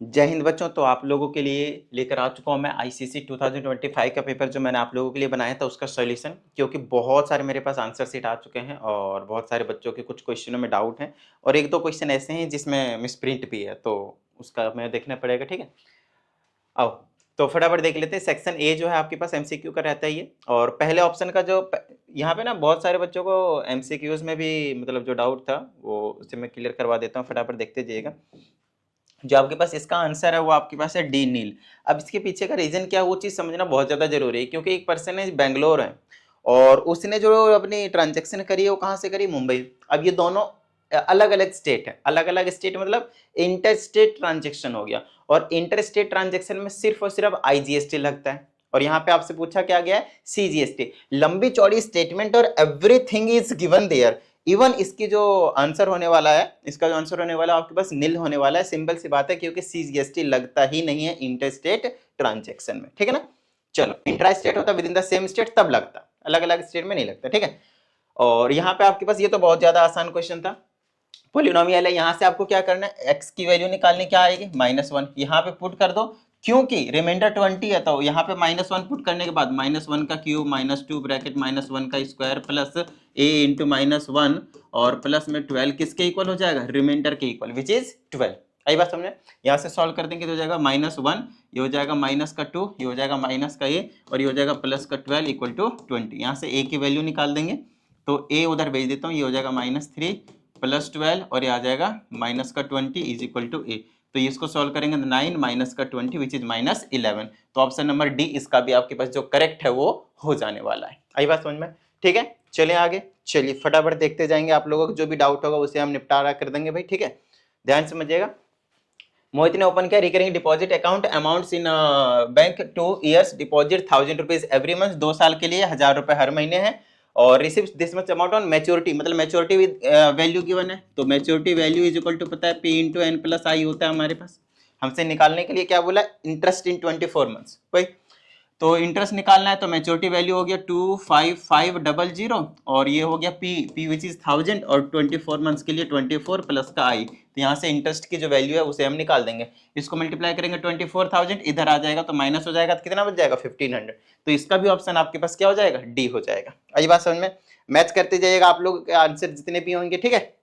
जय हिंद बच्चों। तो आप लोगों के लिए लेकर आ चुका हूँ मैं आईसीसी 2025 का पेपर जो मैंने आप लोगों के लिए बनाया था उसका सॉल्यूशन, क्योंकि बहुत सारे मेरे पास आंसर शीट आ चुके हैं और बहुत सारे बच्चों के कुछ क्वेश्चनों में डाउट हैं और एक दो क्वेश्चन ऐसे हैं जिसमें मिसप्रिंट भी है, तो उसका हमें देखना पड़ेगा। ठीक है, आओ तो फटाफट देख लेते हैं। सेक्शन ए जो है आपके पास एमसीक्यू का रहता है ये, और पहले ऑप्शन का जो यहाँ पे ना बहुत सारे बच्चों को एमसीक्यूज में भी मतलब जो डाउट था वो उसे मैं क्लियर करवा देता हूँ। फटाफट देखते जाइएगा। जो आपके पास इसका आंसर है वो आपके पास है डी नील। अब इसके पीछे का रीजन क्या है वो चीज़ समझना बहुत ज़्यादा जरूरी है, क्योंकि एक पर्सन है बेंगलोर है और उसने जो अपनी ट्रांजेक्शन करी है वो कहाँ से करी, मुंबई। अब ये दोनों अलग अलग स्टेट है, अलग अलग स्टेट मतलब इंटर स्टेट ट्रांजेक्शन हो गया, और इंटर स्टेट ट्रांजेक्शन में सिर्फ और सिर्फ आईजीएसटी लगता है। और यहाँ पे आपसे पूछा क्या गया है, सीजीएसटी। लंबी चौड़ी स्टेटमेंट और everything is given there. Even इसकी जो आंसर होने वाला है, इसका जो आंसर होने वाला है आपके पास नील होने वाला है। सिंपल सी बात है, क्योंकि सीजीएसटी लगता ही नहीं है इंटर स्टेट ट्रांजेक्शन में। ठीक है ना। चलो, इंट्रा स्टेट होता with in the same state तब लगता, अलग अलग स्टेट में नहीं लगता। ठीक है। और यहाँ पे आपके पास ये तो बहुत ज्यादा आसान क्वेश्चन था। पोलिनोमियल है, यहाँ से आपको क्या करना है, एक्स की वैल्यू निकालनी, क्या आएगी -1। यहाँ पे पुट कर दो, क्योंकि रिमाइंडर 20 है तो यहाँ पे -1 पुट करने के बाद -1 का क्यूब -2 ब्रैकेट -1 का स्क्वायर प्लस a इंटू -1 और प्लस में 12 किसके इक्वल हो जाएगा, रिमाइंडर के इक्वल, विच इज 12। आई बात समझे। यहाँ से सॉल्व कर देंगे तो हो जाएगा -1, ये हो जाएगा -2, ये हो जाएगा -a और ये हो जाएगा +12 इक्वल टू 20। यहाँ से a की वैल्यू निकाल देंगे तो a उधर भेज देता हूँ, ये हो जाएगा -3 +12 और ये आ जाएगा -20 इज इक्वल टू a। तो इसको सॉल्व करेंगे तो 9 -20 विच इज -11। तो ऑप्शन नंबर डी इसका भी आपके पास जो करेक्ट है वो हो जाने वाला है। आई बात समझ में। ठीक है, चलिए आगे, चलिए फटाफट देखते जाएंगे। आप लोगों को जो भी डाउट होगा उसे हम निपटारा कर देंगे भाई। ठीक है, ध्यान समझिएगा। मोहित ने ओपन किया रिकरिंग डिपॉजिट अकाउंट, अमाउंट्स इन bank 2 years, deposit 1000 rupees every month, 2 साल के लिए 1000 रुपए हर महीने है, और receives this much amount on maturity, मतलब मैच्योरिटी विद वैल्यू गिवन है। तो maturity value is equal to पता है p into N plus I होता है हमारे पास। हमसे निकालने के लिए क्या बोला, इंटरेस्ट इन 24 मंथ्स। कोई तो इंटरेस्ट निकालना है तो मैच्योरिटी वैल्यू हो गया 25500 और ये हो गया p विच इज 1000 और 24 मंथ्स के लिए 24 प्लस का i। तो यहाँ से इंटरेस्ट की जो वैल्यू है उसे हम निकाल देंगे। इसको मल्टीप्लाई करेंगे 24,000, इधर आ जाएगा तो माइनस हो जाएगा तो कितना बच जाएगा 1500। तो इसका भी ऑप्शन आपके पास क्या हो जाएगा, डी हो जाएगा। आई बात समझ में। मैच करते जाइएगा आप लोग के आंसर जितने भी होंगे। ठीक है,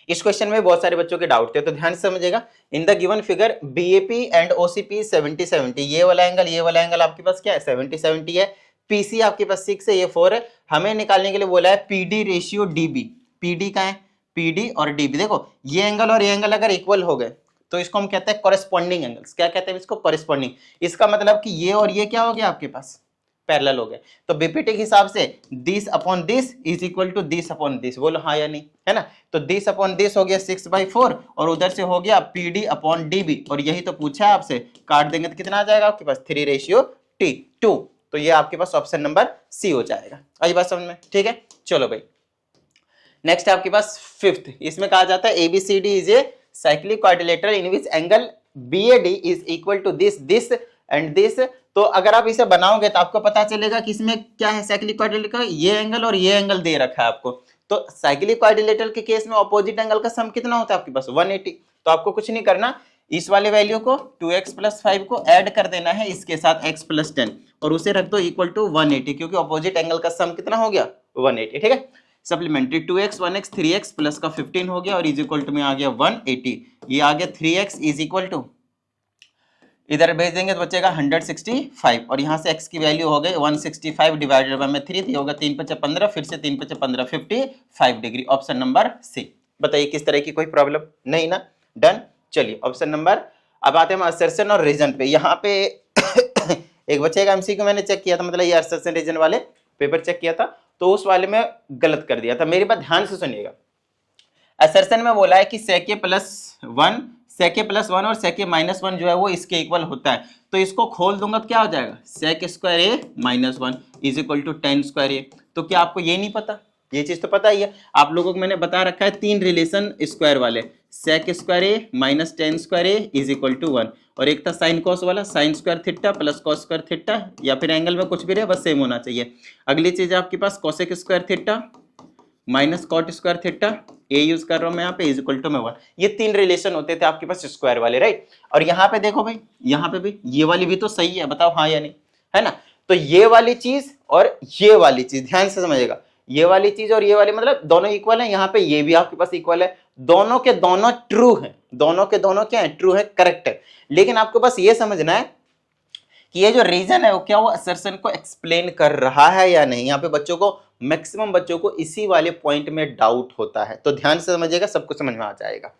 इस क्वेश्चन में बहुत सारे बच्चों के डाउट थे तो ध्यान से समझिएगा। In the given figure BAP and OCP 70-70, ये वाला एंगल आपके पास क्या है 70-70 है। पीसी आपके पास 6 है, ये 4 है। हमें निकालने के लिए बोला है पीडी रेशियो डीबी। पीडी का है, पीडी और डीबी। देखो ये एंगल और ये एंगल अगर इक्वल हो गए तो इसको हम कहते हैं कॉरेस्पॉन्डिंग एंगल्स। क्या कहते हैं इसको, कॉरेस्पॉन्डिंग। इसका मतलब कि ये और ये क्या हो गया आपके पास, पैरेलल हो गए। तो बीपीटी के हिसाब से this upon this is equal to this upon this, बोलो हाँ या नहीं, है ना। तो दिस अपॉन दिस हो गया 6/4 और उधर से हो गया पीडी अपॉन डीबी, और यही तो पूछा है आपसे। काट देंगे तो कितना आ जाएगा आपके पास 3:2। तो ये आपके पास ऑप्शन नंबर सी हो जाएगा। आई बात समझ में। ठीक है, चलो भाई नेक्स्ट आपके पास फिफ्थ। इसमें कहा जाता है ABCD is a cyclic quadrilateral in which angle BAD is equal to this this and this. तो अगर आप इसे बनाओगे तो आपको पता चलेगा कि इसमें क्या है, साइक्लिक क्वाड्रिलेटरल ये एंगल और ये एंगल दे रखा है आपको। तो साइक्लिक क्वाड्रिलेटरल के केस में ऑपोजिट एंगल का सम कितना होता है आपके पास 180। तो आपको कुछ नहीं करना, इस वाले वैल्यू को 2x + 5 को ऐड कर देना है इसके साथ x + 10 और उसे रख दो इक्वल टू 180, क्योंकि ऑपोजिट एंगल का सम कितना हो गया 180। ठीक है, supplementary 2x 1x 3x plus का 15 हो गया और इज इक्वल टू में आ गया 180। ये आ गया 3x इज इक्वल टू, इधर भेज देंगे तो बचेगा 165 और यहाँ से x की वैल्यू हो गई 165 डिवाइडेड बाय 3 होगा 3 × 5 = 15, फिर से 3 × 5 = 15, 55 डिग्री। Option number C. बताइए किस तरह की कोई प्रॉब्लम नहीं ना, डन। चलिए ऑप्शन नंबर, अब आते हैं हम असर्शन और रीजन पे। यहाँ पे एक बच्चे का एमसीक्यू मैंने चेक किया था, मतलब ये असर्शन रीजन वाले पेपर चेक किया था तो उस वाले में गलत कर दिया था। मेरी बात ध्यान से सुनिएगा। असर्शन में बोला है कि सेके +1 और सेके -1 जो है वो इसके इक्वल होता है। तो इसको खोल दूंगा तो क्या हो जाएगा, sec square A -1 is equal to 10 square A. तो क्या आपको ये नहीं पता, ये चीज तो पता ही है आप लोगों को। मैंने बता रखा है 3 रिलेशन स्क्वायर वाले, sec square A -10 square A is equal to 1, और एक था साइन कॉस वाला, sine square theta plus cos square theta, या फिर एंगल में कुछ भी रहे बस सेम होना चाहिए। अगली चीज है आपके पास cosec square theta minus cot square theta ए यूज कर रहा हूं मैं यहाँ पे इज इक्वल टू में 1। ये 3 रिलेशन होते थे आपके पास स्क्वायर वाले, राइट। और यहाँ पे देखो भाई, यहाँ पे भी ये वाली भी तो सही है, बताओ हाँ या नहीं, है ना। तो ये वाली चीज और ये वाली चीज ध्यान से समझिएगा, ये वाली चीज और ये वाली मतलब दोनों इक्वल है। यहाँ पे ये भी आपके पास इक्वल है, दोनों के दोनों ट्रू है, दोनों के दोनों क्या है, ट्रू है, करेक्ट है। लेकिन आपको बस ये समझना है कि ये जो रीजन है वो क्या, वो असर्शन को एक्सप्लेन कर रहा है या नहीं। यहाँ पे बच्चों को, मैक्सिमम बच्चों को इसी वाले पॉइंट में डाउट होता है, तो ध्यान से समझिएगा, सब कुछ समझ में आ जाएगा।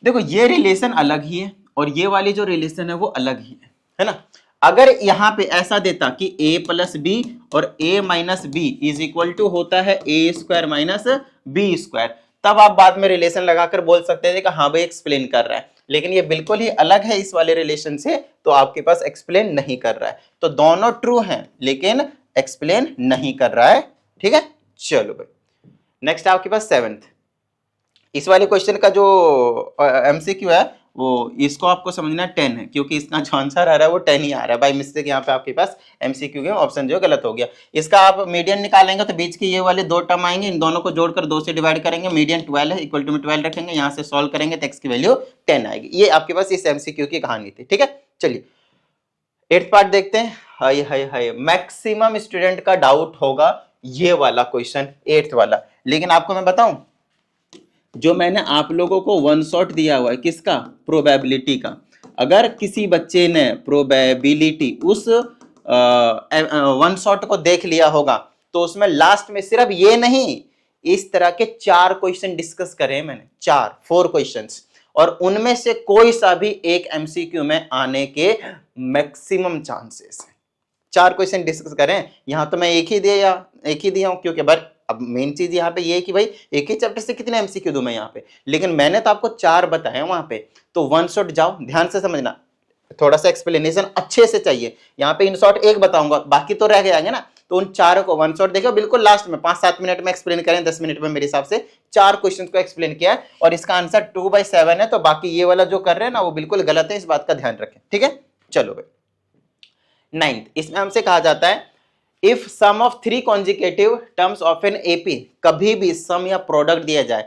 देखो ये रिलेशन अलग ही है और ये वाली जो रिलेशन है वो अलग ही है ना। अगर यहाँ पे ऐसा देता कि a प्लस बी और a minus B is equal to होता है a square minus B square, तब आप बाद में रिलेशन लगाकर बोल सकते थे कि हाँ भाई एक्सप्लेन कर रहा है। लेकिन ये बिल्कुल ही अलग है इस वाले रिलेशन से, तो आपके पास एक्सप्लेन नहीं कर रहा है। तो दोनों ट्रू हैं लेकिन एक्सप्लेन नहीं कर रहा है, ठीक है। चलो भाई नेक्स्ट आपके पास 7th, इस वाले क्वेश्चन का जो एमसीक्यू है वो इसको आपको समझना 10 है, क्योंकि इसका जो आंसर आ रहा है वो 10 ही आ रहा है। बाय मिस्टेक यहाँ पे आपके पास एमसीक्यू के ऑप्शन जो गलत हो गया। इसका आप मीडियन निकालेंगे तो बीच के ये वाले 2 टर्म आएंगे, इन दोनों को जोड़कर 2 से डिवाइड करेंगे, मीडियन 12 है, इक्वल टू में 12 रखेंगे, यहाँ से सॉल्व करेंगे तो x की वैल्यू 10 आएगी। ये आपके पास इस एमसीक्यू की कहानी थी, ठीक है। चलिए 8th पार्ट देखते हैं। हाय हाय हाय, मैक्सिमम स्टूडेंट का डाउट होगा ये वाला क्वेश्चन 8th वाला। लेकिन आपको मैं बताऊं, जो मैंने आप लोगों को वन शॉट दिया हुआ है किसका, प्रोबेबिलिटी का, अगर किसी बच्चे ने प्रोबेबिलिटी उस वन शॉट को देख लिया होगा तो उसमें लास्ट में सिर्फ ये नहीं, इस तरह के 4 क्वेश्चन डिस्कस करे मैंने, 4 क्वेश्चंस, और उनमें से कोई सा भी एक एमसीक्यू में आने के मैक्सिमम चांसेस है। 4 क्वेश्चन डिस्कस करें, यहां तो मैं एक ही दिया हूं क्योंकि बट अब मेन चीज यहाँ पे ये है कि भाई एक ही चैप्टर से कितने एमसीक्यू दूं मैं यहाँ पे, लेकिन मैंने तो आपको 4 बताए वहां पे। तो वन शॉट जाओ, ध्यान से समझना, थोड़ा सा एक्सप्लेनेशन अच्छे से चाहिए। यहाँ पे इन शॉर्ट एक बताऊंगा, बाकी तो रह गए ना, तो उन 4 को वन शॉट देखो, बिल्कुल लास्ट में 5-7 मिनट में एक्सप्लेन करें, 10 मिनट में मेरे हिसाब से 4 क्वेश्चन को एक्सप्लेन किया है, और इसका आंसर 2/7 है। तो बाकी ये वाला जो कर रहे हैं ना वो बिल्कुल गलत है, इस बात का ध्यान रखें, ठीक है। चलो भाई 9th, इसमें हमसे कहा जाता है if sum of 3 consecutive terms of an AP, कभी भी सम या प्रोडक्ट दिया जाए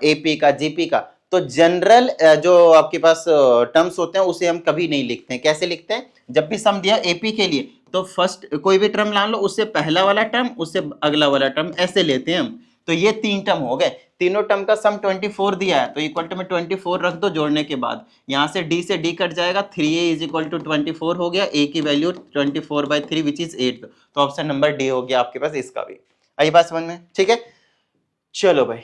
एपी का, जीपी का, तो जनरल जो आपके पास टर्म्स होते हैं उसे हम कभी नहीं लिखते हैं। कैसे लिखते हैं, जब भी सम दिया एपी के लिए तो फर्स्ट कोई भी टर्म ला लो, उससे पहला वाला टर्म, उससे अगला वाला टर्म, ऐसे लेते हैं हम। तो ये 3 टर्म हो गए, तीनों टर्म का सम 24 दिया है, तो इक्वल टू में 24 रख दो जोड़ने के बाद, यहाँ से d कट जाएगा, 3a इज इक्वल टू 24 हो गया, a की वैल्यू 24/3 विच इज 8। तो ऑप्शन नंबर डी हो गया आपके पास इसका भी। आई बात समझ में, ठीक है। चलो भाई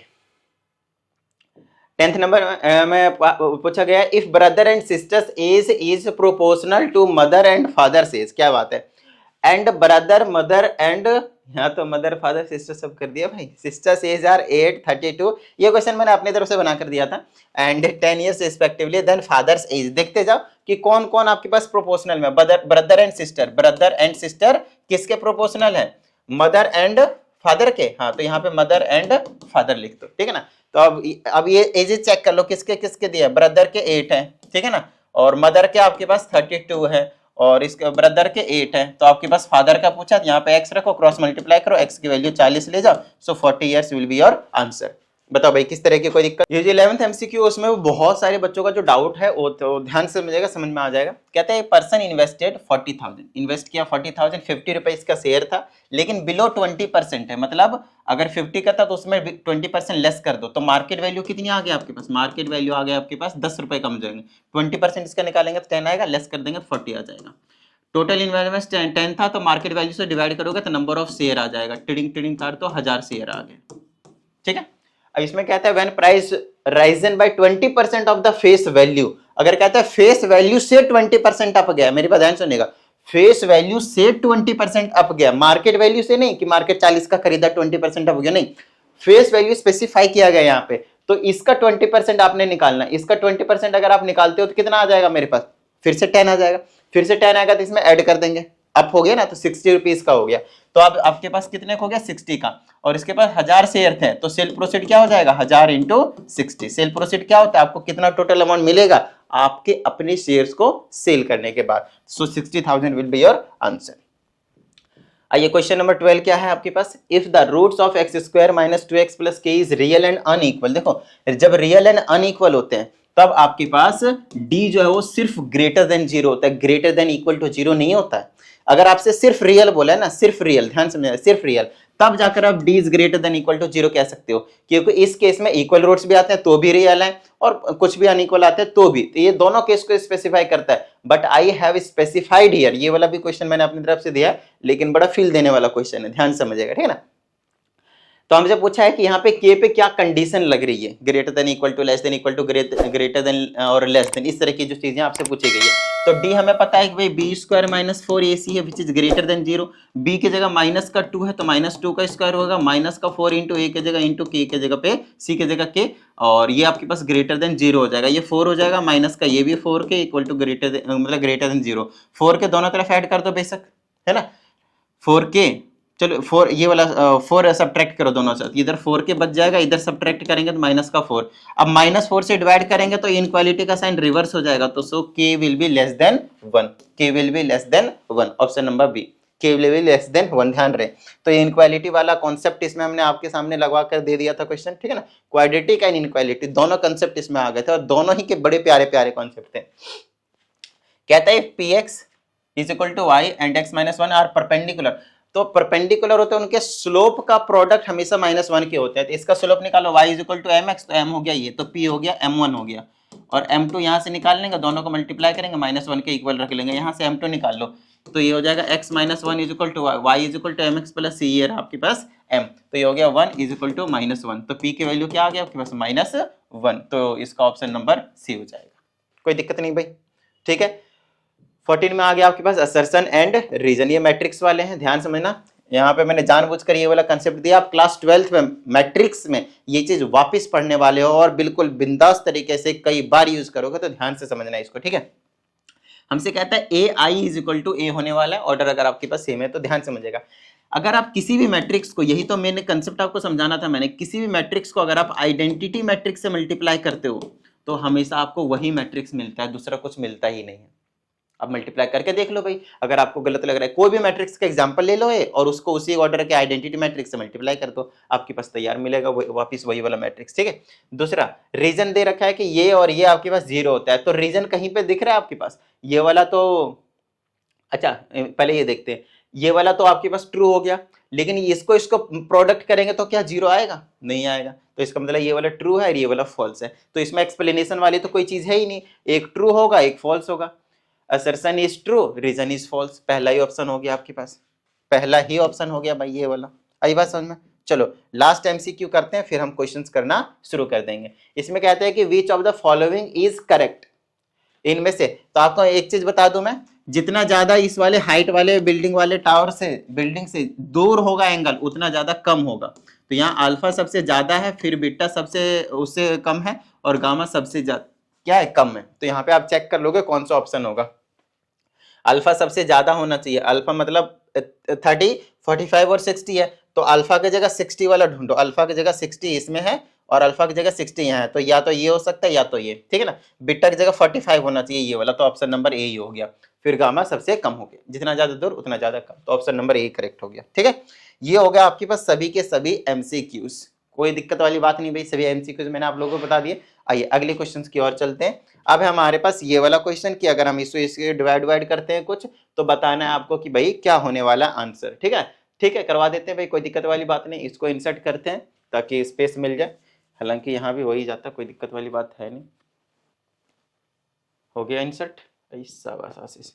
10th नंबर में पूछा गया if brother and sisters age is proportional to mother and father age, क्या बात है, एंड ब्रदर मदर एंड, यहाँ तो मदर फादर सिस्टर सब कर दिया भाई, सिस्टर्स एज आर 8, 32, ये क्वेश्चन मैंने अपनी तरफ से बना कर दिया था, and 10 years respectively, then father's age. देखते जाओ कि कौन कौन आपके पास प्रोपोर्शनल में, brother and sister, brother and sister किसके प्रोपोर्शनल है, मदर एंड फादर के। हाँ तो यहाँ पे मदर एंड फादर लिख दो, ठीक है ना। तो अब ये एजेस चेक कर लो किसके किसके दिया, ब्रदर के 8 है, ठीक है ना, और मदर के आपके पास 32 है, और इसके ब्रदर के 8 है। तो आपके पास फादर का पूछा, यहाँ पे x रखो, क्रॉस मल्टीप्लाई करो, x की वैल्यू 40 ले जाओ, सो 40 years will be your answer. बताओ भाई किस तरह की कोई दिक्कत। ये जो 11th एमसीक्यू उसमें वो बहुत सारे बच्चों का जो डाउट है वो तो ध्यान से समझेगा, समझ में आ जाएगा। कहते हैं पर्सन इन्वेस्टेड 40,000, इन्वेस्ट किया 40,000, 50 रुपए का शेयर था, लेकिन बिलो 20% है, मतलब अगर 50 का था तो उसमें 20% लेस कर दो, तो मार्केट वैल्यू कितनी आ गई आपके पास, मार्केट वैल्यू आ गया आपके पास 10 रुपए कम जाएंगे, 20% इसका निकालेंगे तो 10 आएगा, लेस कर देंगे 40 आ जाएगा। टोटल इन्वेस्टमेंट 10 था, तो मार्केट वैल्यू से डिवाइड करोगे तो नंबर ऑफ शेयर आ जाएगा, टिडिंग टिडिंग कर तो 1000 शेयर आ गए, ठीक है। अब इसमें कहता है when price Ryzen bye 20% of the face value, अगर कहता है फेस वैल्यू से 20% अप गया, मेरी बात ध्यान सुनिएगा, फेस वैल्यू से 20% अप गया, मार्केट वैल्यू से नहीं कि मार्केट 40 का खरीदा 20% अप गया, नहीं, फेस वैल्यू स्पेसिफाई किया गया यहाँ पे, तो इसका 20% आपने निकालना, इसका 20% अगर आप निकालते हो तो कितना आ जाएगा मेरे पास, फिर से 10 आ जाएगा, फिर से 10 आएगा तो इसमें ऐड कर देंगे, अप हो गया ना, तो 60 रुपीज का हो गया। तो अब आपके पास कितने हो गया 60 का, और इसके पास 1000 शेयर थे, तो सेल प्रोसीड क्या हो जाएगा 1000 इंटू 60। सेल प्रोसीड क्या होता है, आपको कितना टोटल अमाउंट मिलेगा आपके अपने शेयर्स को सेल करने के बाद, so 60,000 will be your answer. आइए क्वेश्चन नंबर 12 क्या है आपके पास, if the roots of x square minus 2x plus k is real and unequal. देखो जब रियल एंड अनइक्वल होते हैं तब आपके पास d जो है वो सिर्फ ग्रेटर देन 0 होता है, ग्रेटर देन इक्वल टू 0 नहीं होता है। अगर आपसे सिर्फ रियल बोला है ना, सिर्फ रियल, ध्यान समझना, सिर्फ रियल, तब जाकर आप d is greater than equal to 0 कह सकते हो, क्योंकि इस केस में इक्वल रूट्स भी आते हैं तो भी रियल है और कुछ भी अनइक्वल आते हैं तो भी, तो ये दोनों केस को स्पेसिफाई करता है। But I have specified here, ये वाला भी क्वेश्चन मैंने अपनी तरफ से दिया है लेकिन बड़ा फील देने वाला क्वेश्चन है, ध्यान समझिएगा, ठीक है ना। तो हमसे पूछा है कि यहाँ पे के पे क्या कंडीशन लग रही है, greater than equal to, less than equal to, greater than और लेस देन, इस तरह की जो चीजें आपसे पूछी गई है। तो डी हमें पता है कि भाई बी स्क्वायर माइनस 4ac है which is greater than 0, b की जगह माइनस का 2 है तो माइनस 2 का स्क्वायर होगा, माइनस का 4 इंटू ए की जगह इंटू के की जगह पे सी की जगह के, और ये आपके पास ग्रेटर देन 0 हो जाएगा, ये 4 हो जाएगा, माइनस का ये भी 4 के इक्वल टू ग्रेटर मतलब ग्रेटर देन 0, 4 के दोनों तरफ ऐड कर दो बेशक, है ना, 4 के, चलो 4 ये वाला 4 सब्ट्रैक्ट करो दोनों साथ, इधर 4 के बच जाएगा, इधर सब्ट्रैक्ट करेंगे तो माइनस का 4, अब माइनस 4 से डिवाइड करेंगे तो इनक्वालिटी का साइन रिवर्स हो जाएगा, तो so k will be less than 1, k will be less than 1, option number B, k will be less than 1, ध्यान रहे। तो ये इनक्वालिटी वाला कॉन्सेप्ट इसमें हमने आपके सामने लगवा कर दे दिया था क्वेश्चन, ठीक है ना, क्वाड्रेटिक एंड इनक्वालिटी दोनों कंसेप्ट इसमें आ गए थे और दोनों ही के बड़े प्यारे प्यारे कॉन्सेप्ट थे। कहता है px is equal to y and x minus 1 are perpendicular, तो परपेंडिकुलर होते हैं उनके स्लोप का प्रोडक्ट हमेशा -1 के होते हैं, तो इसका स्लोप निकालो y is equal to mx, तो m हो गया ये, तो p हो गया m1 हो गया, और m2 यहाँ से निकाल लेंगे, दोनों को मल्टीप्लाई करेंगे, -1 के इक्वल रख लेंगे, यहाँ से m2 निकाल लो, तो ये हो जाएगा x minus 1 is equal to y is equal to mx plus c, ये आपके पास m, तो ये हो गया 1 इज इक्वल टू -1, तो p की वैल्यू क्या आ गया आपके पास -1, तो इसका ऑप्शन नंबर सी हो जाएगा, कोई दिक्कत नहीं भाई, ठीक है। 14 में आ गया आपके पास असर्शन एंड रीजन, ये मैट्रिक्स वाले हैं, ध्यान समझना, यहाँ पे मैंने जानबूझकर ये वाला कंसेप्ट दिया, आप क्लास 12th में मैट्रिक्स में ये चीज वापस पढ़ने वाले हो और बिल्कुल बिंदास तरीके से कई बार यूज करोगे, तो ध्यान से समझना इसको, ठीक है। हमसे कहता है ए आई इज इक्वल टू ए होने वाला है, ऑर्डर अगर आपके पास सेम है तो ध्यान समझेगा। अगर आप किसी भी मैट्रिक्स को, यही तो मैंने कंसेप्ट आपको समझाना था मैंने, किसी भी मैट्रिक्स को अगर आप आइडेंटिटी मैट्रिक्स से मल्टीप्लाई करते हो तो हमेशा आपको वही मैट्रिक्स मिलता है, दूसरा कुछ मिलता ही नहीं है। अब मल्टीप्लाई करके देख लो भाई, अगर आपको गलत लग रहा है कोई भी मैट्रिक्स का एग्जांपल ले लो है और उसको उसी ऑर्डर के आइडेंटिटी मैट्रिक्स से मल्टीप्लाई कर दो, आपके पास तैयार मिलेगा वापस वही वाला मैट्रिक्स, ठीक है। दूसरा रीजन दे रखा है कि ये और ये आपके पास 0 होता है, तो रीजन कहीं पे दिख रहा है आपके पास, ये वाला तो, अच्छा पहले ये देखते हैं, ये वाला तो आपके पास ट्रू हो गया, लेकिन इसको प्रोडक्ट करेंगे तो क्या 0 आएगा, नहीं आएगा, तो इसका मतलब ये वाला ट्रू है और ये वाला फॉल्स है, तो इसमें एक्सप्लेनेशन वाली तो कोई चीज है ही नहीं, एक ट्रू होगा एक फॉल्स होगा, assertion is true reason is false, पहला ही ऑप्शन हो गया आपके पास, पहला ही ऑप्शन हो गया भाई ये वाला, आई बात समझ में। चलो लास्ट एमसीक्यू करते हैं फिर हम क्वेश्चंस करना शुरू कर देंगे। इसमें कहते हैं कि which of the following is correct, इनमें से, तो आपको एक चीज बता दूं मैं, जितना ज्यादा इस वाले हाइट वाले बिल्डिंग वाले टावर से, बिल्डिंग से दूर होगा एंगल उतना ज्यादा कम होगा, तो यहाँ अल्फा सबसे ज्यादा है, फिर बीटा सबसे उससे कम है, और गामा सबसे ज्यादा क्या है, कम है, तो यहाँ पे आप चेक कर लोगे कौन सा ऑप्शन होगा, अल्फा सबसे ज्यादा होना चाहिए, अल्फा मतलब 30, 45 और 60 है, तो अल्फा की जगह 60 वाला ढूंढो, अल्फा की जगह 60 इसमें है और अल्फा की जगह 60 यहाँ है, तो या तो ये हो सकता है या तो ये, ठीक है ना, बीटा की जगह 45 होना चाहिए ये वाला, तो ऑप्शन नंबर ए ही हो गया, फिर गामा सबसे कम हो गया, जितना ज्यादा दूर उतना ज्यादा कम, तो ऑप्शन नंबर ए करेक्ट हो गया, ठीक है। ये हो गया आपके पास सभी के सभी एमसीक्यूज, कोई दिक्कत वाली बात नहीं भाई, सभी एमसीक्यूज मैंने आप लोगों को बता दिए। आइए अगले क्वेश्चन की ओर चलते हैं। अब हमारे पास ये वाला क्वेश्चन कि अगर हम इसको डिवाइड करते हैं कुछ, तो बताना है आपको कि भाई क्या होने वाला आंसर, ठीक है, ठीक है, करवा देते हैं भाई, कोई दिक्कत वाली बात नहीं, इसको इंसर्ट करते हैं ताकि स्पेस मिल जाए, हालांकि यहाँ भी हो ही जाता, कोई दिक्कत वाली बात है नहीं, हो गया इंसर्ट, ऐसा बस आशीष।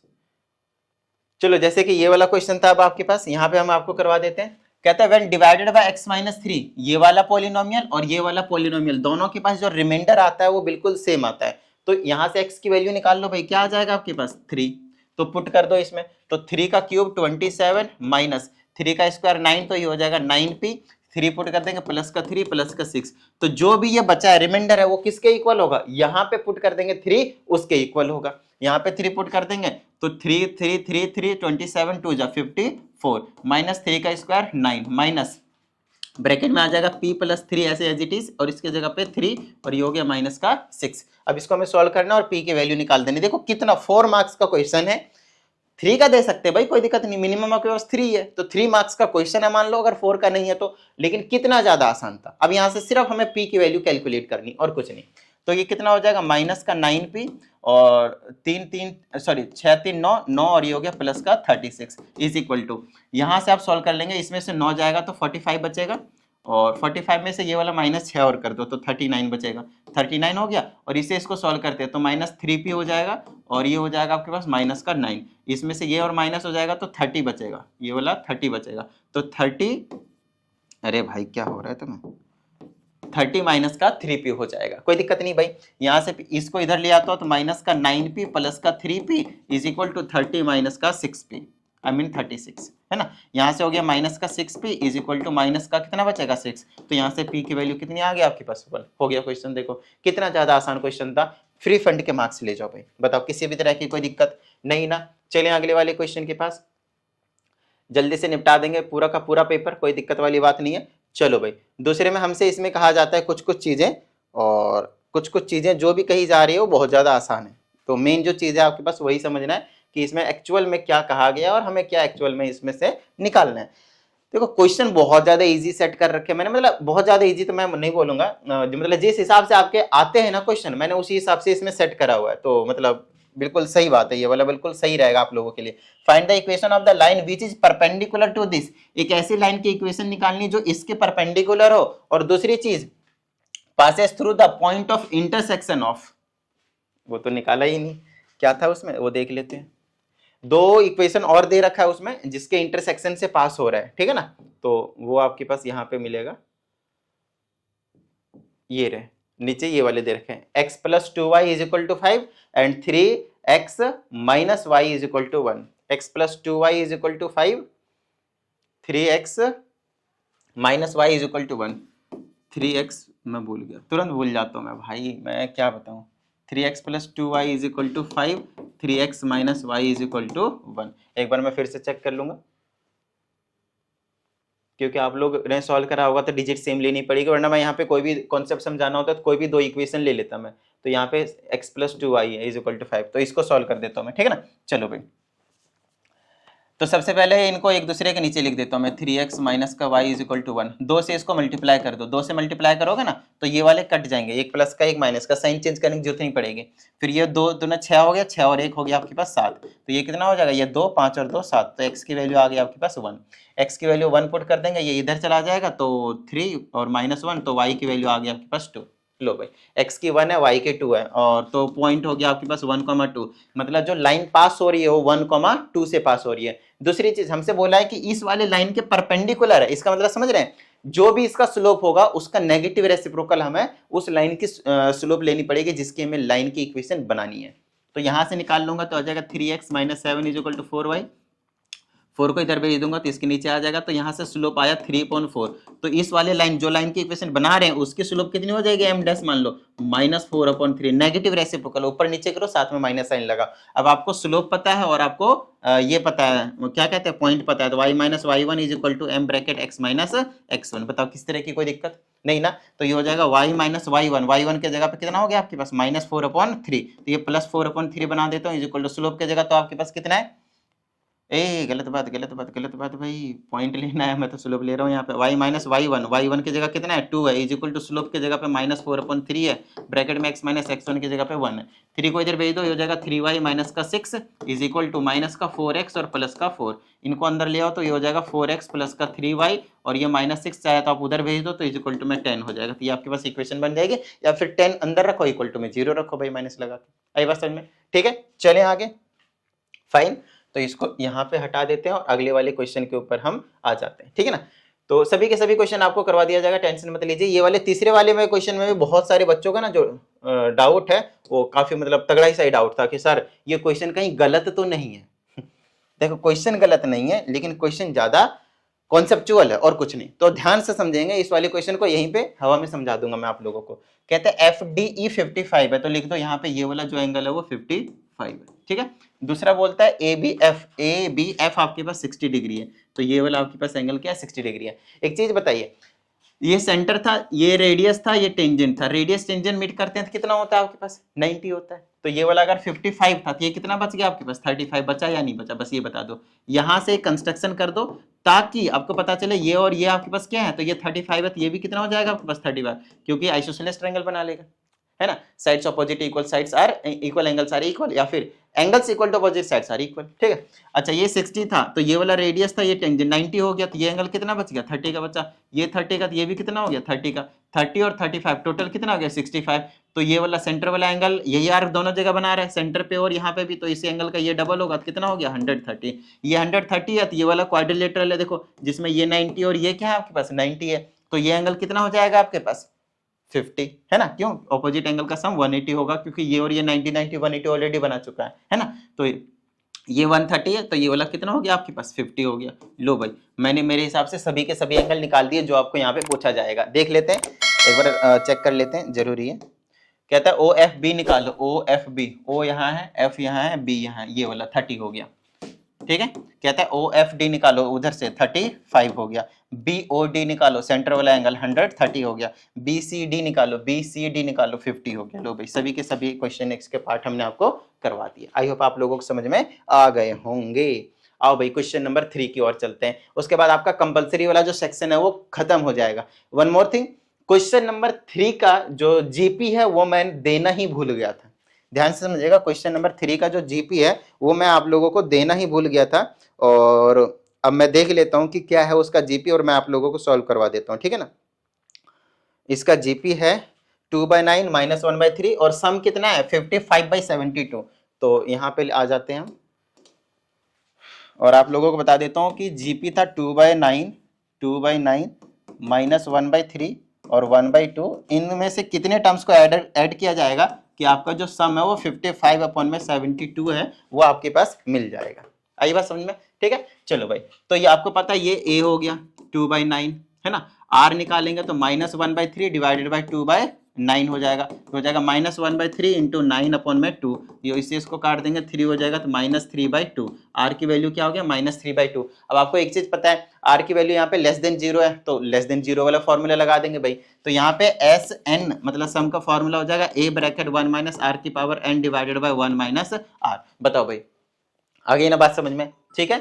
चलो जैसे कि ये वाला क्वेश्चन था अब आपके पास, यहाँ पे हम आपको करवा देते हैं, कहता है when divided by x minus 3, ये वाला पॉलिनोमियल और ये वाला पॉलिनोमियल दोनों के पास जो रिमाइंडर आता है वो बिल्कुल सेम आता है, तो यहाँ से x की वैल्यू निकाल लो भाई, क्या आ जाएगा आपके पास 3, तो पुट कर दो इसमें, तो 3 का क्यूब 27 माइनस 3 का स्क्वायर 9, तो ये हो जाएगा 9p, 3 पुट कर देंगे प्लस का 3 प्लस का 6, तो जो भी ये बचा है रिमाइंडर है वो किसके इक्वल होगा, यहाँ पे पुट कर देंगे 3 उसके इक्वल होगा, यहाँ पे 3 पुट कर देंगे तो 3 3 3 3 27 2 जा 54 माइनस 3 का स्क्वायर 9 माइनस ब्रैकेट में आ जाएगा p प्लस 3 ऐसे एज इट इज, और इसके जगह पे 3 और ये हो गया माइनस का 6। अब इसको हमें सॉल्व करना और p की वैल्यू निकाल देनी। देखो कितना 4 मार्क्स का क्वेश्चन है, 3 का दे सकते हैं भाई, कोई दिक्कत नहीं, मिनिमम आपके पास 3 है तो 3 मार्क्स का क्वेश्चन है मान लो, अगर 4 का नहीं है तो। लेकिन कितना ज्यादा आसान था। अब यहां से सिर्फ हमें p की वैल्यू कैलकुलेट करनी और कुछ नहीं। तो ये कितना हो जाएगा, माइनस का 9p और 6 3 9 9 और ये हो गया प्लस का 36 इज इक्वल टू, यहां से आप सॉल्व कर लेंगे, इसमें से 9 जाएगा तो 45 बचेगा और 45 में से ये वाला माइनस 6 और कर दो तो 39 बचेगा, 39 हो गया। और इसे इसको सॉल्व करते हैं तो माइनस 3p हो जाएगा और ये हो जाएगा आपके पास माइनस का 9, इसमें से ये और माइनस हो जाएगा तो 30 बचेगा, ये वाला 30 बचेगा। तो 30, अरे भाई क्या हो रहा है तुम्हें, 30 माइनस का 3p हो जाएगा, कोई दिक्कत नहीं भाई। यहां से इसको इधर ले आता हो तो माइनस का 9p प्लस का 3p is equal to 30 minus का 6p, आई मीन 36 है ना। यहाँ से हो गया माइनस का 6p is equal to minus का कितना बचेगा 6, तो यहाँ से p की वैल्यू कितनी आ गई आपके पास 1 हो गया। क्वेश्चन देखो कितना ज्यादा आसान क्वेश्चन था, फ्री फंड के मार्क्स ले जाओ भाई, बताओ किसी भी तरह की कोई दिक्कत नहीं ना। चलिए अगले वाले क्वेश्चन के पास, जल्दी से निपटा देंगे पूरा का पूरा पेपर, कोई दिक्कत वाली बात नहीं है। चलो भाई, दूसरे में हमसे इसमें कहा जाता है कुछ कुछ चीजें, और कुछ कुछ चीजें जो भी कही जा रही है वो बहुत ज्यादा आसान है। तो मेन जो चीज है आपके पास वही समझना है कि इसमें एक्चुअल में क्या कहा गया और हमें क्या एक्चुअल में इसमें से निकालना है। देखो क्वेश्चन बहुत ज्यादा इजी सेट कर रखे मैंने, मतलब बहुत ज्यादा इजी तो मैं नहीं बोलूंगा, मतलब जिस हिसाब से आपके आते हैं ना क्वेश्चन मैंने उसी हिसाब से इसमें सेट करा हुआ है, तो मतलब बिल्कुल सही बात है, ये वाला बिल्कुल सही रहेगा आप लोगों के लिए। Find the equation of the line which is perpendicular to this, एक ऐसी लाइन की इक्वेशन निकालनी जो इसके परपेंडिकुलर हो, और दूसरी चीज passes through the point of intersection of, वो तो निकाला ही नहीं, क्या था उसमें वो देख लेते हैं। दो इक्वेशन और दे रखा है उसमें जिसके इंटरसेक्शन से पास हो रहा है, ठीक है ना, तो वो आपके पास यहाँ पे मिलेगा, ये रहे नीचे ये वाले दे रखे हैं, x plus 2y is equal to 5 and 3x minus y is equal to 1, x plus 2y is equal to 5, 3x minus y is equal to 1, 3x मैं भूल गया, तुरंत भूल जाता हूँ मैं भाई, मैं क्या बताऊँ, 3x plus 2y is equal to 5, 3x minus y is equal to 1। एक बार मैं फिर से चेक कर लूंगा, क्योंकि आप लोग ने सॉल्व करा होगा तो डिजिट सेम लेनी पड़ेगी, वरना मैं यहाँ पे कोई भी कॉन्सेप्ट समझाना होता तो कोई भी दो इक्वेशन ले लेता मैं। तो यहाँ पे x plus 2y is equal to 5, तो इसको सॉल्व कर देता हूँ मैं, ठीक है ना। चलो भाई, तो सबसे पहले इनको एक दूसरे के नीचे लिख देता हूँ मैं, 3x माइनस का y इज इक्वल टू 1, 2 से इसको मल्टीप्लाई कर दो, 2 से मल्टीप्लाई करोगे ना तो ये वाले कट जाएंगे, एक प्लस का एक माइनस का, साइन चेंज करने की जरूरत नहीं पड़ेगी। फिर ये 2 दूना 6 हो गया, 6 और 1 हो गया आपके पास 7, तो ये कितना हो जाएगा, ये 2 5 और 2 7, तो x की वैल्यू आ गई आपके पास 1, x की वैल्यू 1 पुट कर देंगे, ये इधर चला जाएगा तो 3 और माइनस 1, तो y की वैल्यू आ गई आपके पास 2। लो भाई, x की 1 है y के 2 है, और तो पॉइंट हो गया आपके पास 1,2, मतलब जो लाइन पास हो रही है वो 1,2 से पास हो रही है। दूसरी चीज हमसे बोला है कि इस वाले लाइन के परपेंडिकुलर है, इसका मतलब समझ रहे हैं, जो भी इसका स्लोप होगा उसका नेगेटिव रेसिप्रोकल हमें उस लाइन की स्लोप लेनी पड़ेगी जिसकी हमें लाइन की इक्वेशन बनानी है। तो यहां से निकाल लूंगा तो आ जाएगा 3x minus 7 is equal to 4y, 4 को इधर भेज दूंगा तो इसके नीचे आ जाएगा, तो यहाँ से स्लोप आया 3/4, तो इस वाले लाइन जो लाइन की इक्वेशन बना रहे हैं उसकी स्लोप कितनी हो जाएगी m डैश मान लो -4/3, नेगेटिव रेसिप्रोकल, ऊपर नीचे करो साथ में माइनस साइन लगा। अब आपको स्लोप पता है और आपको ये पता है क्या कहते हैं पॉइंट पता है, तो y minus y1 is equal to m bracket x minus x1, बताओ किस तरह की कोई दिक्कत नहीं ना। तो ये हो जाएगा y माइनस y1 के जगह पे कितना हो गया आपके पास -4/3, तो ये +4/3 बना देता हूँ इज इक्वल टू स्लोप के जगह तो आपके पास कितना है, ए गलत बात भाई, पॉइंट लेना है, मैं तो स्लोप ले रहा हूँ यहाँ पे, y माइनस y1 की जगह कितना है 2 है इज इक्वल टू स्लोप की जगह पे -4/3 है, ब्रैकेट में x माइनस x1 की जगह पे 1 है, 3 को इधर भेज दो, ये हो जाएगा 3y माइनस का 6 इज इक्वल टू माइनस का 4x और प्लस का 4, इनको अंदर ले आओ तो ये हो जाएगा 4x प्लस का 3y और ये -6 चाहे तो आप उधर भेज दो तो इज इक्वल टू में 10 हो जाएगा, तो ये आपके पास इक्वेशन बन जाएगी, या फिर 10 अंदर रखो इक्वल टू में 0 रखो भाई माइनस लगा के, आई बात समझ में, ठीक है। चलें आगे, फाइन, तो इसको यहाँ पे हटा देते हैं और अगले वाले क्वेश्चन के ऊपर हम आ जाते हैं, ठीक है ना। तो सभी के सभी क्वेश्चन आपको करवा दिया जाएगा, टेंशन मत लीजिए। ये वाले तीसरे वाले में क्वेश्चन में भी बहुत सारे बच्चों का ना जो डाउट है वो काफी मतलब तगड़ा ही सही डाउट था कि सर ये क्वेश्चन कहीं गलत तो नहीं है। देखो क्वेश्चन गलत नहीं है, लेकिन क्वेश्चन ज्यादा कॉन्सेप्चुअल है और कुछ नहीं, तो ध्यान से समझेंगे इस वाले क्वेश्चन को, यहीं पे हवा में समझा दूंगा मैं आप लोगों को। कहते हैं FDE 55 है, तो लिख दो यहाँ पे ये वाला जो एंगल है वो 55 है, ठीक है। दूसरा बोलता है ABF आपके पास 60 डिग्री है, तो ये वाला आपके पास एंगल क्या है 60 डिग्री है। एक चीज बताइए, ये सेंटर था, ये रेडियस था, ये टेंजेंट था, रेडियस टेंजेंट मीट करते हैं तो कितना होता है आपके पास 90 होता है। तो ये वाला अगर 55 था तो ये कितना बच गया आपके पास 35 बचा या नहीं बचा, बस ये बता दो। यहां से कंस्ट्रक्शन कर दो ताकि आपको पता चले ये और ये आपके पास क्या है, तो ये 35 है तो ये भी कितना हो जाएगा आपके पास 35, क्योंकि आइसोसेलेस ट्रायंगल बना लेगा, है ना। Sides opposite equal sides are equal, angles are equal, या फिर angles equal to opposite sides are equal, ठीक है। अच्छा ये 60 था तो ये वाला रेडियस था, ये टेंजेंट 90 हो गया, तो ये एंगल कितना बच गया 30 का बचा, ये 30 का, तो ये भी कितना हो गया 30 का, 30 और 35 टोटल कितना हो गया 65। तो ये वाला सेंटर वाला एंगल यही यार दोनों जगह बना रहा है, सेंटर पे और यहाँ पे भी, तो इसी एंगल का ये डबल होगा तो कितना हो गया 130। ये 130 है तो ये वाला क्वाड्रिलेटरल है देखो, जिसमें ये 90 और ये क्या है आपके पास 90 है, तो ये एंगल कितना हो जाएगा आपके पास 50, है ना। क्यों, ऑपोजिट एंगल का सम 180 होगा, क्योंकि ये और ये 90 90 180 ऑलरेडी बना चुका है ना। तो ये 130 है तो ये वाला कितना हो गया आपके पास 50 हो गया। लो भाई मैंने मेरे हिसाब से सभी के सभी एंगल निकाल दिए जो आपको यहाँ पे पूछा जाएगा। देख लेते हैं एक बार, चेक कर लेते हैं, जरूरी है। कहता है ओ एफ बी निकालो, ओ एफ बी, ओ यहाँ है, एफ यहाँ है, बी यहाँ है, ये वाला 30 हो गया, ठीक है। कहता है ओ एफ डी निकालो, उधर से 35 हो गया। बी ओ डी निकालो, सेंटर वाला एंगल 130 हो गया। बी सी डी निकालो, बी सी डी निकालो 50 हो गया। लो भाई सभी के सभी क्वेश्चन के पार्ट हमने आपको करवा दिए। आई होप आप लोगों को समझ में आ गए होंगे। आओ भाई क्वेश्चन नंबर 3 की ओर चलते हैं, उसके बाद आपका कंपलसरी वाला जो सेक्शन है वो खत्म हो जाएगा। One more thing, question number 3 का जो जीपी है वो मैं देना ही भूल गया था। ध्यान से समझिएगा, क्वेश्चन नंबर 3 का जो जीपी है वो मैं आप लोगों को देना ही भूल गया था, और अब मैं देख लेता हूं कि क्या है उसका जीपी और मैं आप लोगों को सॉल्व करवा देता हूं, ठीक है ना। इसका जीपी है 2/9 - 1/3 और सम कितना है 55/72। तो यहां पे आ जाते हैं हम, और आप लोगों को बता देता हूं कि जीपी था 2/9 -1/3 और 1/2। इनमें से कितने टर्म्स को ऐड किया जाएगा कि आपका जो सम है वो 55/72 है, वो आपके पास मिल जाएगा। आई बात समझ में, ठीक है। चलो भाई, तो ये आपको पता है ये ए हो गया 2/9, है ना। आर निकालेंगे तो -1/3 डिवाइडेड बाई 2/9 हो जाएगा, हो जाएगा -1/3 इंटू 9/2। ये इसे इसको काट देंगे 3 हो जाएगा, तो -3/2। आर की वैल्यू क्या हो गया -3/2। अब आपको एक चीज पता है, आर की वैल्यू यहाँ पे लेस देन 0 है, तो लेस देन 0 वाला फॉर्मूला लगा देंगे भाई। तो यहाँ पे एस एन मतलब सम का फॉर्मूला हो जाएगा a ब्रैकेट 1 - r की power n divided by 1 - r। बताओ भाई आ गई ना बात समझ में, ठीक है।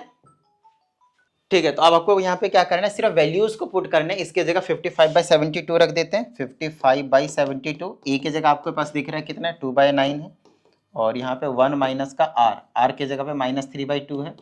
ठीक है, तो अब आपको यहाँ पे क्या करना है, सिर्फ वैल्यूज को पुट करने, इसके जगह 55/72 रख देते हैं। 55/72 ए की जगह आपके पास दिख रहा है कितना है 2/9 है, और यहाँ पे 1 माइनस का आर की जगह पे -3/2 है,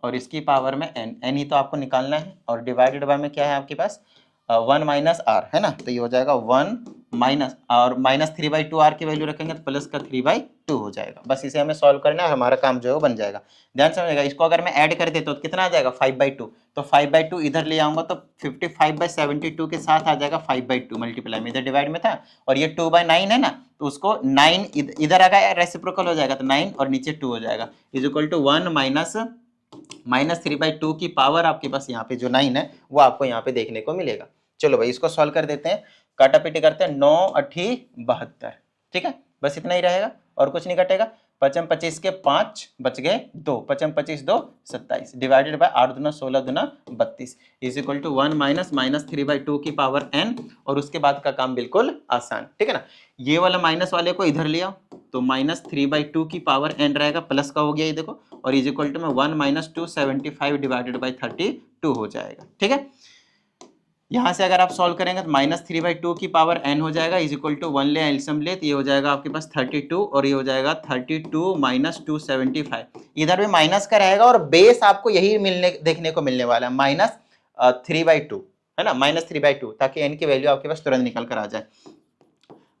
और इसकी पावर में एन ही तो आपको निकालना है, और डिवाइडेड बाय में क्या है आपके पास 1 माइनस आर, है ना। तो ये हो जाएगा 1 माइनस और -3/2 आर की वैल्यू रखेंगे तो प्लस का 3/2 हो जाएगा। बस इसे हमें सॉल्व करना है, हमारा काम जो है वो बन जाएगा। ध्यान समझिएगा, इसको अगर मैं ऐड कर देता हूँ तो कितना आ जाएगा 5/2, तो 5/2 इधर ले आऊंगा तो 55/72 के साथ आ जाएगा 5/2 मल्टीप्लाई में, इधर डिवाइड में था, और ये 2/9 है ना, तो उसको 9 इधर आ गया, रेसिप्रोकल हो जाएगा, तो 9 और नीचे 2 हो जाएगा, इज इक्वल टू 1 -3/2 की पावर आपके पास यहाँ पे जो 9 है वो आपको यहाँ पे देखने को मिलेगा। चलो भाई इसको सॉल्व कर देते हैं, काटापीटी करते हैं, 9 8 72, ठीक है, बस इतना ही रहेगा और कुछ नहीं कटेगा। 5 25 के 5 बच गए 2, 5 25 2 27 डिवाइडेड बाय 8 दूना 16 दूना 32 इज इक्वल टू 1 -3/2 की पावर n, और उसके बाद का काम बिल्कुल आसान, ठीक है ना। ये वाला माइनस वाले को इधर ले आओ तो -3/2 की पावर n रहेगा, प्लस का हो गया ये देखो, और इज इक्वल टू में 1 - 275 डिवाइडेड बाई 32 हो जाएगा, ठीक है। यहां से अगर आप सॉल्व करेंगे तो -3/2 की पावर n हो जाएगा, इज इक्वल टू 1 ले एलसीएम ले, तो ये हो जाएगा आपके पास 32, और ये हो जाएगा 32 - 275, इधर भी माइनस का रहेगा, और बेस आपको यही देखने को मिलने वाला है -3/2, है ना, -3/2, ताकि n की वैल्यू आपके पास तुरंत निकल कर आ जाए।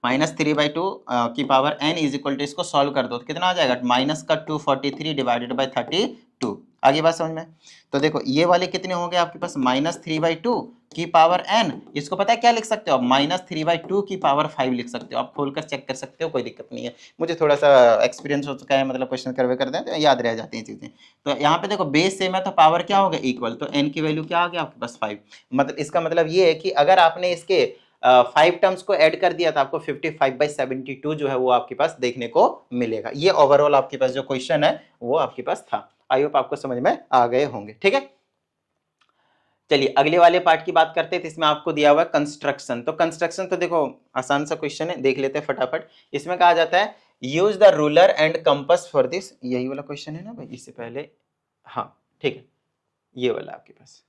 -3/2 की power n is equal to, इसको सॉल्व कर दो तो कितना आ जाएगा माइनस का 243 डिवाइडेड बाई 32। आगे बात समझ में, तो देखो ये वाले कितने हो गए आपके पास -3/2 की पावर n, इसको पता है क्या लिख सकते हो आप -3/2 की पावर 5 लिख सकते हो, आप खोलकर चेक कर सकते हो, कोई दिक्कत नहीं है। मुझे थोड़ा सा एक्सपीरियंस हो चुका है, मतलब क्वेश्चन करवे करते हैं तो याद रह जाती हैं चीजें। तो यहाँ पे देखो बेस सेम है तो पावर क्या होगा इक्वल, तो n की वैल्यू क्या आ गया आपके पास 5। मतलब इसका मतलब ये है कि अगर आपने इसके 5 टर्म्स को ऐड कर दिया तो आपको 55/72 जो है वो आपके पास देखने को मिलेगा। ये ओवरऑल आपके पास जो क्वेश्चन है वो आपके पास था। आई होप आपको समझ में आ गए होंगे, ठीक है। चलिए अगले वाले पार्ट की बात करते हैं। तो इसमें आपको दिया हुआ है कंस्ट्रक्शन। तो कंस्ट्रक्शन तो देखो आसान सा क्वेश्चन है, देख लेते हैं फटाफट। इसमें कहा जाता है use the ruler and compass for this, यही वाला क्वेश्चन है ना भाई, इससे पहले, हाँ ठीक है, ये वाला आपके पास।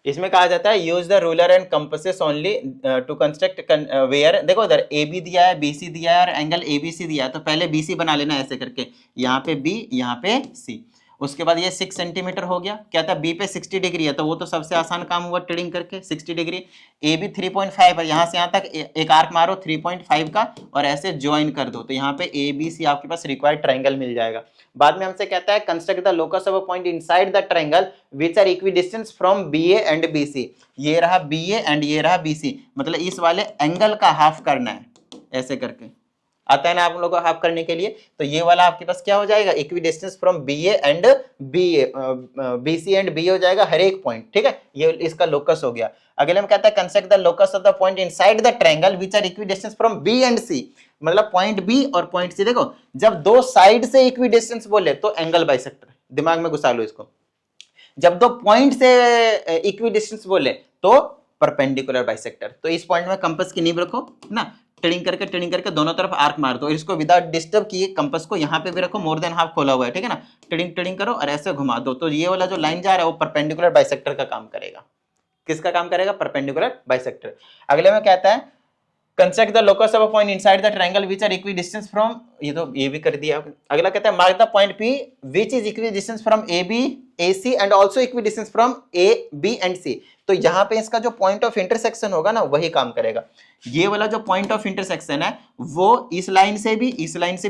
इसमें कहा जाता है use the ruler and compasses only to construct where, देखो इधर ए बी दिया है, बी सी दिया है और एंगल ए बी सी दिया है, तो पहले बी सी बना लेना ऐसे करके, यहाँ पे बी यहाँ पे सी। उसके बाद ये 6 सेंटीमीटर हो गया, क्या था बी पे 60 डिग्री है, तो वो तो सबसे आसान काम हुआ ट्रेडिंग करके 60 डिग्री। ए बी 3.5 है, यहाँ से यहाँ तक एक आर्क मारो 3.5 का और ऐसे ज्वाइन कर दो, तो यहाँ पे ए बी सी आपके पास रिक्वायर्ड ट्रायंगल मिल जाएगा। बाद में हमसे कहता है construct the locus of a point inside the triangle which are equidistance from B A and B C. ये रहा बी ए एंड ये रहा बी सी, मतलब इस वाले एंगल का हाफ करना है, ऐसे करके आता है ना आप लोगों को हाफ करने के लिए। तो ये वाला आपके पास क्या हो जाएगा, equidistance from B A and B A, B C and B हो जाएगा हर एक पॉइंट, ठीक है, ये इसका लोकस हो गया। अगले में कहता है construct the locus of the point inside the triangle which are equidistance from B and C. मतलब पॉइंट बी और पॉइंट सी, देखो जब दो साइड से इक्विडिस्टेंस बोले तो एंगल बाइसेक्टर, दिमाग में घुसा लो इसको। जब दो पॉइंट से इक्विडिस्टेंस बोले तो परपेंडिकुलर बाइसेक्टर। तो इस पॉइंट में कंपास की नींव रखो ना, ट्रेडिंग करके दोनों तरफ आर्क मार दो, इसको विदाउट डिस्टर्ब किए कंपास को यहाँ पे भी रखो, मोर देन हाफ खोला हुआ है, ठीक है ना, ट्रेडिंग करो और ऐसे घुमा दो, तो ये वाला जो लाइन जा रहा है वो परपेंडिकुलर बाइसेक्टर का काम करेगा। किसका काम करेगा, परपेंडिकुलर बाइसेक्टर। अगले में कहता है construct the locus of a point inside the triangle which are equidistance from, ये तो ये भी कर दिया। अगला कहता है mark the point P which is equidistance from A B A C and also equidistance from A B and C. तो यहाँ पे इसका जो पॉइंट ऑफ इंटरसेक्शन होगा ना वही काम करेगा। ये वाला जो पॉइंट ऑफ इंटरसेक्शन है वो इस लाइन से भी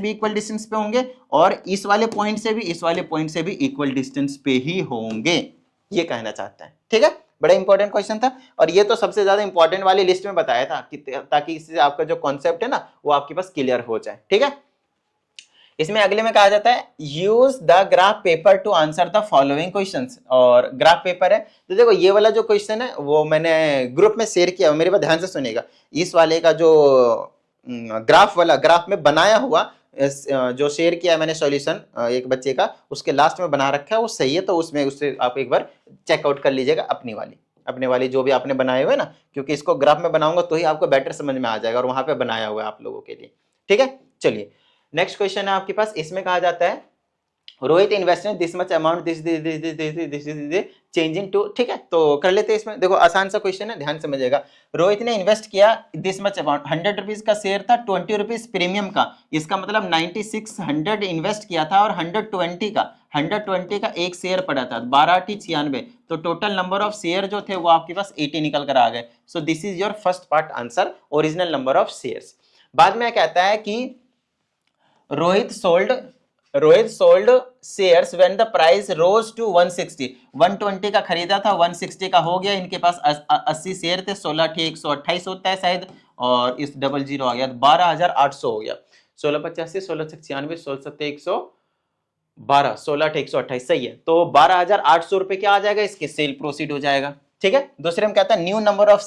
इक्वल डिस्टेंस पे होंगे और इस वाले पॉइंट से भी इक्वल डिस्टेंस पे ही होंगे, ये कहना चाहता है, ठीक है। बड़ा इंपॉर्टेंट क्वेश्चन था और ये तो सबसे ज्यादा इंपॉर्टेंट वाली लिस्ट में बताया था कि ताकि इससे आपका जो कॉन्सेप्ट है ना वो आपके पास क्लियर हो जाए, ठीक है। इसमें अगले में कहा जाता है use the graph paper two answer the following questions, और ग्राफ पेपर है तो देखो ये वाला जो क्वेश्चन है वो मैंने ग्रुप में शेयर किया, मेरे बात ध्यान से सुनिएगा। इस वाले का जो ग्राफ में बनाया हुआ जो शेयर किया है मैंने सॉल्यूशन एक बच्चे का, उसके लास्ट में बना रखा है वो सही है, तो उसमें उससे आप एक बार चेकआउट कर लीजिएगा अपने वाली जो भी आपने बनाए हुए ना, क्योंकि इसको ग्राफ में बनाऊंगा तो ही आपको बेटर समझ में आ जाएगा और वहां पे बनाया हुआ है आप लोगों के लिए, ठीक है। चलिए नेक्स्ट क्वेश्चन है आपके पास। इसमें कहा जाता है Rohit invested this much amount this changing to, ठीक है, तो कर लेते हैं। इसमें देखो आसान सा क्वेश्चन है, ध्यान समझिएगा। रोहित ने इन्वेस्ट किया दिस मच अमाउंट, 100 रुपीज का शेयर था, 20 रुपीज प्रीमियम का, इसका मतलब 9600 इन्वेस्ट किया था और 120 का एक शेयर पड़ा था, 12×96, तो टोटल नंबर ऑफ शेयर जो थे वो आपके पास 80 निकल कर आ गए। So this is your first part answer, original number of shares. बाद में कहता है कि Rohit sold shares when the price rose to 160, 120 का खरीदा था 160 का हो गया, इनके पास 80 शेयर थे, 16 128 होता है शायद, और इस डबल जीरो आ गया 12,800 हो गया, 1685 1696 16 112 16 128 सही है, तो 12,800 रुपए क्या आ जाएगा, इसके सेल प्रोसीड हो जाएगा, ठीक है। दूसरे में कहता है न्यू नंबर ऑफ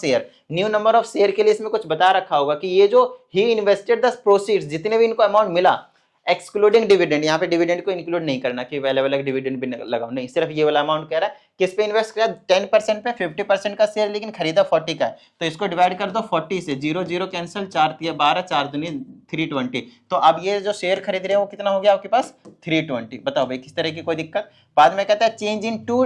शेयर के लिए इसमें कुछ बता रखा होगा कि ये जो ही इन्वेस्टेड द प्रोसीड्स, जितने भी इनको अमाउंट मिला एक्सक्लूडिंग डिविडेंड, यहाँ पे डिविडेंड को इंक्लूड नहीं करना कि अलग डिविडेंड भी लगाओ, नहीं, सिर्फ ये वाला अमाउंट कह रहा है। किस पे इन्वेस्ट किया, 10% पे, 50% का शेयर, लेकिन खरीदा 40 का है, तो इसको डिवाइड कर दो 40 से, 0 0 कैंसिल, 4 12 4 दूनी 320, तो अब ये जो शेयर खरीद रहे हो वो कितना हो गया आपके पास 320। बताओ भाई किस तरह की कोई दिक्कत। बाद में कहता है चेंज इन टू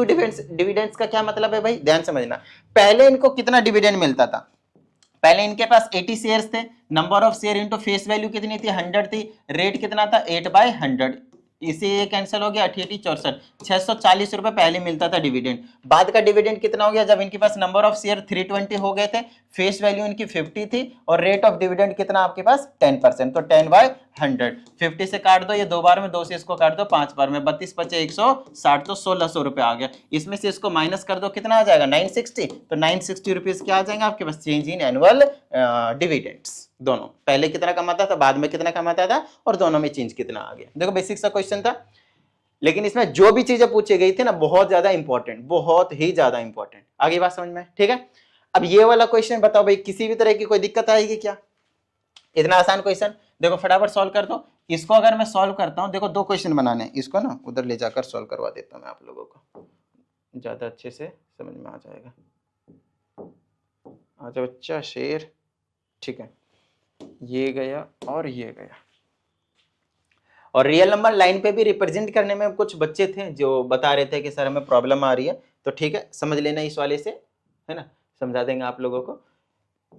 डिविडेंड्स का क्या मतलब है भाई, ध्यान समझना। पहले इनको कितना डिविडेंड मिलता था, पहले इनके पास 80 शेयर्स थे, number of share into face value कितनी थी 100 थी, रेट कितना था 8/100, इसे ये कैंसिल हो गया 88 64, 640 रुपए पहले मिलता था डिविडेंड। बाद का डिविडेंड कितना हो गया जब इनके पास नंबर ऑफ शेयर 320 हो गए थे, फेस वैल्यू इनकी 50 थी और रेट ऑफ डिविडेंड कितना आपके पास 10%, तो 10/100, 50 से काट दो, ये 2 बार में 2 से इसको काट दो 5 बार में, 32 5 160, तो 1600 रुपए आ गया। इसमें से इसको माइनस कर दो कितना आ जाएगा 960, तो 960 रुपीज क्या आ जाएंगे आपके पास चेंज इन एनुअल डिविडेंड्स। दोनों पहले कितना कमाता था, बाद में कितना कमाता था, और दोनों में चेंज कितना आ गया। देखो बेसिक सा क्वेश्चन था, लेकिन इसमें जो भी चीजें पूछी गई थी ना बहुत ज्यादा इंपॉर्टेंट, बहुत ही ज्यादा इंपॉर्टेंट। आगे बात समझ में, ठीक है। अब ये वाला क्वेश्चन बताओ भाई किसी भी तरह की कोई दिक्कत आएगी क्या, इतना आसान क्वेश्चन, देखो फटाफट सॉल्व कर दो इसको। अगर मैं सॉल्व करता हूँ, देखो 2 क्वेश्चन बनाने हैं, इसको ना उधर ले जाकर सॉल्व करवा देता हूँ मैं आप लोगों को, ज्यादा अच्छे से समझ में आ जाएगा। आजा बच्चा शेर, ठीक है, ये गया और ये गया। और रियल नंबर लाइन पे भी रिप्रेजेंट करने में कुछ बच्चे थे जो बता रहे थे कि सर हमें प्रॉब्लम आ रही है, तो ठीक है समझ लेना इस वाले से, है ना, समझा देंगे आप लोगों को।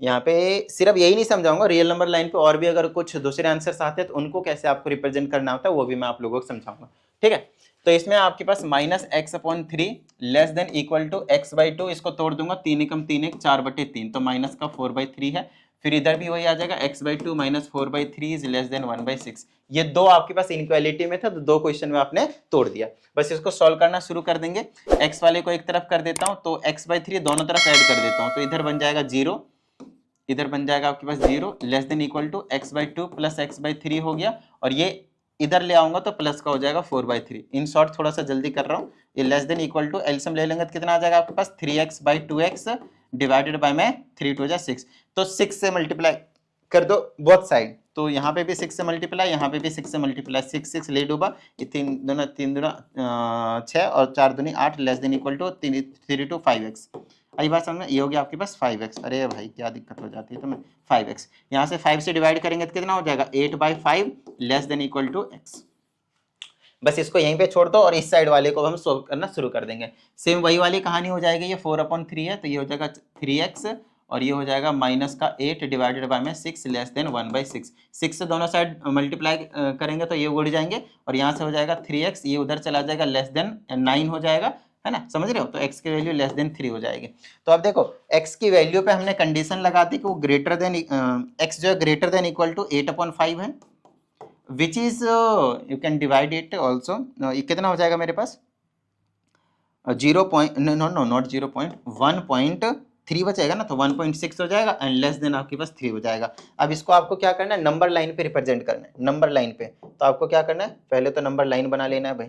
यहाँ पे सिर्फ यही नहीं समझाऊंगा, रियल नंबर लाइन पे और भी अगर कुछ दूसरे आंसर्स आते हैं तो उनको कैसे आपको रिप्रेजेंट करना होता है वो भी मैं आप लोगों को समझाऊंगा, ठीक है। तो इसमें आपके पास -x/3 less than equal to x/2, इसको तोड़ दूंगा, 3 एकम 3 एक 4/3, तो माइनस का 4/3 है। फिर इधर भी वही आ जाएगा, x/2 - 4/3 इज लेस देन 1/6। ये दो आपके पास इनक्वालिटी में था, तो 2 क्वेश्चन में आपने तोड़ दिया। बस इसको सॉल्व करना शुरू कर देंगे। x वाले को एक तरफ कर देता हूं, तो x/3 दोनों तरफ ऐड कर देता हूं, तो इधर बन जाएगा 0, इधर बन जाएगा आपके पास 0, less than equal to x/2 plus x/3 हो गया, और ये इधर ले आऊंगा तो प्लस का हो जाएगा 4/3। इन शॉर्ट थोड़ा सा जल्दी कर रहा हूँ, ये less than equal to LCM ले लेंगे तो कितना आ जाएगा आपके पास 3x/2x डिवाइडेड बाय में 3 2 6, तो 6 से मल्टीप्लाई कर दो बोथ साइड, तो यहाँ पे भी 6 से मल्टीप्लाई, यहाँ पे भी 6 से मल्टीप्लाई, 6 ले डूबा, ये 3 दूना 6 और 4 दूनी 8, less than equal to 3 2 5x। आई बात समझ में, ये हो गया आपके पास 5x। अरे भाई क्या दिक्कत हो जाती है, तो मैं 5x यहाँ से 5 से डिवाइड करेंगे तो कितना हो जाएगा 8/5 less than equal to x। बस इसको यहीं पे छोड़ दो और इस साइड वाले को हम सोल्व करना शुरू कर देंगे। सेम वही वाली कहानी हो जाएगी, ये 4/3 है तो ये हो जाएगा 3x, और ये हो जाएगा माइनस का 8 डिवाइडेड बाय में 6 लेस देन 1/6। 6 से दोनों साइड मल्टीप्लाई करेंगे तो ये उड़ जाएंगे, और यहाँ से हो जाएगा 3x, ये उधर चला जाएगा, लेस देन 9 हो जाएगा, है ना, समझ रहे हो, तो x की वैल्यू लेस देन 3 हो जाएगी। तो अब देखो x की वैल्यू पे हमने कंडीशन लगा दी कि वो ग्रेटर देन x जो है ग्रेटर देन इक्वल टू 8/5 है, which is you can divide it also. ये कितना हो जाएगा मेरे पास 1.3 बचेगा ना, तो 1.6 हो जाएगा, एंड लेस देन आपके पास 3 हो जाएगा। अब इसको आपको क्या करना है, नंबर लाइन पे रिप्रेजेंट करना है, नंबर लाइन पे। तो आपको क्या करना है, पहले तो नंबर लाइन बना लेना है भाई।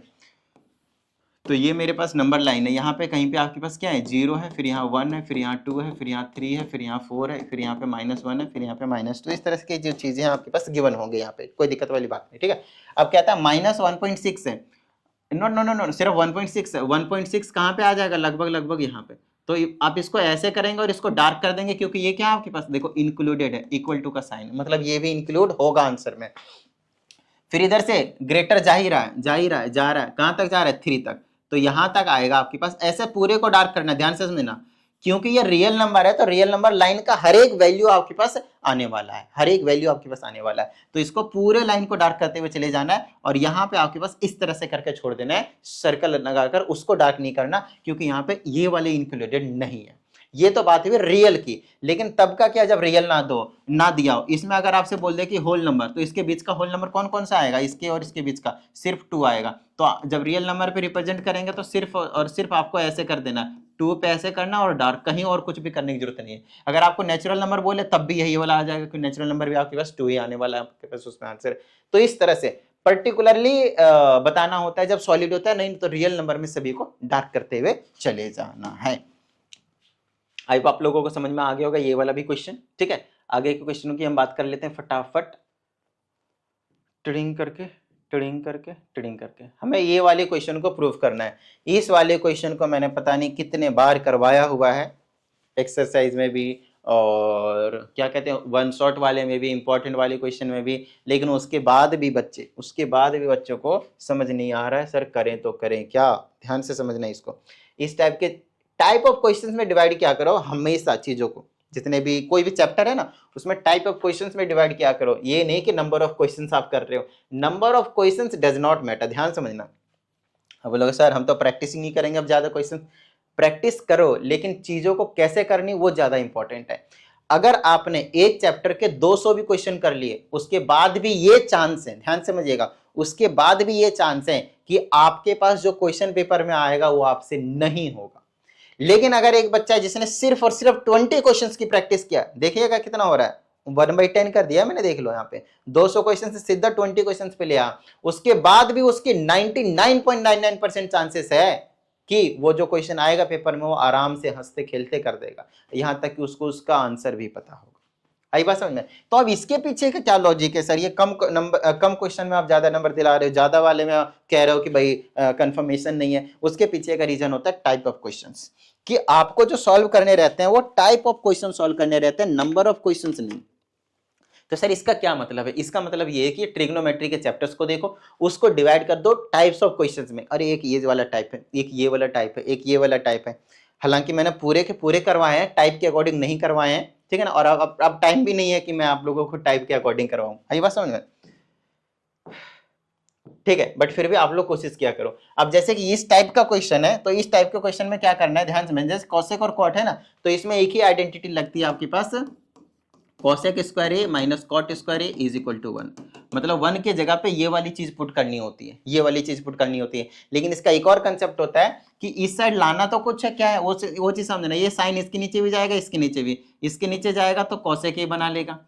तो ये मेरे पास नंबर लाइन है, यहाँ पे कहीं पे आपके पास क्या है 0 है, फिर यहाँ 1 है, फिर यहाँ 2 है, फिर यहाँ 3 है, फिर यहाँ 4 है, फिर यहाँ पे -1 है, फिर यहाँ पे -2। इस तरह की जो चीजें आपके पास गिवन होंगे यहाँ पे, कोई दिक्कत वाली बात नहीं, ठीक है। अब कहता है -1.6 है, नो नो नो नो, सिर्फ 1.6 है। 1.6 कहाँ पे आ जाएगा, लगभग यहाँ पे। तो आप इसको ऐसे करेंगे और इसको डार्क कर देंगे, क्योंकि ये क्या आपके पास देखो इंक्लूडेड है, इक्वल टू का साइन, मतलब ये भी इंक्लूड होगा आंसर में। फिर इधर से ग्रेटर जा ही रहा है, जा रहा है, कहां तक जा रहा है 3 तक, तो यहां तक आएगा आपके पास। ऐसे पूरे को डार्क करना, ध्यान से समझना, क्योंकि ये रियल नंबर है, तो रियल नंबर लाइन का हर एक वैल्यू आपके पास आने वाला है, हर एक वैल्यू आपके पास आने वाला है। तो इसको पूरे लाइन को डार्क करते हुए चले जाना है, और यहाँ पे आपके पास इस तरह से करके छोड़ देना है, सर्कल लगाकर, उसको डार्क नहीं करना, क्योंकि यहाँ पे ये वाले इंक्लूडेड नहीं है। ये तो बात हुई रियल की, लेकिन तब का क्या जब रियल ना दिया हो। इसमें अगर आपसे बोल दे कि होल नंबर, तो इसके बीच का होल नंबर कौन कौन सा आएगा, इसके और इसके बीच का सिर्फ 2 आएगा। तो जब रियल नंबर पे रिप्रेजेंट करेंगे तो सिर्फ और सिर्फ आपको ऐसे कर देना, 2 पे ऐसे करना और डार्क, कहीं और कुछ भी करने की जरूरत नहीं है। अगर आपको नेचुरल नंबर बोले तब भी यही वाला आ जाएगा, क्योंकि नेचुरल नंबर भी आपके पास 2 ही आने वाला है आपके पास उसमें आंसर। तो इस तरह से पर्टिकुलरली बताना होता है जब सॉलिड होता है, नहीं तो रियल नंबर में सभी को डार्क करते हुए चले जाना है। आई आप लोगों को समझ में आ गया होगा ये वाला भी क्वेश्चन, ठीक है। आगे के क्वेश्चनों की हम बात कर लेते हैं फटाफट, ट्रिंग करके हमें ये वाले क्वेश्चन को प्रूव करना है। इस वाले क्वेश्चन को मैंने पता नहीं कितने बार करवाया हुआ है, एक्सरसाइज में भी और क्या कहते हैं वन शॉट वाले में भी, इंपॉर्टेंट वाले क्वेश्चन में भी, लेकिन उसके बाद भी बच्चों को समझ नहीं आ रहा है, सर करें तो करें क्या। ध्यान से समझना इसको, इस टाइप ऑफ क्वेश्चंस में डिवाइड क्या करो हमेशा चीजों को, जितने भी कोई भी चैप्टर है ना उसमें टाइप ऑफ क्वेश्चंस में डिवाइड क्या करो। ये नहीं कि नंबर ऑफ क्वेश्चंस आप कर रहे हो, number of questions does not matter, ध्यान समझना। अब बोलोगे सर हम तो प्रैक्टिस ही नहीं करेंगे अब ज्यादा क्वेश्चन, प्रैक्टिस करो, लेकिन चीजों को कैसे करनी वो ज्यादा इंपॉर्टेंट है। अगर आपने एक चैप्टर के 200 भी क्वेश्चन कर लिए, उसके बाद भी ये चांस है, ध्यान समझिएगा, उसके बाद भी ये चांस है कि आपके पास जो क्वेश्चन पेपर में आएगा वो आपसे नहीं होगा। लेकिन अगर एक बच्चा है जिसने सिर्फ और सिर्फ 20 क्वेश्चंस की प्रैक्टिस किया, देखिएगा कितना हो रहा है, 1/10 कर दिया मैंने, देख लो यहाँ पे 200 क्वेश्चन से सीधा 20 क्वेश्चंस पे लिया, उसके बाद भी उसकी 99.99% चांसेस है कि वो जो क्वेश्चन आएगा पेपर में वो आराम से हंसते खेलते कर देगा, यहां तक कि उसको उसका आंसर भी पता होगा। आई बात समझ में? तो अब इसके पीछे का क्या लॉजिक है सर? ये कम नंबर, कम क्वेश्चन में आप ज्यादा नंबर दिला रहे हो, ज्यादा वाले में आप कह रहे हो कि भाई कंफर्मेशन नहीं है। उसके पीछे का रीजन होता है टाइप ऑफ क्वेश्चंस, कि आपको जो सॉल्व करने रहते हैं वो टाइप ऑफ क्वेश्चन सॉल्व करने रहते हैं, नंबर ऑफ क्वेश्चंस नहीं। तो सर इसका क्या मतलब है? इसका मतलब ये है कि ट्रिग्नोमेट्री के चैप्टर्स को देखो, उसको डिवाइड कर दो टाइप्स ऑफ क्वेश्चंस में। अरे एक ये वाला टाइप है, एक ये वाला टाइप है, एक ये वाला टाइप है। हालांकि मैंने पूरे के पूरे करवाए हैं, टाइप के अकॉर्डिंग नहीं करवाए हैं, ठीक है ना। और अब टाइम भी नहीं है कि मैं आप लोगों को टाइप के अकॉर्डिंग करवाऊं। आई बात समझ में? ठीक है, बट फिर भी आप लोग कोशिश किया करो। अब जैसे कि इस टाइप का क्वेश्चन है, तो इस टाइप के क्वेश्चन में क्या करना है, ध्यान से, जैसे कॉसेक और कॉट है ना, तो इसमें एक ही आइडेंटिटी लगती है आपके पास, cosec square A minus cot square A is equal to 1। मतलब 1 के जगह पे ये वाली चीज पुट करनी होती है, ये वाली चीज पुट करनी होती है। लेकिन इसका एक और कंसेप्ट होता है कि इस साइड लाना तो कुछ है, क्या है वो चीज समझना। ये साइन इसके नीचे भी जाएगा, इसके नीचे भी, इसके नीचे जाएगा तो कॉसेक ए बना लेगा,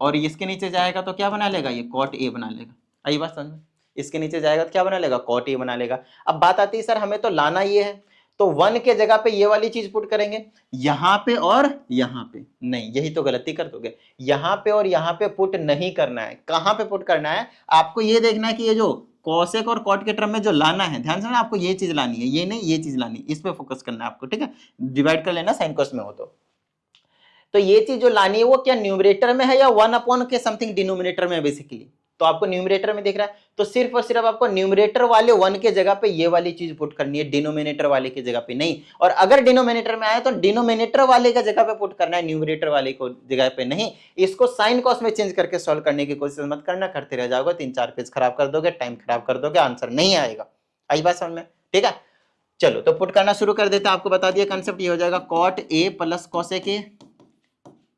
और इसके नीचे जाएगा तो क्या बना लेगा, ये कॉट ए बना लेगा। आई बात समझ में? इसके नीचे जाएगा तो क्या बना लेगा, कॉट ए बना लेगा। अब बात आती है सर हमें तो लाना ये है, तो 1 के जगह पे ये वाली चीज पुट करेंगे, यहां पे और यहां पे नहीं, यही तो गलती कर दोगे। यहां पे और यहां पे पुट नहीं करना है। कहां पे पुट करना है? आपको ये देखना है कि ये जो कॉसेक और कॉट के टर्म में जो लाना है, ध्यान से ना, आपको ये चीज लानी है, ये नहीं, ये चीज लानी है, इस पे फोकस करना है आपको, ठीक है। डिवाइड कर लेना साइन कॉस में हो तो ये चीज जो लानी है वो क्या न्यूमरेटर में है या 1 अपॉन के समथिंग डिनोमिनेटर में है बेसिकली? तो आपको न्यूमरेटर में दिख रहा है, तो सिर्फ और सिर्फ आपको न्यूमरेटर वाले 1 के जगह पे ये वाली चीज पुट करनी है, डिनोमिनेटर वाले की जगह पे नहीं। और अगर डिनोमिनेटर में आए तो डिनोमिनेटर वाले का जगह पे पुट करना है, न्यूमरेटर वाले को जगह पे नहीं। इसको साइन कॉस में चेंज करके सॉल्व करने की कोशिश मत करना, करते रह जाओगे, 3-4 पेज खराब कर दोगे, टाइम खराब कर दोगे, आंसर नहीं आएगा। आई बात समझ में? ठीक है, चलो तो पुट करना शुरू कर देते हैं। आपको बता दिया कंसेप्ट, ये हो जाएगा cot A plus cosec A.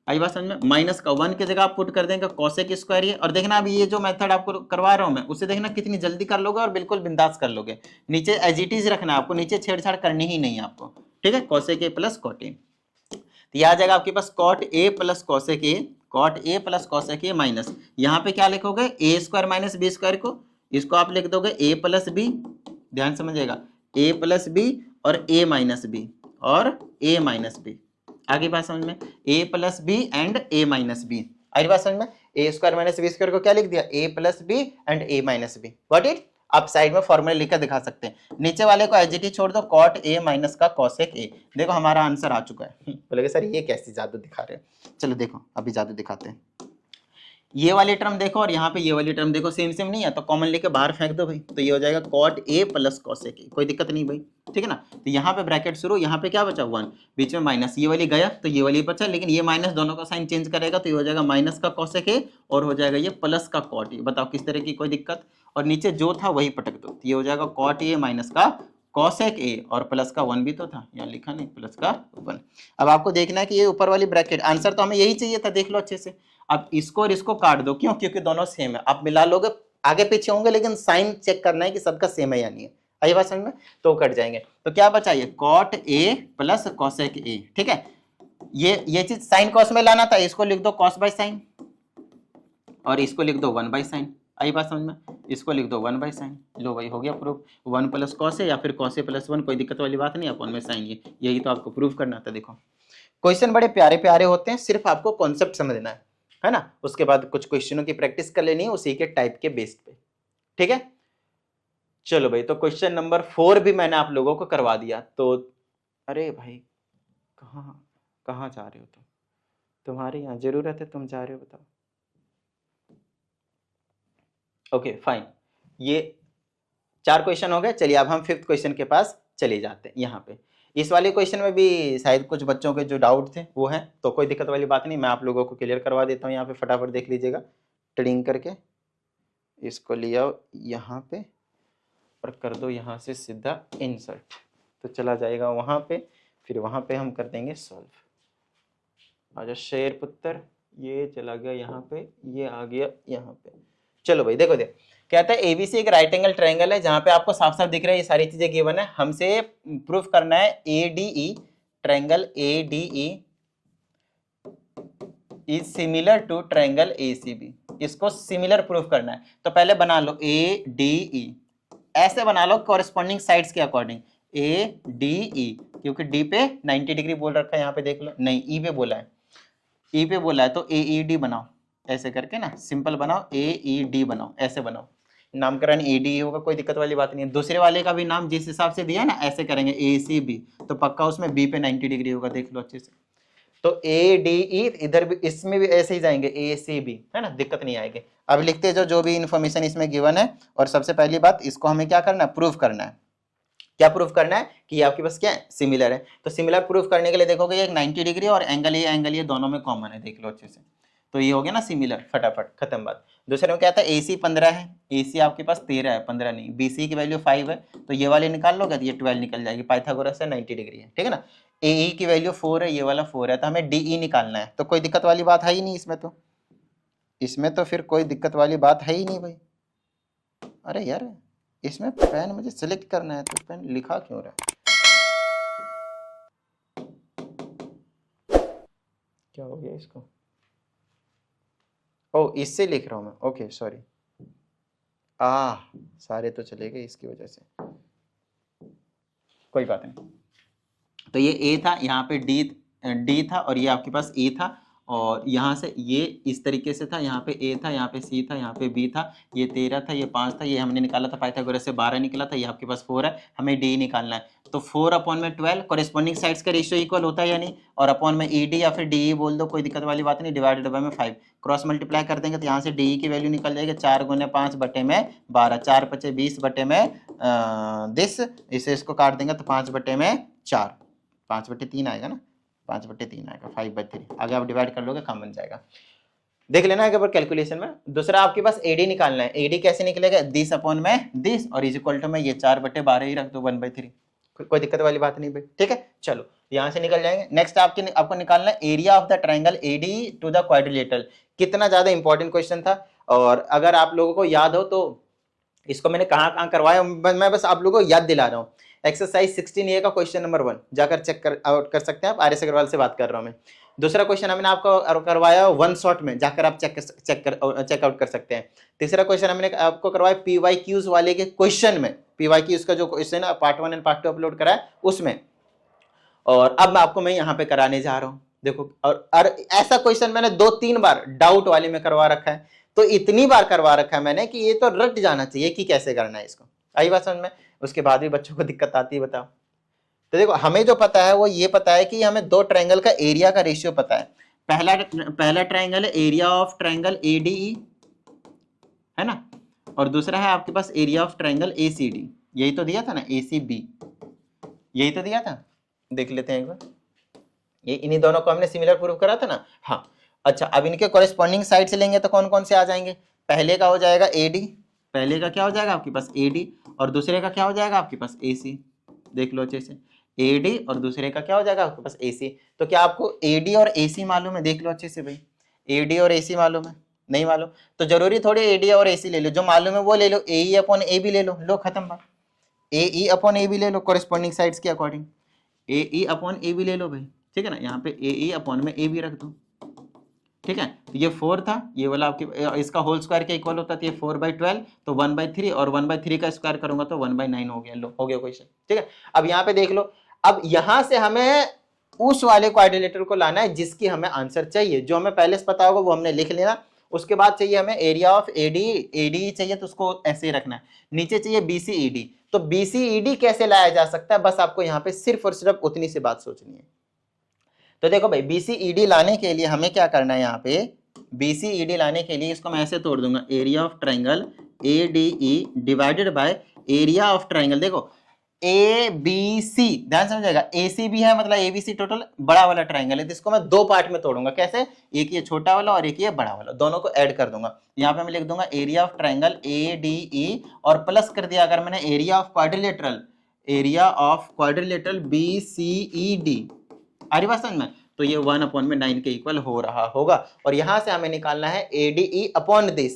आई बात समझ में? माइनस का 1 की जगह आप पुट कर देंगे कॉसेक स्क्वायर ये। और देखना अभी ये जो मेथड आपको करवा रहा हूं मैं, उसे देखना कितनी जल्दी कर लोगे और बिल्कुल बिंदास कर लोगे। नीचे एज इट इज रखना है आपको, नीचे छेड़छाड़ करनी ही नहीं है आपको, ठीक है। Cosec A plus cot A, तो यह आ जाएगा आपके पास cot A plus cosec A, cot A plus cosec A minus, यहाँ पे क्या लिखोगे, A square minus B square को, इसको आप लिख दोगे ए प्लस बी, ध्यान समझिएगा, ए प्लस बी और ए माइनस बी और ए माइनस बी। आगे बात समझ में, a plus b and a minus b. आगे बात समझ में, a square minus B square को क्या लिख दिया, a plus b and a minus b. Got it? आप साइड में फॉर्मूला लिखकर दिखा सकते हैं। नीचे वाले को एज इट इज छोड़ दो, कॉट a माइनस का कॉसेक a। देखो हमारा आंसर आ चुका है। बोलेगे सर ये कैसी जादू दिखा रहे हो? चलो देखो अभी जादू दिखाते हैं। ये वाली टर्म देखो और यहाँ पे ये वाली टर्म देखो, सेम सेम नहीं है, तो कॉमन लेके बाहर फेंक दो भाई, तो ये हो जाएगा cot A plus cosec A. कोई दिक्कत नहीं भाई, ठीक है ना। तो यहाँ पे ब्रैकेट शुरू, यहाँ पे क्या बचा 1, बीच में माइनस, ये वाली गया तो ये वाली बचा, लेकिन ये माइनस दोनों का साइन चेंज करेगा तो ये हो जाएगा माइनस का कॉसेक ए और हो जाएगा ये प्लस का कॉट ए। बताओ किस तरह की कोई दिक्कत? और नीचे जो था वही पटक दो, ये हो जाएगा कॉट ए माइनस का कॉसेक ए और प्लस का 1 भी तो था, यहाँ लिखा नहीं, प्लस का 1। अब आपको देखना है कि ये ऊपर वाली ब्रैकेट, आंसर तो हमें यही चाहिए था, देख लो अच्छे से। अब इसको और इसको काट दो, क्यों? क्योंकि दोनों सेम है। आप मिला लोगे, आगे पीछे होंगे, लेकिन साइन चेक करना है कि सबका सेम है या नहीं है। आई बात समझ में? तो कट जाएंगे। तो क्या बचा, ये cot A plus cosec A, ठीक है। ये चीज साइन कॉस में लाना था, इसको लिख दो कॉस बाय साइन और इसको लिख दो 1 बाय साइन। आई बात समझ में? इसको लिख दो 1 बाय साइन। लो भाई हो गया प्रूफ, 1 प्लस कॉस है या फिर कॉस ए प्लस 1, कोई दिक्कत वाली बात नहीं, अपन में साइन, ये यही तो आपको प्रूफ करना था। देखो क्वेश्चन बड़े प्यारे प्यारे होते हैं, सिर्फ आपको कॉन्सेप्ट समझना है ना। उसके बाद कुछ क्वेश्चनों की प्रैक्टिस कर लेनी है उसी के टाइप के बेस पे, ठीक है। चलो भाई, तो क्वेश्चन नंबर 4 भी मैंने आप लोगों को करवा दिया। तो अरे भाई कहाँ कहाँ जा रहे हो तुम? तुम्हारे यहाँ जरूरत है, तुम जा रहे हो, बताओ। ओके फाइन, ये 4 क्वेश्चन हो गए। चलिए अब हम 5th क्वेश्चन के पास चले जाते हैं। यहाँ पे इस वाले क्वेश्चन में भी शायद कुछ बच्चों के जो डाउट थे वो हैं, तो कोई दिक्कत वाली बात नहीं, मैं आप लोगों को क्लियर करवा देता हूँ। यहाँ पे फटाफट देख लीजिएगा, ट्रिंग करके इसको ले आओ यहाँ पे और कर दो यहाँ से सीधा इंसर्ट, तो चला जाएगा वहाँ पे, फिर वहाँ पे हम कर देंगे सॉल्व। आजा शेर पुत्र, ये चला गया यहाँ पे, ये आ गया यहाँ पे। चलो भाई देखो कहता है एबीसी एक राइट एंगल ट्रायंगल है, जहां पे आपको साफ साफ दिख रहा है ये सारी चीजें गिवन है। हमसे प्रूफ करना है ADE, triangle ADE is similar to triangle ACB. इसको सिमिलर प्रूफ करना है, तो पहले बना लो एडीई, ऐसे बना लो कॉरेस्पॉन्डिंग साइड्स के अकॉर्डिंग, एडीई, क्योंकि डी पे 90 डिग्री बोल रखा है, यहाँ पे देख लो, नहीं ई पे बोला है। ई पे बोला है तो AED बनाओ, ऐसे करके ना सिंपल बनाओ, AED बनाओ, ऐसे बनाओ, नामकरण AD होगा, कोई दिक्कत वाली बात नहीं है। दूसरे वाले का भी नाम जिस हिसाब से दिया ना ऐसे करेंगे, ACB, तो पक्का उसमें B पे 90 डिग्री होगा, देख लो अच्छे से। तो ADE इधर भी, इसमें भी ऐसे ही जाएंगे, ACB, है ना, दिक्कत नहीं आएगी। अब लिखते जो भी इंफॉर्मेशन इसमें गिवन है, और सबसे पहली बात इसको हमें क्या करना है, प्रूफ करना है। क्या प्रूफ करना है कि ये आपके पास क्या है, सिमिलर है। तो सिमिलर प्रूफ करने के लिए देखोगे एक 90 डिग्री और एंगल ये दोनों में कॉमन है, देख लो अच्छे से। तो ये हो गया ना सिमिलर, फटाफट खत्म बात। दूसरे में क्या था, AC 15 है, AC आपके पास 13 है, 15 नहीं, BC की वैल्यू 5 है, तो ये वाले निकाल लोगे तो ये 12 निकल जाएगी, पाइथागोरस से 90 डिग्री है, ठीक है ना। AE की वैल्यू 4 है, ये वाला 4 है, तो हमें DE निकालना है, तो कोई दिक्कत वाली बात है ही नहीं इसमें, तो इसमें तो फिर कोई दिक्कत वाली बात है ही नहीं भाई। अरे यार इसमें पेन मुझे सिलेक्ट करना है, तो पेन लिखा क्यों रहा है, क्या हो गया इसको, ओ इससे लिख रहा हूं मैं, ओके सॉरी, सारे तो चले गए इसकी वजह से, कोई बात नहीं। तो ये A था, यहाँ पे D था, और ये आपके पास E था, और यहाँ से ये इस तरीके से था, यहाँ पे A था, यहाँ पे C था, यहाँ पे B था, ये 13 था, ये 5 था, ये हमने निकाला था पाइथागोरस से 12 निकला था, ये आपके पास 4 है, हमें D निकालना है। तो 4 अपॉन में 12 कॉरेस्पॉन्डिंग साइड्स का रेशियो इक्वल होता है या नहीं, और अपॉन में ED या फिर DE बोल दो, कोई दिक्कत वाली बात नहीं, डिवाइडेड बाय में 5, क्रॉस मल्टीप्लाई कर देंगे तो यहाँ से DE की वैल्यू निकल जाएगी 4 गुने 5 बटे में 12, 4 पचे 20 बटे में दिस, इसे इसको काट देंगे तो 5 बटे में 4, 5 बटे 3 आएगा ना, 5 बटे 3 आएगा, 5/3, आगे आप डिवाइड कर लोगे काम बन जाएगा, देख लेना है कैलकुलेशन में। दूसरा आपके पास AD निकालना है, AD कैसे निकलेगा, 10 अपॉन में 10 और इज इक्वल टू में ये 4/12 ही रख दो, 1/3, कोई दिक्कत वाली बात नहीं भाई, ठीक है। चलो यहाँ से निकल जाएंगे। नेक्स्ट आपको निकालना है area of the triangle AD to the quadrilateral, कितना ज्यादा इंपॉर्टेंट क्वेश्चन था, और अगर आप लोगों को याद हो तो इसको मैंने कहाँ करवाया, मैं बस आप लोगों को याद दिला रहा हूँ। एक्सरसाइज 16A का क्वेश्चन नंबर 1 जाकर चेक आउट कर सकते हैं आप, RS अग्रवाल से बात कर रहा हूँ मैं। दूसरा क्वेश्चन हमने आपको करवाया 1 शॉट में, जाकर आप चेकआउट कर सकते हैं। तीसरा क्वेश्चन हमने आपको करवाया PYQs वाले के क्वेश्चन में, PYQs का जो क्वेश्चन है पार्ट 1 एंड पार्ट 2 अपलोड करा है उसमें, और अब मैं यहाँ पे कराने जा रहा हूँ, देखो। और ऐसा क्वेश्चन मैंने 2-3 बार डाउट वाले में करवा रखा है, तो इतनी बार करवा रखा है मैंने कि ये तो रट जाना चाहिए कि कैसे करना है इसको, आई बात समझ में। उसके बाद भी बच्चों को दिक्कत आती है, बताओ। तो देखो हमें जो पता है वो ये पता है कि हमें 2 ट्रायंगल का एरिया का रेशियो पता है। पहला ट्रायंगल है एरिया ऑफ ट्रायंगल ADE, है ना, और दूसरा है आपके पास एरिया ऑफ ट्रायंगल ACD, यही तो दिया था ना, ACB, यही तो दिया था, देख लेते हैं एक बार। ये इन्हीं दोनों को हमने सिमिलर प्रूव करा था ना, हाँ। अच्छा, अब इनके कॉरेस्पॉन्डिंग साइड से लेंगे तो कौन कौन से आ जाएंगे, पहले का हो जाएगा AD, पहले का क्या हो जाएगा आपके पास AD, और दूसरे का क्या हो जाएगा आपके पास AC, देख लो अच्छे से, AD और दूसरे का क्या हो जाएगा आपके पास AC। तो क्या आपको AD और AC मालूम है, देख लो अच्छे से भाई, AD और AC मालूम है, नहीं मालूम तो जरूरी थोड़ी AD और AC ले लो, जो मालूम है वो ले लो, AE अपॉन AB ले लो खत्म बात, AE अपॉन AB ले लो कॉरेस्पॉन्डिंग साइड्स के अकॉर्डिंग, AE अपॉन AB ले लो भाई, ठीक है ना, यहाँ पे AE अपॉन में AB रख दो, ठीक है। तो ये 4 था, ये वाला आपके इसका होल स्क्वायर के इक्वल होता है, तो ये 4/12, तो 1/3, और 1/3 का स्क्वायर करूंगा तो 1/9 हो गया, लो हो गया क्वेश्चन, ठीक है। अब यहाँ पे देख लो, अब यहाँ से हमें उस वाले क्वाड्रिलेटरल को लाना है जिसकी हमें आंसर चाहिए, जो हमें पहले से पता होगा वो हमने लिख लेना। उसके बाद चाहिए हमें एरिया ऑफ AD चाहिए, तो उसको ऐसे ही रखना है। नीचे चाहिए BCED, तो BCED कैसे लाया जा सकता है, बस आपको यहाँ पे सिर्फ और सिर्फ उतनी सी बात सोचनी है। तो देखो भाई, BCED लाने के लिए हमें क्या करना है, यहाँ पे BCED लाने के लिए इसको मैं ऐसे तोड़ दूंगा, area of triangle ADE divided by area of triangle, देखो ABC, ध्यान समझेगा, ACB है मतलब ABC टोटल बड़ा वाला ट्राइंगल है, तो इसको मैं 2 पार्ट में तोड़ूंगा, कैसे, एक ये छोटा वाला और एक ये बड़ा वाला, दोनों को ऐड कर दूंगा। यहाँ पे मैं लिख दूंगा एरिया ऑफ ट्राइंगल ADE, और प्लस कर दिया अगर मैंने एरिया ऑफ क्वाड्रिलेटरल BCED, आरी बात समझ में, तो ये 1/9 के इक्वल हो रहा होगा। और यहां से हमें निकालना है ADE upon this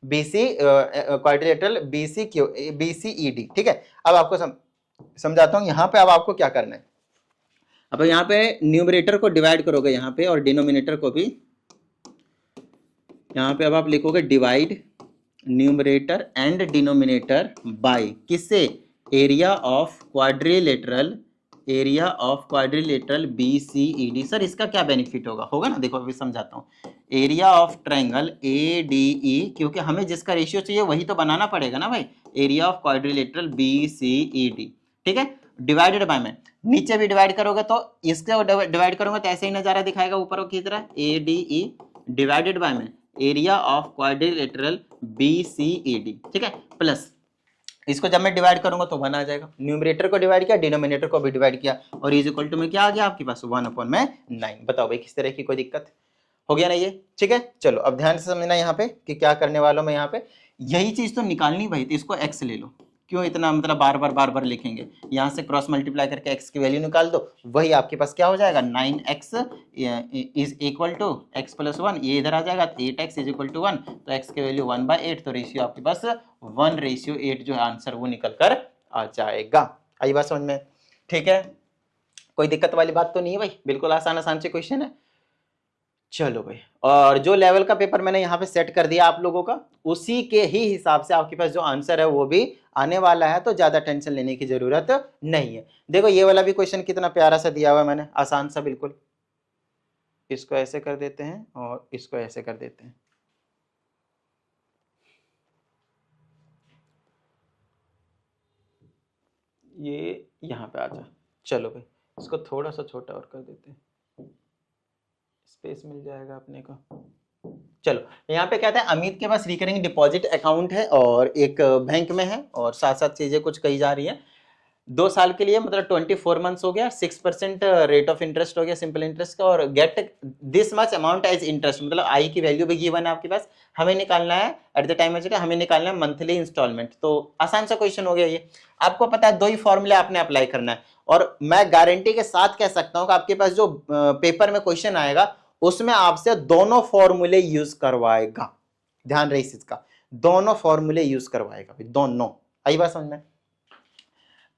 BC quadrilateral BCED, ठीक है। अब आपको समझाता हूं, यहाँ पे अब आपको क्या करना है, अब यहाँ पे न्यूमरेटर को डिवाइड करोगे यहाँ पे, और डिनोमिनेटर को भी, यहाँ पे अब आप लिखोगे divide numerator and denominator by किससे, area of quadrilateral area of quadrilateral BCED। Sir इसका क्या बेनिफिट होगा, होगा ना, देखो अभी समझाता हूँ। एरिया ऑफ ट्रायंगल ADE, क्योंकि हमें जिसका रेशियो चाहिए वही तो बनाना पड़ेगा ना भाई, एरिया ऑफ क्वाड्रिलेटरल BCED, ठीक है, डिवाइडेड बाय में, नीचे भी डिवाइड करोगे तो इसके डिवाइड करोगे तो ऐसे ही नजारा दिखाएगा ऊपर की तरह, ADE डिवाइडेड बाय में एरिया ऑफ क्वाड्रिलेटरल BCED, ठीक है, प्लस इसको जब मैं डिवाइड करूंगा तो 1 आ जाएगा, न्यूमरेटर को डिवाइड किया, डिनोमिनेटर को भी डिवाइड किया, और इज इक्वल टू में क्या आ गया आपके पास 1/9। बताओ भाई किस तरह की कोई दिक्कत हो गया ना ये, ठीक है। चलो अब ध्यान से समझना यहाँ पे कि क्या करने वाला हूं मैं यहाँ पे, यही चीज तो निकालनी भाई, तो इसको x ले लो, क्यों इतना मतलब बार बार लिखेंगे, यहाँ से क्रॉस मल्टीप्लाई करके x की वैल्यू निकाल दो, वही आपके पास क्या हो जाएगा 9x is equal to x plus 1, ये इधर आ जाएगा 8x इज इक्वल टू 1, तो x की वैल्यू 1/8, तो रेशियो आपके पास 1:8 जो आंसर वो निकल कर आ जाएगा। आई बात समझ में, ठीक है, कोई दिक्कत वाली बात तो नहीं है भाई, बिल्कुल आसान आसान से क्वेश्चन है। चलो भाई, और जो लेवल का पेपर मैंने यहाँ पे सेट कर दिया आप लोगों का, उसी के ही हिसाब से आपके पास जो आंसर है वो भी आने वाला है, तो ज्यादा टेंशन लेने की जरूरत नहीं है। देखो ये वाला भी क्वेश्चन कितना प्यारा सा दिया हुआ है मैंने, आसान सा बिल्कुल, इसको ऐसे कर देते हैं और इसको ऐसे कर देते हैं, ये यहाँ पे आ जा। चलो भाई इसको थोड़ा सा छोटा और कर देते हैं, स्पेस मिल जाएगा अपने को। चलो यहाँ पे कहते हैं अमित के पास रिकरिंग डिपॉजिट अकाउंट है और एक बैंक में है, और साथ साथ चीजें कुछ कही जा रही है। 2 साल के लिए मतलब 24 मंथ्स हो गया, 6% रेट ऑफ इंटरेस्ट हो गया, सिंपल इंटरेस्ट का, और get this much amount as interest, मतलब आई की वैल्यू भी गिवन है आपके पास, हमें निकालना है एट द टाइम ऑफ हमें निकालना है मंथली इंस्टॉलमेंट। तो आसान सा क्वेश्चन हो गया ये, आपको पता है 2 ही फॉर्मूले आपने अप्लाई करना है, और मैं गारंटी के साथ कह सकता हूं कि आपके पास जो पेपर में क्वेश्चन आएगा उसमें आपसे दोनों फॉर्मूले यूज करवाएगा, ध्यान रहे इस चीज का, दोनों फॉर्मूले यूज करवाएगा, दोनों। आई बात समझ में,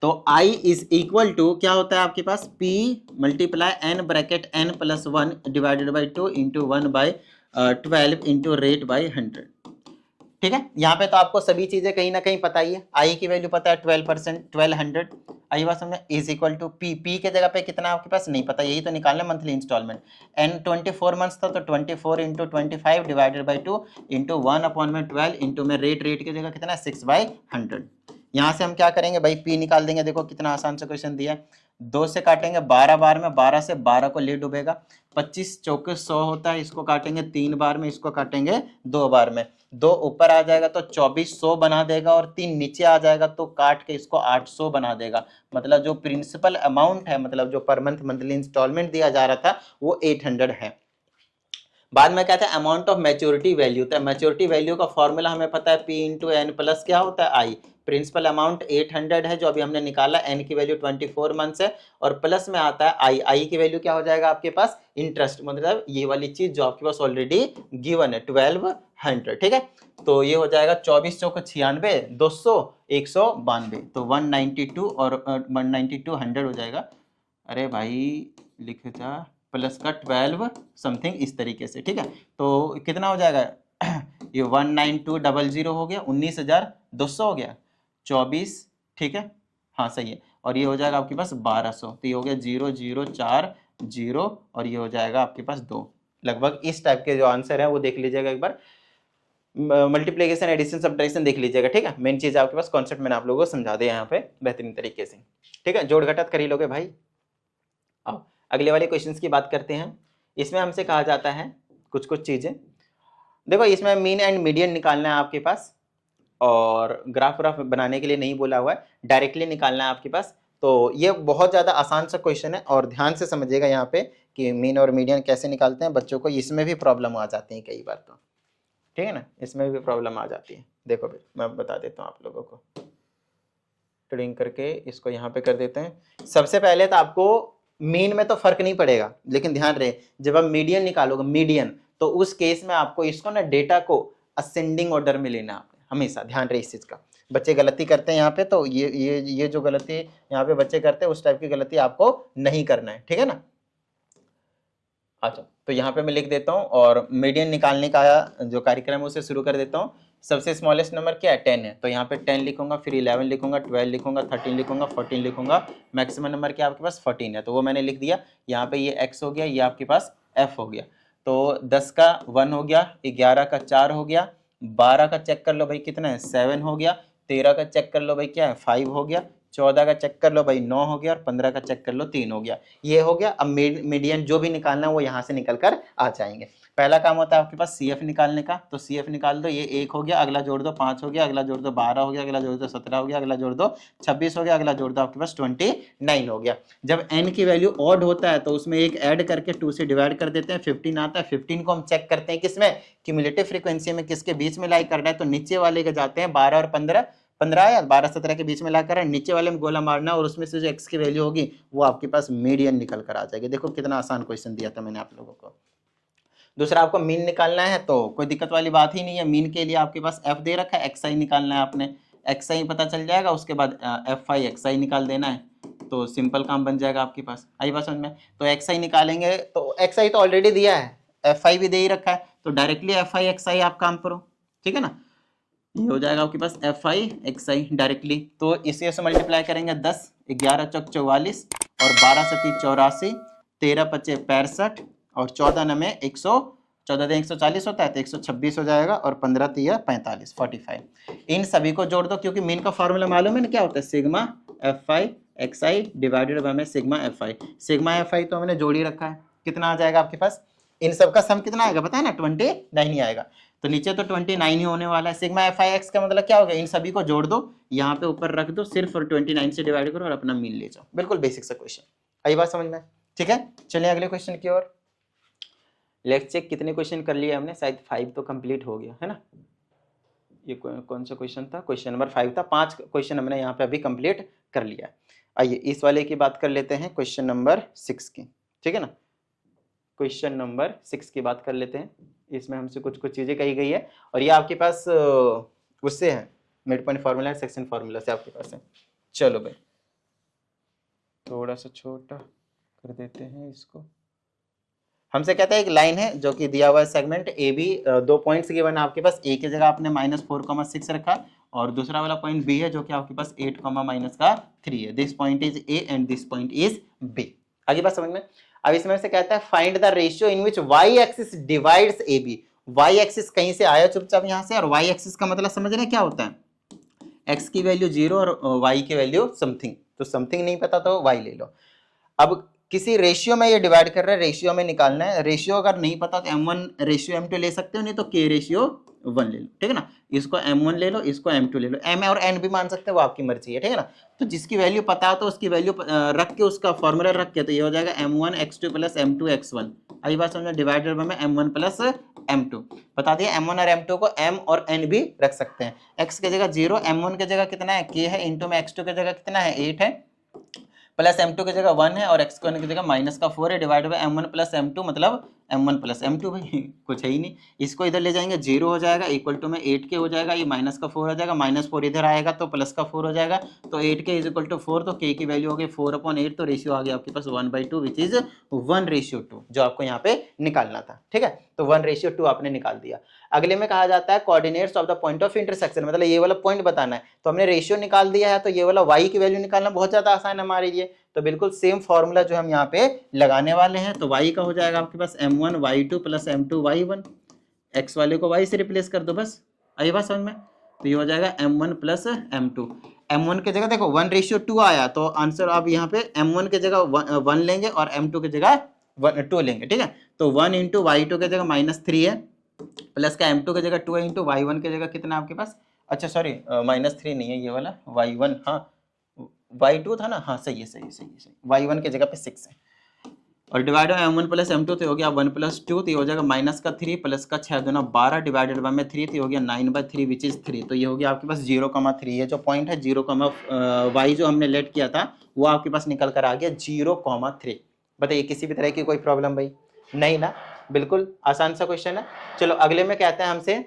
तो I इज इक्वल टू क्या होता है आपके पास, P multiply n bracket n plus 1 divided by 2 into 1/12 into rate by 100, ठीक है। यहाँ पे तो आपको सभी चीजें कहीं ना कहीं पता ही है, I की वैल्यू पता है 12%, 1200, आई बात समझ, इज इक्वल टू P के जगह पे कितना आपके पास नहीं पता, यही तो निकालना मंथली इंस्टॉलमेंट, n 24 मंथ्स था तो 24 into 25 divided by 2 into 1/12 into में रेट की जगह कितना 6/100। यहाँ से हम क्या करेंगे भाई, P निकाल देंगे, देखो कितना आसान सा क्वेश्चन दिया है, 2 से काटेंगे 12 बार में, 12 से 12 को ले डूबेगा, 25 चौके 100 होता है, इसको काटेंगे 3 बार में, इसको काटेंगे 2 बार में, 2 ऊपर आ जाएगा तो 2400 बना देगा, और 3 नीचे आ जाएगा तो काट के इसको 800 बना देगा, मतलब जो प्रिंसिपल अमाउंट है, मतलब जो पर मंथ मंथली इंस्टॉलमेंट दिया जा रहा था वो 800 है। बाद में कहते हैं अमाउंट ऑफ मैच्योरिटी वैल्यू, तो मैच्योरिटी वैल्यू का फॉर्मूला हमें पता है P इंटू एन प्लस क्या होता है आई, प्रिंसिपल अमाउंट 800 है जो अभी हमने निकाला, एन की वैल्यू 24 मंथ्स है, और प्लस में आता है आई की वैल्यू क्या हो जाएगा आपके पास इंटरेस्ट, मतलब ये वाली चीज जो आपके पास ऑलरेडी गिवन है 1200, ठीक है। तो ये हो जाएगा 24 चौको 96, 200 192, तो 192 और 192 100 हो जाएगा, अरे भाई लिख जा, प्लस का 12 समथिंग इस तरीके से, ठीक है। तो कितना हो जाएगा ये 19200 हो गया, 19200 हो गया, 24, ठीक है, हाँ सही है, और ये हो जाएगा आपके पास 1200, तो ये हो गया 0040, और ये हो जाएगा आपके पास 2, लगभग इस टाइप के जो आंसर है वो देख लीजिएगा एक बार, मल्टीप्लिकेशन एडिशन सब्ट्रैक्शन देख लीजिएगा, ठीक है। मेन चीज आपके पास कॉन्सेप्ट मैंने आप लोगों को समझा दिया यहाँ पे बेहतरीन तरीके से, ठीक है, जोड़ घटात कर ही लोगे भाई। आओ अगले वाले क्वेश्चंस की बात करते हैं, इसमें हमसे कहा जाता है कुछ चीजें, देखो इसमें मीन एंड मीडियन निकालना है आपके पास, और ग्राफ बनाने के लिए नहीं बोला हुआ है, डायरेक्टली निकालना है आपके पास। तो ये बहुत ज़्यादा आसान सा क्वेश्चन है, और ध्यान से समझिएगा यहाँ पे कि मीन और मीडियन कैसे निकालते हैं, बच्चों को इसमें भी प्रॉब्लम आ जाती है कई बार, तो ठीक है ना, इसमें भी प्रॉब्लम आ जाती है। देखो भाई मैं बता देता हूँ आप लोगों को, ट्रिंग करके इसको यहाँ पे कर देते हैं। सबसे पहले तो आपको मीन में तो फर्क नहीं पड़ेगा, लेकिन ध्यान रहे जब आप मीडियन निकालोगे, मीडियन, तो उस केस में आपको इसको ना डेटा को असेंडिंग ऑर्डर में लेना है हमेशा, ध्यान रहे इस चीज का। बच्चे गलती करते हैं यहाँ पे, तो ये जो गलती यहाँ पे बच्चे करते हैं उस टाइप की गलती आपको नहीं करना है, ठीक है ना। अच्छा, तो यहाँ पे मैं लिख देता हूँ और मीडियन निकालने का जो कार्यक्रम है उसे शुरू कर देता हूँ। सबसे स्मॉलेस्ट नंबर क्या है 10 है, तो यहाँ पे 10 लिखूंगा, फिर 11 लिखूंगा, 12 लिखूंगा, 13 लिखूंगा, 14 लिखूंगा। मैक्सिमम नंबर क्या आपके पास 14 है, तो वो मैंने लिख दिया। यहाँ पे ये x हो गया, ये आपके पास f हो गया। तो 10 का 1 हो गया, 11 का 4 हो गया, 12 का चेक कर लो भाई कितना है 7 हो गया, 13 का चेक कर लो भाई क्या है 5 हो गया, 14 का चेक कर लो भाई 9 हो गया और 15 का चेक कर लो 3 हो गया। ये हो गया। अब मीडियन जो भी निकालना है वो यहाँ से निकल कर आ जाएंगे। पहला काम होता है आपके पास CF निकालने का, तो CF निकाल दो। ये 1 हो गया, अगला जोड़ दो 5 हो गया, अगला जोड़ दो 12 हो गया, अगला जोड़ दो 17 हो गया, अगला जोड़ दो 26 हो गया, अगला जोड़ दो आपके पास 29 हो गया। जब n की वैल्यू ऑड होता है तो उसमें एक ऐड करके 2 से डिवाइड कर देते हैं, 15 आता है। 15 को हम चेक करते हैं किसमें, क्यूमुलेटिव फ्रीक्वेंसी में किसके बीच में लाई करना है, तो नीचे वाले के जाते हैं 12 और 15, 15 या 12 17 के बीच में ला कर नीचे वाले में गोला मारना और उसमें से जो x की वैल्यू होगी वो आपके पास मीडियन निकल कर आ जाएगी। देखो कितना आसान क्वेश्चन दिया था मैंने आप लोगों को। दूसरा आपको मीन निकालना है, तो कोई दिक्कत वाली बात ही नहीं है। मीन के लिए आपके पास f दे रखा है, xi निकालना है आपने, xi पता चल जाएगा, उसके बाद fi xi निकाल देना है, तो सिंपल काम बन जाएगा आपके पास। आई बात समझ में। तो xi निकालेंगे, तो xi तो ऑलरेडी दिया है, fi भी दे ही रखा है, तो डायरेक्टली fi xi आप काम करो, ठीक है ना। ये हो जाएगा आपके पास fi xi डायरेक्टली, तो इसे से मल्टीप्लाई करेंगे 10, 11 चौक 44 और 12 सती 84, 13 पचे 65 और 14 नमे 100, 14 दिन 140 होता है तो 126 हो जाएगा और 15 तिया 45, 45। इन सभी को जोड़ दो, क्योंकि मीन का फॉर्मूला मालूम है ना क्या होता है, sigma fi xi divided by में सिग्मा fi। सिग्मा fi तो हमने जोड़ ही रखा है, कितना आ जाएगा आपके पास, इन सब का सम कितना आएगा पता है ना, 29 ही आएगा। तो नीचे तो 29 ही होने वाला है। सिग्मा fi x का मतलब क्या हो गया, इन सभी को जोड़ दो, यहाँ पे ऊपर रख दो सिर्फ और 29 से डिवाइड करो और अपना मीन ले जाओ। बिल्कुल बेसिक सा क्वेश्चन, आई बात समझ में, ठीक है। चलिए अगले क्वेश्चन की ओर। लेट्स चेक कितने क्वेश्चन कर लिए हमने, शायद 5 तो कंप्लीट हो गया है ना। ये कौन सा क्वेश्चन था, क्वेश्चन नंबर 5 था। 5 क्वेश्चन हमने यहाँ पे अभी कंप्लीट कर लिया। आइए इस वाले की बात कर लेते हैं, क्वेश्चन नंबर 6 की, ठीक है ना। क्वेश्चन नंबर 6 की बात कर लेते हैं। इसमें हमसे कुछ चीजें कही गई है और ये आपके पास उससे है, मिड पॉइंट फार्मूला है, सेक्शन फार्मूला से आपके पास है। चलो भाई थोड़ा सा छोटा कर देते हैं इसको। हमसे कहता है एक लाइन है जो कि दिया हुआ है segment A B, 2 points given है आपके पास। ए की जगह आपने -4,6 रखा और दूसरा वाला पॉइंट बी है जो कि आपके पास 8, -3 है। This point is A and this point is B. आगे बात समझ में। अब इसमें से कहता है find the ratio in which Y axis divides A B. Y axis कहीं से आया चुपचाप यहाँ से, और वाई एक्सिस का मतलब समझ रहे हैं क्या होता है, एक्स की वैल्यू 0 और वाई की वैल्यू समथिंग। तो समथिंग नहीं पता तो वाई ले लो। अब किसी रेशियो में ये डिवाइड कर रहे हैं, रेशियो में निकालना है। रेशियो अगर नहीं पता तो m1 रेशियो m2 ले सकते हो, नहीं तो k रेशियो 1 ले लो, ठीक है ना। इसको m1 ले लो, इसको m2 ले लो, m और n भी मान सकते हो, वो आपकी मर्जी है, ठीक है ना। तो जिसकी वैल्यू पता हो तो उसकी वैल्यू रख के, उसका फॉर्मूला रख के, तो ये हो जाएगा m1 x2 plus m2 x1। आई बात समझ, डिवाइडेड बाय में m1 प्लस m2। बता दिया m1 और m2 को m और n भी रख सकते हैं। x की जगह 0, m1 की जगह कितना है k है, इंटू में x2 की जगह कितना है 8 है, प्लस m2 की जगह 1 है और x1 की जगह -4 है, divide by m1 plus m2, मतलब m1 प्लस m2 भाई कुछ है ही नहीं। इसको इधर ले जाएंगे 0 हो जाएगा, इक्वल टू में 8k हो जाएगा, ये -4 हो जाएगा, -4 इधर आएगा तो +4 हो जाएगा, तो 8k इज इक्वल टू 4, तो k की वैल्यू हो गई 4/8, तो रेशियो आ गया आपके पास 1/2 विच इज 1:2, जो आपको यहाँ पे निकालना था, ठीक है। तो 1:2 आपने निकाल दिया। अगले में कहा जाता है coordinates of the point of intersection, मतलब ये वाला पॉइंट बताना है। तो हमने रेशियो निकाल दिया है, तो ये वाला y की वैल्यू निकालना बहुत ज्यादा आसान है हमारे लिए। तो बिल्कुल सेम फॉर्मूला जो हम यहाँ पे लगाने वाले हैं। तो y का हो जाएगा आपके पास m1 y2 plus m2 y1। x वाले को y से रिप्लेस कर दो, बस आई बात समझ में। तो ये हो जाएगा m1 प्लस m2। m1 की जगह देखो 1:2 आया, तो आंसर आप यहाँ पे m1 की जगह 1 लेंगे और m2 की जगह 2 लेंगे, ठीक है। तो 1 इंटू y2 की जगह -3 है, प्लस का m2 की जगह 2 है, इंटू y1 की जगह कितना आपके पास, अच्छा सॉरी -3 नहीं है ये वाला, y1 हाँ y2 था ना, हाँ सही है, y1 की जगह पे 6 है और divide by m1 plus m2, तो हो गया 1 + 2, तो ये हो जाएगा -3 प्लस का 6 दूना 12 डिवाइडेड बाय में 3, तो हो गया 9/3 विच इज 3। तो ये हो गया आपके पास 0,3। ये जो पॉइंट है 0, y जो हमने लेट किया था वो आपके पास निकल कर आ गया 0,3। बताइए किसी भी तरह की कोई प्रॉब्लम भाई नहीं ना, बिल्कुल आसान सा क्वेश्चन है। चलो अगले में कहते हैं हमसे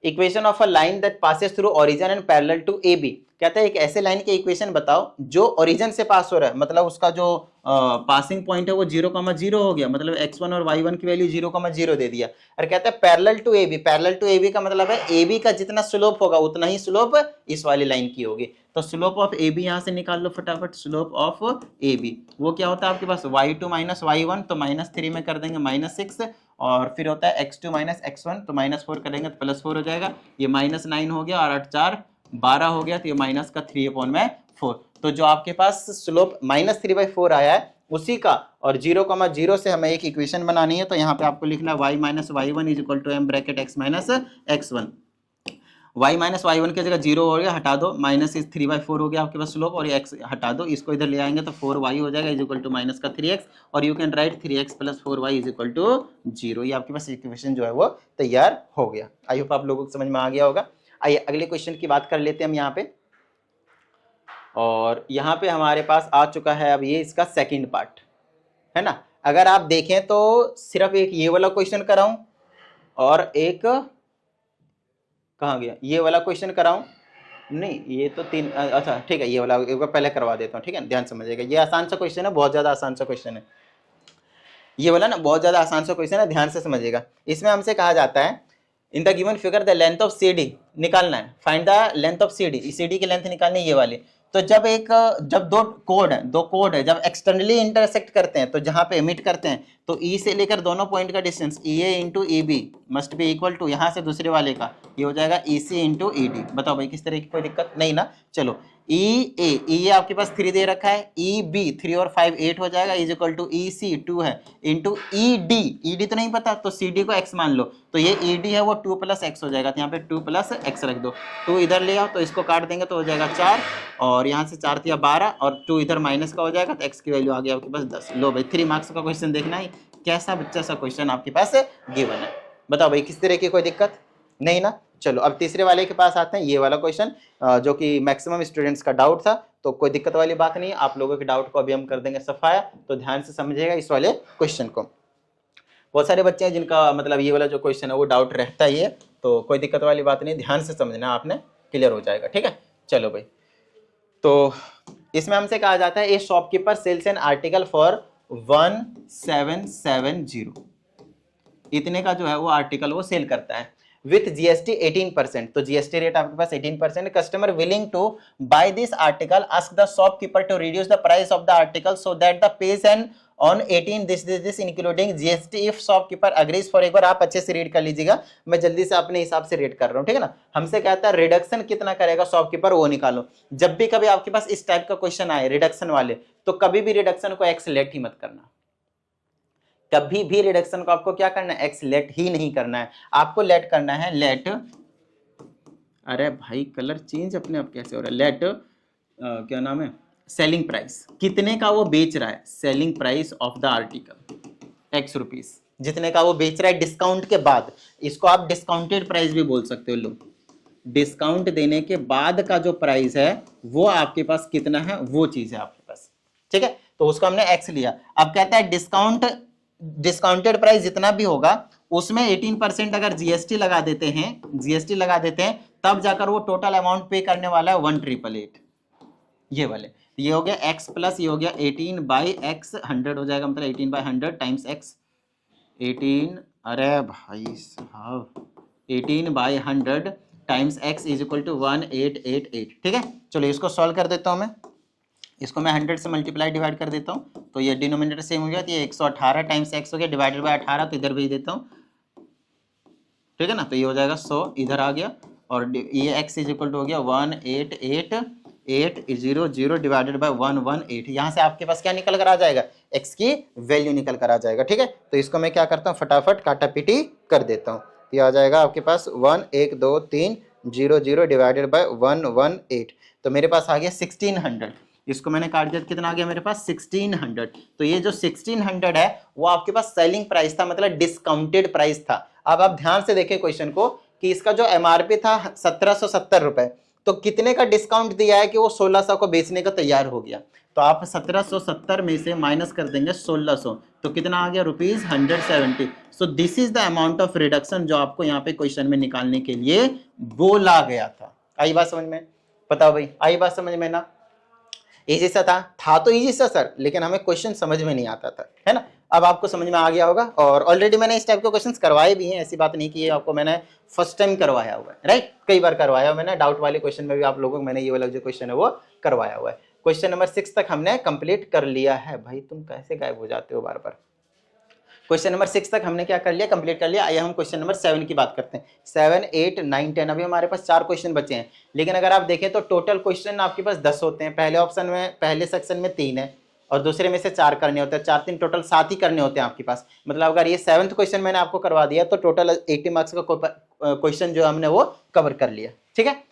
equation of a line that passes through origin and parallel to A B. कहता है एक ऐसे लाइन के इक्वेशन बताओ जो ओरिजिन से पास हो रहा है, मतलब उसका जो पासिंग पॉइंट है वो 0,0 हो गया, मतलब x1 और y1 की वैल्यू 0,0 दे दिया। और कहता है parallel to AB, parallel to AB का मतलब है AB का जितना स्लोप होगा उतना ही स्लोप इस वाली लाइन की होगी। तो स्लोप ऑफ AB यहां से निकाल लो फटाफट, स्लोप ऑफ AB वो क्या होता है आपके पास y2 माइनस y1, तो -3 में कर देंगे -6, और फिर होता है x2 माइनस x1, तो -4 करेंगे तो +4 हो जाएगा, ये -9 हो गया, और 8 4 12 हो गया, तो ये माइनस का 3/4। तो जो आपके पास स्लोप -3/4 आया है उसी का, और 0,0 से हमें एक इक्वेशन बनानी है, तो यहाँ पे आपको लिखना है y minus y1 is equal to m bracket x minus x1। y minus y1 की जगह 0 हो गया, हटा दो, -3/4 हो गया आपके पास स्लोप, और ये x हटा दो, इसको इधर ले आएंगे तो 4y हो जाएगा इज इक्वल टू माइनस का 3x, और you can write 3x plus 4y is equal to 0। ये आपके पास इक्वेशन जो है वो तैयार हो गया। आई होप आप लोगों को समझ में आ गया होगा। आइए अगले क्वेश्चन की बात कर लेते हैं हम यहाँ पे, और यहाँ पे हमारे पास आ चुका है अब ये इसका सेकंड पार्ट है ना। अगर आप देखें तो सिर्फ एक ये वाला क्वेश्चन कराऊं और एक कहाँ गया ये वाला क्वेश्चन कराऊं, नहीं ये तो 3, अच्छा ठीक है, ये वाला एक बार पहले करवा देता हूँ, ठीक है, ध्यान समझिएगा। ये आसान सा क्वेश्चन है, बहुत ज्यादा आसान सा क्वेश्चन है ये वाला ना, बहुत ज्यादा आसान सा क्वेश्चन है, ध्यान से समझिएगा। इसमें हमसे कहा जाता है in the given figure the length of CD निकालना है, find the length of CD, CD की लेंथ निकालनी है ये वाली। तो जब दो कोड है जब एक्सटर्नली इंटरसेक्ट करते हैं, तो जहां पे एमिट करते हैं, तो E से लेकर दोनों पॉइंट का distance EA into EB must be equal to, यहाँ से दूसरे वाले का ये हो जाएगा EC इंटू ED। बताओ भाई किस तरह की कोई दिक्कत नहीं ना। चलो EA आपके पास 3 दे रखा है, EB 3 और 5 8 हो जाएगा इज इक्वल टू EC 2 है इंटू ED तो नहीं पता, तो CD को x मान लो, तो ये ED है वो 2 + x हो जाएगा, तो यहाँ पे 2 + x रख दो, 2 इधर ले आओ तो इसको काट देंगे तो हो जाएगा 4, और यहाँ से 4 या 12, और 2 इधर माइनस का हो जाएगा, तो x की वैल्यू आ गई आपके पास 10। लो भाई 3 मार्क्स का क्वेश्चन देखना है, कैसा बच्चा सा क्वेश्चन आपके पास गिवन है। बताओ भाई किस तरह की कोई दिक्कत नहीं ना। चलो अब तीसरे वाले के पास आते हैं, ये वाला क्वेश्चन जो कि मैक्सिमम स्टूडेंट्स का डाउट था, तो कोई दिक्कत वाली बात नहीं है, आप लोगों के डाउट को अभी हम कर देंगे सफाया। तो ध्यान से समझिएगा इस वाले क्वेश्चन को। बहुत सारे बच्चे हैं जिनका मतलब ये वाला जो क्वेश्चन है वो डाउट रहता ही है, तो कोई दिक्कत वाली बात नहीं, ध्यान से समझना, आपने क्लियर हो जाएगा, ठीक है। चलो भाई, तो इसमें हमसे कहा जाता है a shopkeeper sells an article for 1770, इतने का जो है वो आर्टिकल वो सेल करता है विथ GST 18%, तो GST रेट आपके पास 18%। Customer willing to buy this article ask the shopkeeper to reduce the price of the article so that the pays and on 18 this including GST if shopkeeper agrees for. एक बार आप अच्छे से read कर लीजिएगा, मैं जल्दी से अपने हिसाब से रेड कर रहा हूँ, ठीक है ना। हमसे कहता है रिडक्शन कितना करेगा शॉपकीपर वो निकालो। जब भी कभी आपके पास इस टाइप का क्वेश्चन आए रिडक्शन वाले, तो कभी भी रिडक्शन को x लेट ही मत करना, कभी भी रिडक्शन को आपको क्या करना है, x लेट ही नहीं करना है, आपको लेट करना है लेट, अरे भाई कलर चेंज अपने आप कैसे हो रहा है, लेट क्या नाम है, सेलिंग प्राइस, कितने का वो बेच रहा है, selling price of the article x rupees, जितने का वो बेच रहा है डिस्काउंट के बाद, इसको आप डिस्काउंटेड प्राइस भी बोल सकते हो। लो डिस्काउंट देने के बाद का जो प्राइस है वो आपके पास कितना है, वो चीज है आपके पास, ठीक है। तो उसको हमने x लिया। अब कहता है डिस्काउंटेड प्राइस जितना भी होगा उसमें 18% अगर GST लगा देते हैं, तब जाकर वो टोटल अमाउंट पे करने वाला है 1888, ये वाले, ये हो गया x प्लस ये हो गया 18/x 100 हो जाएगा, मतलब 18/100 टाइम्स x 18, अरे भाई साहब 18/100 times x is equal to 1888, ठीक है। चलो इसको सॉल्व कर देता हूं मैं, इसको मैं 100 से मल्टीप्लाई डिवाइड कर देता हूं, तो ये डिनोमिनेटर सेम हो गया, तो ये 118 टाइम्स x हो गया डिवाइडेड बाय 18, तो इधर भेज देता हूं, ठीक है ना। तो ये हो जाएगा 100 इधर आ गया, और ये x इज इक्वल टू हो गया 188800 डिवाइडेड बाय 118, यहाँ से आपके पास क्या निकल कर आ जाएगा, x की वैल्यू निकल कर आ जाएगा, ठीक है। तो इसको मैं क्या करता हूँ फटाफट काटा पीटी कर देता हूँ, ये आ जाएगा आपके पास 11230 डिवाइडेड बाय 118, तो मेरे पास आ गया 1600, इसको मैंने काट दिया, कितना आ गया मेरे पास 1600। तो ये जो 1600 है वो आपके पास सेलिंग प्राइस था, मतलब डिस्काउंटेड प्राइस था। अब आप ध्यान से देखें क्वेश्चन को कि इसका जो MRP था 1770 रुपए, तो कितने का डिस्काउंट दिया है कि वो 1600 को बेचने का तैयार हो गया, तो आप 1770 में से माइनस कर देंगे 1600, तो कितना आ गया ₹170। सो this is the amount of reduction जो आपको यहाँ पे क्वेश्चन में निकालने के लिए बोला गया था। आई बात समझ में, बताओ भाई आई बात समझ में ना। इजी सा था तो इजी सा सर, लेकिन हमें क्वेश्चन समझ में नहीं आता था, है ना। अब आपको समझ में आ गया होगा, और ऑलरेडी मैंने इस टाइप के क्वेश्चंस करवाए भी हैं, ऐसी बात नहीं कि आपको मैंने फर्स्ट टाइम करवाया हुआ है, राइट, कई बार करवाया हुआ मैंने। डाउट वाले क्वेश्चन में भी आप लोगों को मैंने ये वाला जो क्वेश्चन है वो करवाया हुआ है। क्वेश्चन नंबर 6 तक हमने कंप्लीट कर लिया है। भाई तुम कैसे गायब हो जाते हो बार बार। क्वेश्चन नंबर 6 तक हमने क्या कर लिया, कंप्लीट कर लिया। आइए हम क्वेश्चन नंबर 7 की बात करते हैं। 7, 8, 9, 10 अभी हमारे पास 4 क्वेश्चन बचे हैं, लेकिन अगर आप देखें तो टोटल क्वेश्चन आपके पास 10 होते हैं। पहले ऑप्शन में, पहले सेक्शन में 3 है और दूसरे में से 4 करने होते हैं। 4 3 टोटल 7 ही करने होते हैं आपके पास। मतलब अगर ये 7th क्वेश्चन मैंने आपको करवा दिया तो टोटल 80 मार्क्स का क्वेश्चन जो हमने वो कवर कर लिया, ठीक है।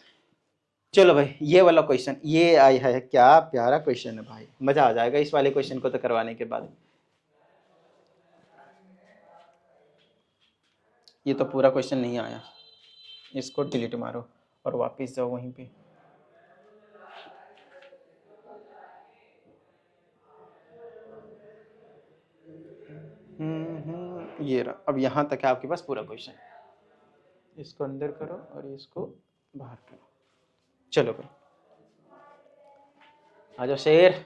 चलो भाई, ये वाला क्वेश्चन ये आया है, क्या प्यारा क्वेश्चन है भाई, मजा आ जाएगा इस वाले क्वेश्चन को तो करवाने के बाद। ये तो पूरा क्वेश्चन नहीं आया, इसको डिलीट मारो और वापस जाओ वहीं पे। ये रहा, अब यहाँ तक है आपके पास पूरा क्वेश्चन। इसको अंदर करो और इसको बाहर करो। चलो भाई आ जाओ शेर,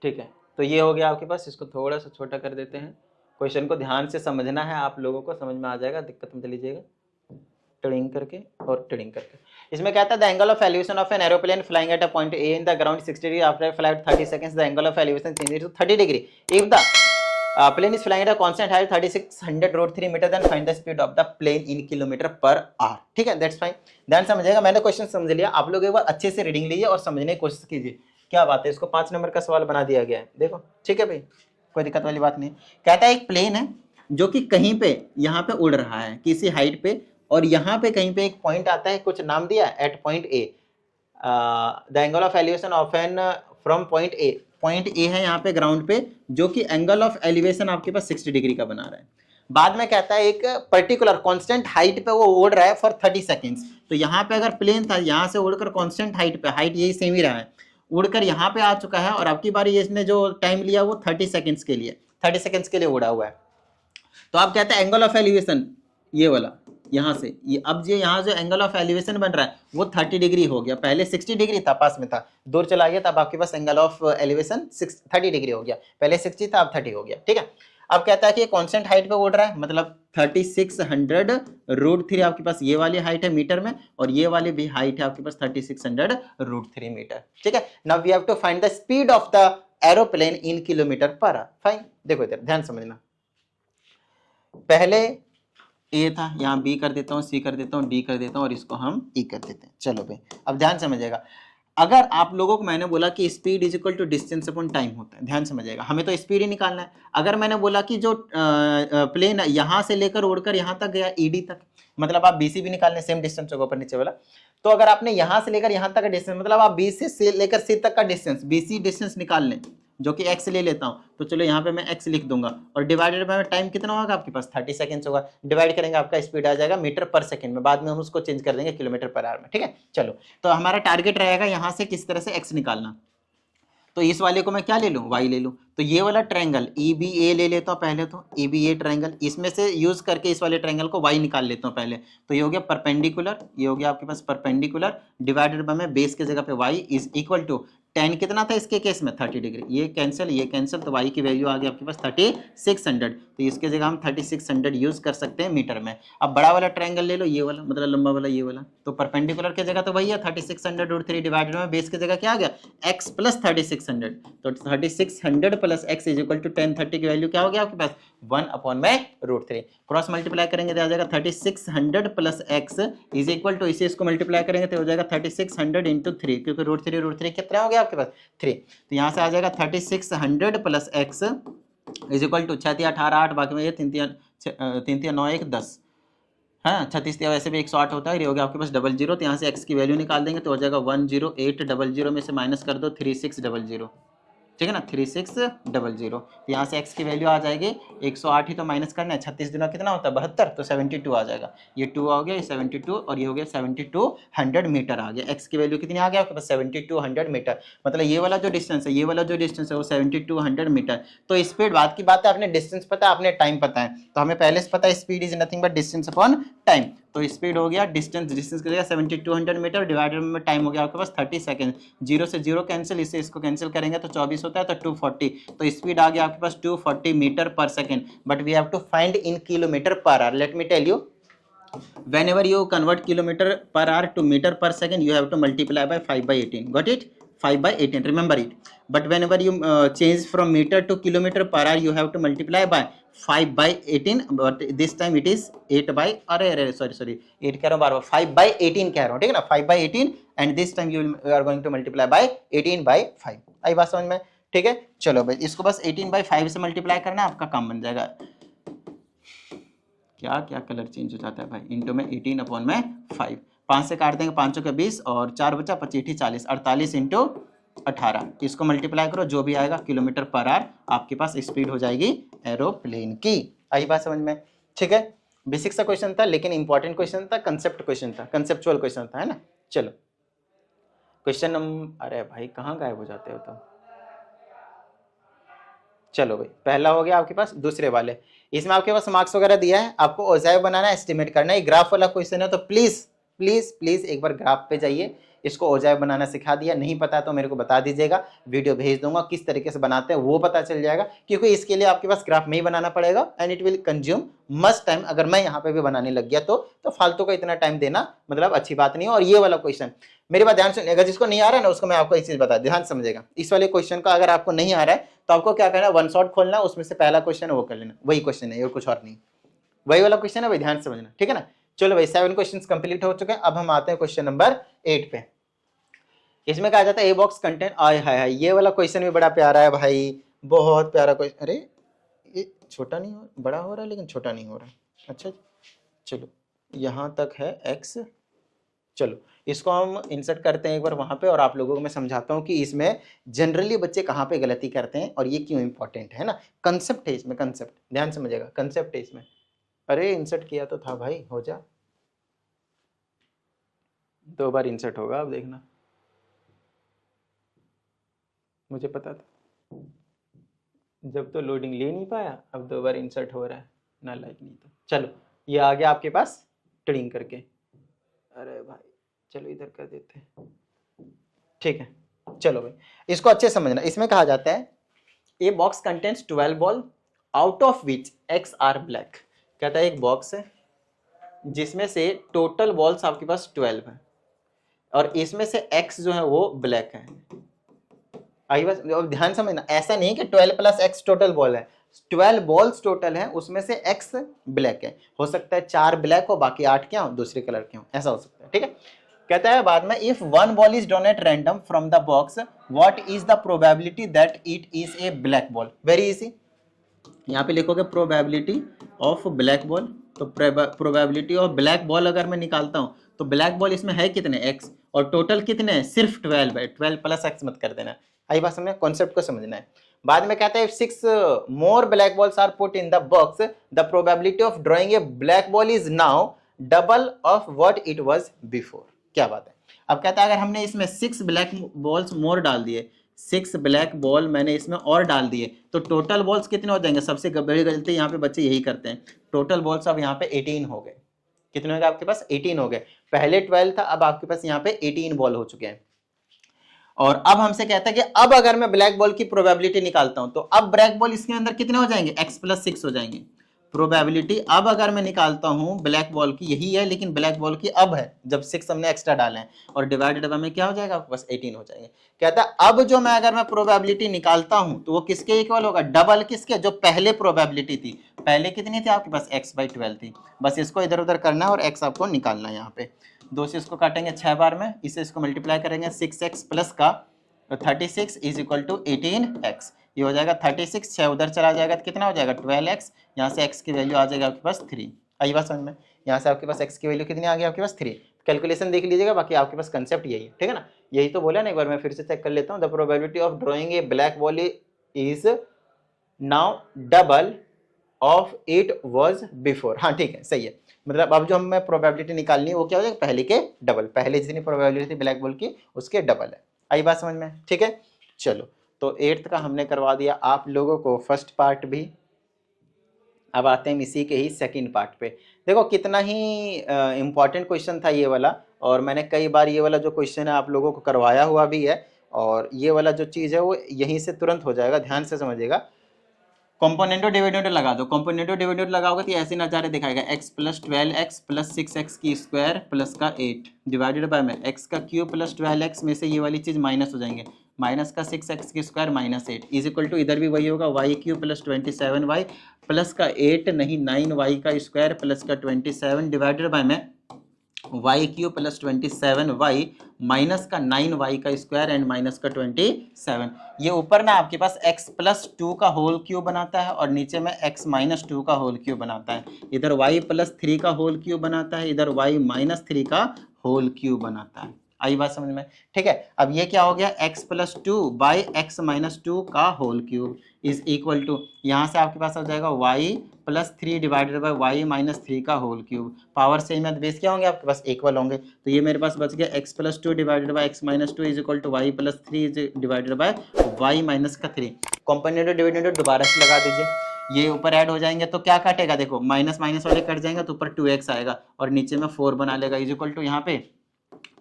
ठीक है। तो ये हो गया आपके पास, इसको थोड़ा सा छोटा कर देते हैं। क्वेश्चन को ध्यान से समझना है, आप लोगों को समझ में आ जाएगा, दिक्कत मत लीजिएगा। ट्रेडिंग करके और ट्रेडिंग करके इसमें कहता है the angle of elevation of an aeroplane flying at a point A in the ground 60 degree after flight 30 seconds the angle of elevation changes to 30 degree if the plane is flying at a constant height 3600 root 3 metre then find the speed of the plane in kilometre per hour, ठीक है। That's fine, ध्यान समझिएगा। मैंने question समझ लिया, आप लोग एक बार अच्छे से रीडिंग लीजिए और समझने की कोशिश कीजिए। क्या बात है, इसको 5 नंबर का सवाल बना दिया गया है, देखो, ठीक है भाई, कोई दिक्कत वाली बात नहीं। कहता है एक प्लेन है जो कि कहीं पे यहाँ पे उड़ रहा है किसी हाइट पे, और यहाँ पे कहीं पे एक पॉइंट आता है, कुछ नाम दिया at point A, the angle of elevation of an from point A, point A है यहाँ पे ग्राउंड पे, जो कि एंगल ऑफ एलिवेशन आपके पास 60 डिग्री का बना रहा है। बाद में कहता है एक पर्टिकुलर कांस्टेंट हाइट पे वो उड़ रहा है फॉर 30 सेकंड्स। तो यहाँ पे अगर प्लेन था, यहाँ से उड़कर कांस्टेंट हाइट पे, हाइट यही सेम ही रहा है, उड़कर यहाँ पे आ चुका है, और आपकी बारी इसने जो टाइम लिया वो 30 सेकंड्स के लिए, 30 सेकंड्स के लिए उड़ा हुआ है। तो आप कहते हैं एंगल ऑफ एलिवेशन ये वाला, यहाँ से ये, अब ये यहाँ जो एंगल ऑफ एलिवेशन बन रहा है वो 30 डिग्री हो गया। पहले 60 डिग्री था, पास में था, दूर चला गया, तब आपके पास एंगल ऑफ एलिवेशन 30 डिग्री हो गया। पहले 60 था, अब 30 हो गया, ठीक है। अब कहता है कि कांस्टेंट हाइट पे उड़ रहा है, मतलब 3600 रूट 3 आपके पास ये वाली हाइट है मीटर में, और ये वाली भी हाइट है आपके पास 3600 रूट 3 मीटर, ठीक है। Now we have to find the speed of the aeroplane in kilometre per hour. Fine, देखो इधर ध्यान समझना। पहले ए था, यहाँ बी कर देता हूँ, सी कर देता हूँ, डी कर देता हूँ, और इसको हम ई कर देते हैं। चलो भाई, अब ध्यान समझिएगा। अगर आप लोगों को मैंने बोला कि speed is equal to distance upon time होता है, ध्यान समझिएगा, हमें तो स्पीड ही निकालना है। अगर मैंने बोला कि जो प्लेन यहाँ से लेकर उड़कर यहाँ तक गया ईडी तक, मतलब आप बीसी भी निकालने, सेम डिस्टेंस होगा ऊपर नीचे वाला। तो अगर आपने यहाँ से लेकर यहाँ तक का डिस्टेंस, मतलब आप बी से लेकर सी तक का डिस्टेंस, बीसी डिस्टेंस निकाल लें, जो कि x ले लेता हूं, तो चलो यहाँ पे मैं x लिख दूंगा, और डिवाइडेड बाय टाइम कितना होगा आपके पास 30 सेकंड्स होगा। डिवाइड करेंगे, आपका स्पीड आ जाएगा मीटर पर सेकंड में, बाद में हम उसको चेंज कर देंगे किलोमीटर पर आवर में, ठीक है। चलो, तो हमारा टारगेट रहेगा यहाँ से किस तरह से x निकालना। तो इस वाले को मैं क्या ले लूँ, y ले लूँ। तो ये वाला ट्रायंगल EBA ले लेता हूँ पहले, तो EBA ट्रायंगल, इसमें से यूज करके इस वाले ट्रायंगल को y निकाल लेता हूँ पहले। तो ये हो गया परपेंडिकुलर, ये हो गया आपके पास परपेंडिकुलर, डिवाइडेड बाय में बेस की जगह पे y is equal to tan कितना था इसके केस में 30 डिग्री, ये कैंसिल, तो y की वैल्यू आ गई आपके पास 3600। तो इसके जगह हम 3600 यूज कर सकते हैं मीटर में। अब बड़ा वाला ट्रायंगल ले लो, ये वाला, मतलब लंबा वाला ये वाला। तो परपेंडिकुलर की जगह तो वही है 3600 रूट 3 डिवाइडेड में बेस की जगह क्या आ गया x प्लस 3600। तो 3600 plus x is equal to 1030 की वैल्यू क्या हो गया आपके पास 1/√3। क्रॉस मल्टीप्लाई करेंगे तो आ जाएगा 3600 plus x is equal to, इसे इसको मल्टीप्लाई करेंगे तो हो जाएगा 3600 इंटू 3, क्योंकि √3 कितना हो गया आपके पास 3। तो यहाँ से आ जाएगा 3600 plus x is equal to 6 3 18 8, बाकी में ये 3 3 9 1 10, हाँ 36 वैसे भी 108 होता है, ये हो गया आपके पास 00। तो यहाँ से x की वैल्यू निकाल देंगे तो हो जाएगा 10800 में से माइनस कर दो 3600, ठीक है ना, 3600। तो यहाँ से x की वैल्यू आ जाएगी 108 ही तो माइनस करना है, 36 दिनों कितना होता है 72, तो 72 आ जाएगा। ये 2 हो गया, ये 72, और ये हो गया 7200 मीटर आ गया। x की वैल्यू कितनी आ गया आपके पास 7200 मीटर, मतलब ये वाला जो डिस्टेंस है, ये वाला जो डिस्टेंस है वो 7200 मीटर। तो स्पीड बात की बात है, आपने डिस्टेंस पता है, आपने टाइम पता है, तो हमें पहले से पता है speed is nothing but distance upon time, तो स्पीड हो गया, डिस्टेंस डिस्टेंस करेगा 7200 मीटर, डिवाइडेड में टाइम हो गया आपके पास 30 सेकंड, 0 से 0 कैंसिल, इससे इसको कैंसिल करेंगे तो 24 होता है, तो 240, तो स्पीड आ गया आपके पास 240 metre per second, but we have to find in kilometre per hour. Let me tell you, whenever you convert kilometer per hour to meter per second, you have to multiply by 5/18. Got it? 5/18, remember it. But whenever you change from meter to kilometer per hour, you have to multiply by 5/18, but this time it is 8 by, अरे sorry 8 कह रहा हूँ बार बार, 5/18 कह रहा हूँ, ठीक है ना, 5/18, and this time you are going to multiply by 18/5. आई बात समझ में? ठीक है, चलो भाई इसको बस 18/5 से मल्टीप्लाई करना, आपका काम बन जाएगा. क्या क्या कलर चेंज हो जाता है भाई, इंटू में 18/5, 5 से काट देंगे, 5 के 20 और 4 बचा, 25 40, 48 इंटू 18, इसको मल्टीप्लाई करो, जो भी आएगा किलोमीटर पर आवर आपके पास स्पीड हो जाएगी एरोप्लेन की. आई बात समझ में? ठीक है, बेसिक सा क्वेश्चन था लेकिन इंपॉर्टेंट क्वेश्चन था, कंसेप्ट क्वेश्चन था, कंसेप्चुअल क्वेश्चन था, है ना. चलो क्वेश्चन नंबर, अरे भाई कहाँ गायब हो जाते हो तो. चलो भाई पहला हो गया आपके पास, दूसरे वाले इसमें आपके पास मार्क्स वगैरह दिया है, आपको ओजाइव बनाना है, एस्टिमेट करना है. ग्राफ वाला क्वेश्चन है तो प्लीज प्लीज प्लीज एक बार ग्राफ पे जाइए, इसको ओजाइव बनाना सिखा दिया, नहीं पता तो मेरे को बता दीजिएगा, वीडियो भेज दूंगा, किस तरीके से बनाते हैं वो पता चल जाएगा, क्योंकि इसके लिए आपके पास ग्राफ में ही बनाना पड़ेगा and it will consume much time. अगर मैं यहाँ पे भी बनाने लग गया तो फालतू का इतना टाइम देना मतलब अच्छी बात नहीं है. और ये वाला क्वेश्चन मेरी बात ध्यान सुनिएगा, जिसको नहीं आ रहा है ना उसको मैं आपको एक चीज बता, ध्यान समझेगा, इस वाले क्वेश्चन का अगर आपको नहीं आ रहा है तो आपको क्या करना है, वन शॉट खोलना, उसमें से पहला क्वेश्चन है वो कर लेना, वही क्वेश्चन है, ये कुछ और नहीं, वही वाला क्वेश्चन है भाई, ध्यान समझना, ठीक है ना. चलो भाई 7 क्वेश्चंस कंप्लीट हो चुके हैं, अब हम आते हैं क्वेश्चन नंबर 8 पे. इसमें कहा जाता है ए बॉक्स कंटेंट, आय हाय, ये वाला क्वेश्चन भी बड़ा प्यारा है भाई, बहुत प्यारा क्वेश्चन. अरे ये छोटा नहीं हो, बड़ा हो रहा है लेकिन छोटा नहीं हो रहा. अच्छा चलो यहाँ तक है x, चलो इसको हम इंसर्ट करते हैं एक बार वहां पे, और आप लोगों को मैं समझाता हूँ कि इसमें जनरली बच्चे कहाँ पे गलती करते हैं और ये क्यों इंपॉर्टेंट है ना. कंसेप्ट है इसमें, कंसेप्ट ध्यान समझिएगा, कंसेप्ट है इसमें. अरे इंसर्ट किया तो था भाई, हो जा, 2 बार इंसर्ट होगा, अब देखना, मुझे पता था, जब तो लोडिंग ले नहीं पाया, अब 2 बार इंसर्ट हो रहा है ना, लाइक नहीं तो. चलो ये आ गया आपके पास ट्रिंग करके, अरे भाई चलो इधर कर देते हैं, ठीक है. चलो भाई इसको अच्छे समझना, इसमें कहा जाता है a box contents 12 ball out of which x are black. कहता है एक बॉक्स है जिसमें से टोटल बॉल्स आपके पास 12 है और इसमें से x जो है वो ब्लैक है. आई बस ध्यान समझना, ऐसा नहीं कि 12 + x टोटल बॉल है, 12 बॉल्स टोटल है, उसमें से x ब्लैक है, हो सकता है 4 ब्लैक हो बाकी 8 क्या हो, दूसरे कलर के हो, ऐसा हो सकता है, ठीक है. कहता है बाद में if one ball is drawn at random from the box what is the probability that it is a black ball. Very easy, यहाँ पे लिखोगे प्रोबेबिलिटी ऑफ ब्लैक बॉल, तो प्रोबेबिलिटी ऑफ ब्लैक बॉल अगर मैं निकालता हूँ तो ब्लैक बॉल इसमें है कितने x और टोटल कितने हैं, सिर्फ 12 है, 12 + x मत कर देना. आई बात समझना, कॉन्सेप्ट को समझना है. बाद में कहता है if 6 more black balls are put in the box the probability of drawing a black ball is now double of what it was before. क्या बात है. अब कहता है अगर हमने इसमें 6 ब्लैक बॉल्स मोर डाल दिए, 6 ब्लैक बॉल मैंने इसमें और डाल दिए, तो टोटल बॉल्स कितने हो जाएंगे. सबसे बड़ी गलती यहाँ पे बच्चे यही करते हैं, टोटल बॉल्स अब यहाँ पे 18 हो गए. कितने हो गए आपके पास, 18 हो गए, पहले 12 था, अब आपके पास यहाँ पे 18 बॉल हो चुके हैं. और अब हमसे कहता है कि अब अगर मैं ब्लैक बॉल की प्रोबेबिलिटी निकालता हूं तो अब ब्लैक बॉल इसके अंदर कितने हो जाएंगे, x + 6 हो जाएंगे. प्रोबेबिलिटी अब अगर मैं निकालता हूं ब्लैक बॉल की, यही है लेकिन ब्लैक बॉल की अब है जब 6 हमने एक्स्ट्रा डाले हैं, और डिवाइडेड बाय में क्या हो जाएगा आपके पास 18 हो जाएंगे. कहता है अब जो मैं अगर मैं प्रोबेबिलिटी निकालता हूं तो वो किसके इक्वल होगा, डबल किसके, जो पहले प्रोबेबिलिटी थी. पहले कितनी थी आपके पास, x/12 थी. बस इसको इधर उधर करना है और x आपको निकालना है. यहाँ पे 2 से इसको काटेंगे 6 बार में, इसे इसको मल्टीप्लाई करेंगे 6x प्लस का, तो 36 इज इक्वल टू 18x. ये हो जाएगा 36, 6 उधर चला जाएगा तो कितना हो जाएगा 12x, यहाँ से x की वैल्यू आ जाएगा आपके पास 3. आई बात समझ में, यहाँ से आपके पास x की वैल्यू कितनी आ गई आपके पास 3. कैलकुलेशन देख लीजिएगा, बाकी आपके पास कंसेप्ट यही है, ठीक है ना. यही तो बोला ना, एक बार मैं फिर से चेक कर लेता हूँ. The probability of drawing a black ball is now double of it was before. हाँ ठीक है, सही है. मतलब अब जो हमें प्रोबेबिलिटी निकालनी है वो क्या हो जाएगा, पहले के डबल, पहले जितनी प्रोबेबिलिटी थी ब्लैक बॉल की उसके डबल है. आई बात समझ में, ठीक है. चलो तो 8th का हमने करवा दिया आप लोगों को फर्स्ट पार्ट भी. अब आते हैं इसी के ही सेकंड पार्ट पे. देखो कितना ही इम्पॉर्टेंट क्वेश्चन था ये वाला, और मैंने कई बार ये वाला जो क्वेश्चन है आप लोगों को करवाया हुआ भी है, और ये वाला जो चीज़ है वो यहीं से तुरंत हो जाएगा, ध्यान से समझिएगा। कॉम्पोनेंटो डिविडेंडो लगा दो, कॉम्पोनेंटो डिविडेंडो लगाओगे तो ऐसे नज़ारे दिखाएगा, x plus 12x plus 6x की स्क्वायर प्लस का 8 डिवाइडेड बाय में x का क्यूब प्लस 12x में से ये वाली चीज़ माइनस हो जाएंगे, माइनस का 6x की square minus 8 is equal to इधर भी वही होगा y cube plus 27y plus का 8 नहीं 9y का स्क्वायर प्लस का 27 डिवाइडेड बाय में y cube plus 27y minus का 9y का स्क्वायर एंड माइनस का 27। ये ऊपर ना आपके पास x प्लस 2 का होल क्यूब बनाता है और नीचे में x माइनस 2 का होल क्यूब बनाता है, इधर y प्लस 3 का होल क्यूब बनाता है, इधर y माइनस 3 का होल क्यूब बनाता है। आई बात समझ में? ठीक है, अब ये क्या हो गया, x plus 2 by x minus 2 का whole cube is equal to, यहाँ से आपके पास हो जाएगा y plus 3 divided by y minus 3 का होल क्यूब, पावर सेम है तो बेस क्या होंगे आपके पास, इक्वल होंगे, तो ये मेरे पास बच गया x plus 2 divided by x minus 2 is equal to y plus 3 divided by y minus का 3। कॉम्पोनेंटो डिविडेंडो दोबारा से लगा दीजिए, ये ऊपर ऐड हो जाएंगे तो क्या काटेगा, देखो माइनस माइनस वाले कट जाएंगे तो ऊपर 2x आएगा और नीचे में 4 बना लेगा इज इक्वल टू यहाँ पे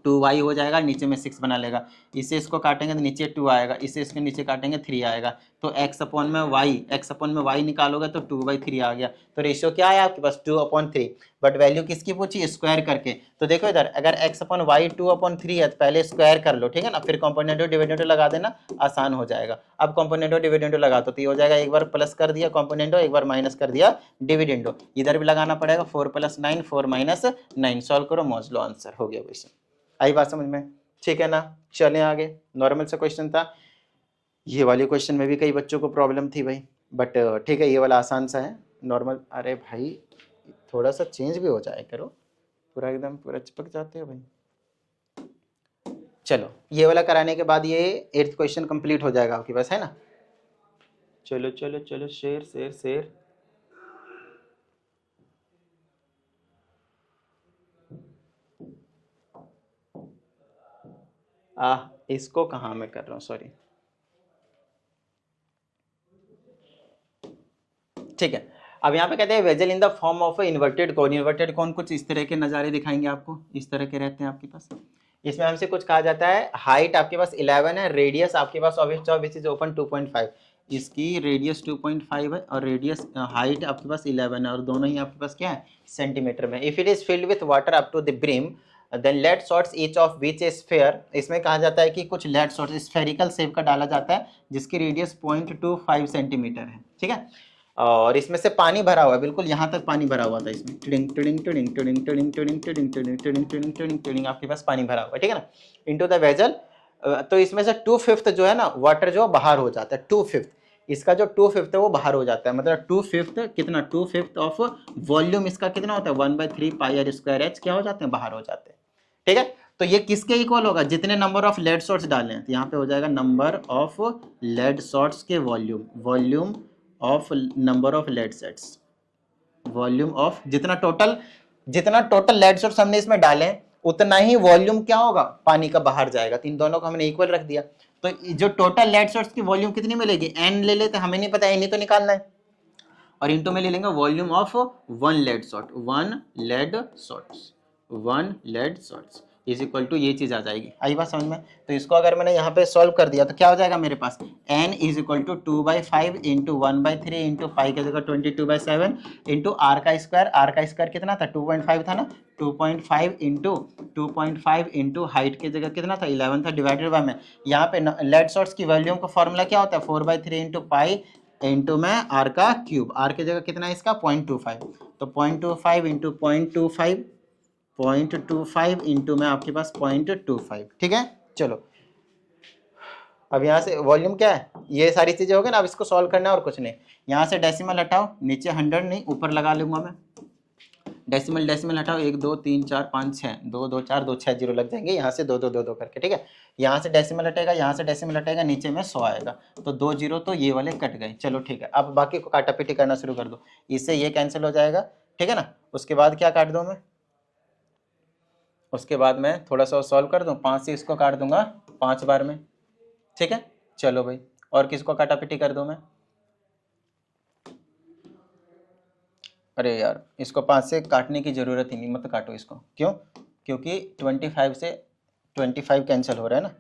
2y हो जाएगा, नीचे में 6 बना लेगा, इसे इसको काटेंगे तो नीचे 2 आएगा, इसे इसके नीचे काटेंगे 3 आएगा, तो x अपॉन में y निकालोगे तो 2/3 आ गया, तो रेशियो क्या है आपके पास 2/3, बट वैल्यू किसकी पूछी, स्क्वायर करके, तो देखो इधर अगर x अपॉन वाई 2/3 है तो पहले स्क्वायर कर लो, ठीक है ना, फिर कॉम्पोनेंटो डिविडेंडो लगा देना, आसान हो जाएगा। अब कॉम्पोनेंटो डिविडेंडो लगा तो ये हो जाएगा, एक बार प्लस कर दिया कॉम्पोनेंटो, एक बार माइनस कर दिया डिविडेंडो, इधर भी लगाना पड़ेगा, 4 + 9 4 - 9, सॉल्व करो मौजलो आंसर हो गया क्वेश्चन। आई बात समझ में? ठीक है ना, चलें आगे। नॉर्मल सा क्वेश्चन था, ये वाले क्वेश्चन में भी कई बच्चों को प्रॉब्लम थी भाई, बट ठीक है ये वाला आसान सा है नॉर्मल। अरे भाई थोड़ा सा चेंज भी हो जाए करो, पूरा एकदम पूरा चिपक जाते हो भाई। चलो ये वाला कराने के बाद ये 8th क्वेश्चन कंप्लीट हो जाएगा आपके पास, है ना। चलो चलो चलो, शेर शेर शेर, इसको कहाँ मैं कर रहा हूँ, सॉरी। ठीक है, अब यहाँ पे कहते हैं vessel in the form of inverted cone. Inverted कोन कुछ इस तरह के नज़ारे दिखाएंगे आपको, इस तरह के रहते हैं आपके पास। इसमें हमसे कुछ कहा जाता है, हाइट आपके पास 11 है, रेडियस आपके पास विच इज ओपन 2.5, इसकी रेडियस 2.5 है और रेडियस हाइट आपके पास 11 है, और दोनों ही आपके पास क्या है, सेंटीमीटर में। If it is filled with water up to the brim then lead shots each of which a sphere, इसमें कहा जाता है कि कुछ लेड शॉट्स स्फेरिकल शेप का डाला जाता है जिसकी रेडियस 0.25 सेंटीमीटर है, ठीक है, और इसमें से पानी भरा हुआ है, बिल्कुल यहाँ तक पानी भरा हुआ था इसमें, tiding tiding tiding tiding tiding tiding tiding tiding tiding tiding tiding tiding आपके पास पानी भरा हुआ है, ठीक है ना, इनटू द वेजल। तो इसमें से 2/5 जो है ना वाटर जो बाहर हो जाता है, 2/5 इसका जो 2/5 है वो बाहर हो जाता है, मतलब 2/5 कितना, 2/5 ऑफ वॉल्यूम इसका कितना होता है 1/3 पाई r स्क्वायर h क्या हो जाते हैं, बाहर हो जाते हैं, ठीक है। तो ये किसके इक्वल होगा, जितने नंबर ऑफ लेड शॉट्स डाले हैं, तो यहाँ पे हो जाएगा नंबर ऑफ लेड शॉट्स के volume, volume of number of lead sets, volume of जितना टोटल लेड शॉट्स हमने इसमें डाले उतना ही वॉल्यूम क्या होगा, पानी का बाहर जाएगा, तो इन दोनों को हमने इक्वल रख दिया, तो जो टोटल लेड शॉट्स की वॉल्यूम कितनी मिलेगी, एन ले लेते, हमें नहीं पता, एन ही तो निकालना है, और इनटू में ले लेंगे volume of one lead shot, one lead shots is equal to ये चीज आ जाएगी। आई बात समझ में? तो इसको अगर मैंने यहाँ पे सॉल्व कर दिया तो क्या हो जाएगा मेरे पास, n is equal to 2/5 into 1/3 into pi की जगह 22/7 इंटू आर का स्क्वायर कितना था 2.5 था ना, 2.5 इंटू हाइट की जगह कितना था 11 था, डिवाइडेड बाय में यहाँ पे लेड शॉट्स की वॉल्यूम का फॉर्मूला क्या होता है 4/3 इंटू पाई इंटू में आर का क्यूब, आर की जगह कितना है इसका 0.25, तो 0.25 इंटू 0.25 इंटू में आपके पास 0.25, ठीक है। चलो अब यहाँ से वॉल्यूम क्या है, ये सारी चीजें हो गई ना, अब इसको सॉल्व करना है और कुछ नहीं, यहाँ से डेसिमल हटाओ, नीचे 100 नहीं ऊपर लगा लूंगा मैं, डेसिमल हटाओ, 1 2 3 4 5 6, 2 2 4 2 6 जीरो लग जाएंगे, यहाँ से 2 2 2 2 करके, ठीक है। यहाँ से डेसिमल हटेगा, यहाँ से डेसिमल हटेगा, नीचे में 100 आएगा, तो 2 जीरो तो ये वाले कट गए, चलो ठीक है। अब बाकी को काटा पीटी करना शुरू कर दो, इससे ये कैंसिल हो जाएगा, ठीक है ना। उसके बाद क्या काट दूँ मैं, उसके बाद मैं थोड़ा सा सॉल्व कर दूं, 5 से इसको काट दूंगा 5 बार में, ठीक है। चलो भाई, और किसको काटापीटी कर दूं मैं, अरे यार, इसको 5 से काटने की ज़रूरत ही नहीं, मत काटो इसको। क्यों? क्योंकि 25 से 25 कैंसिल हो रहा है ना।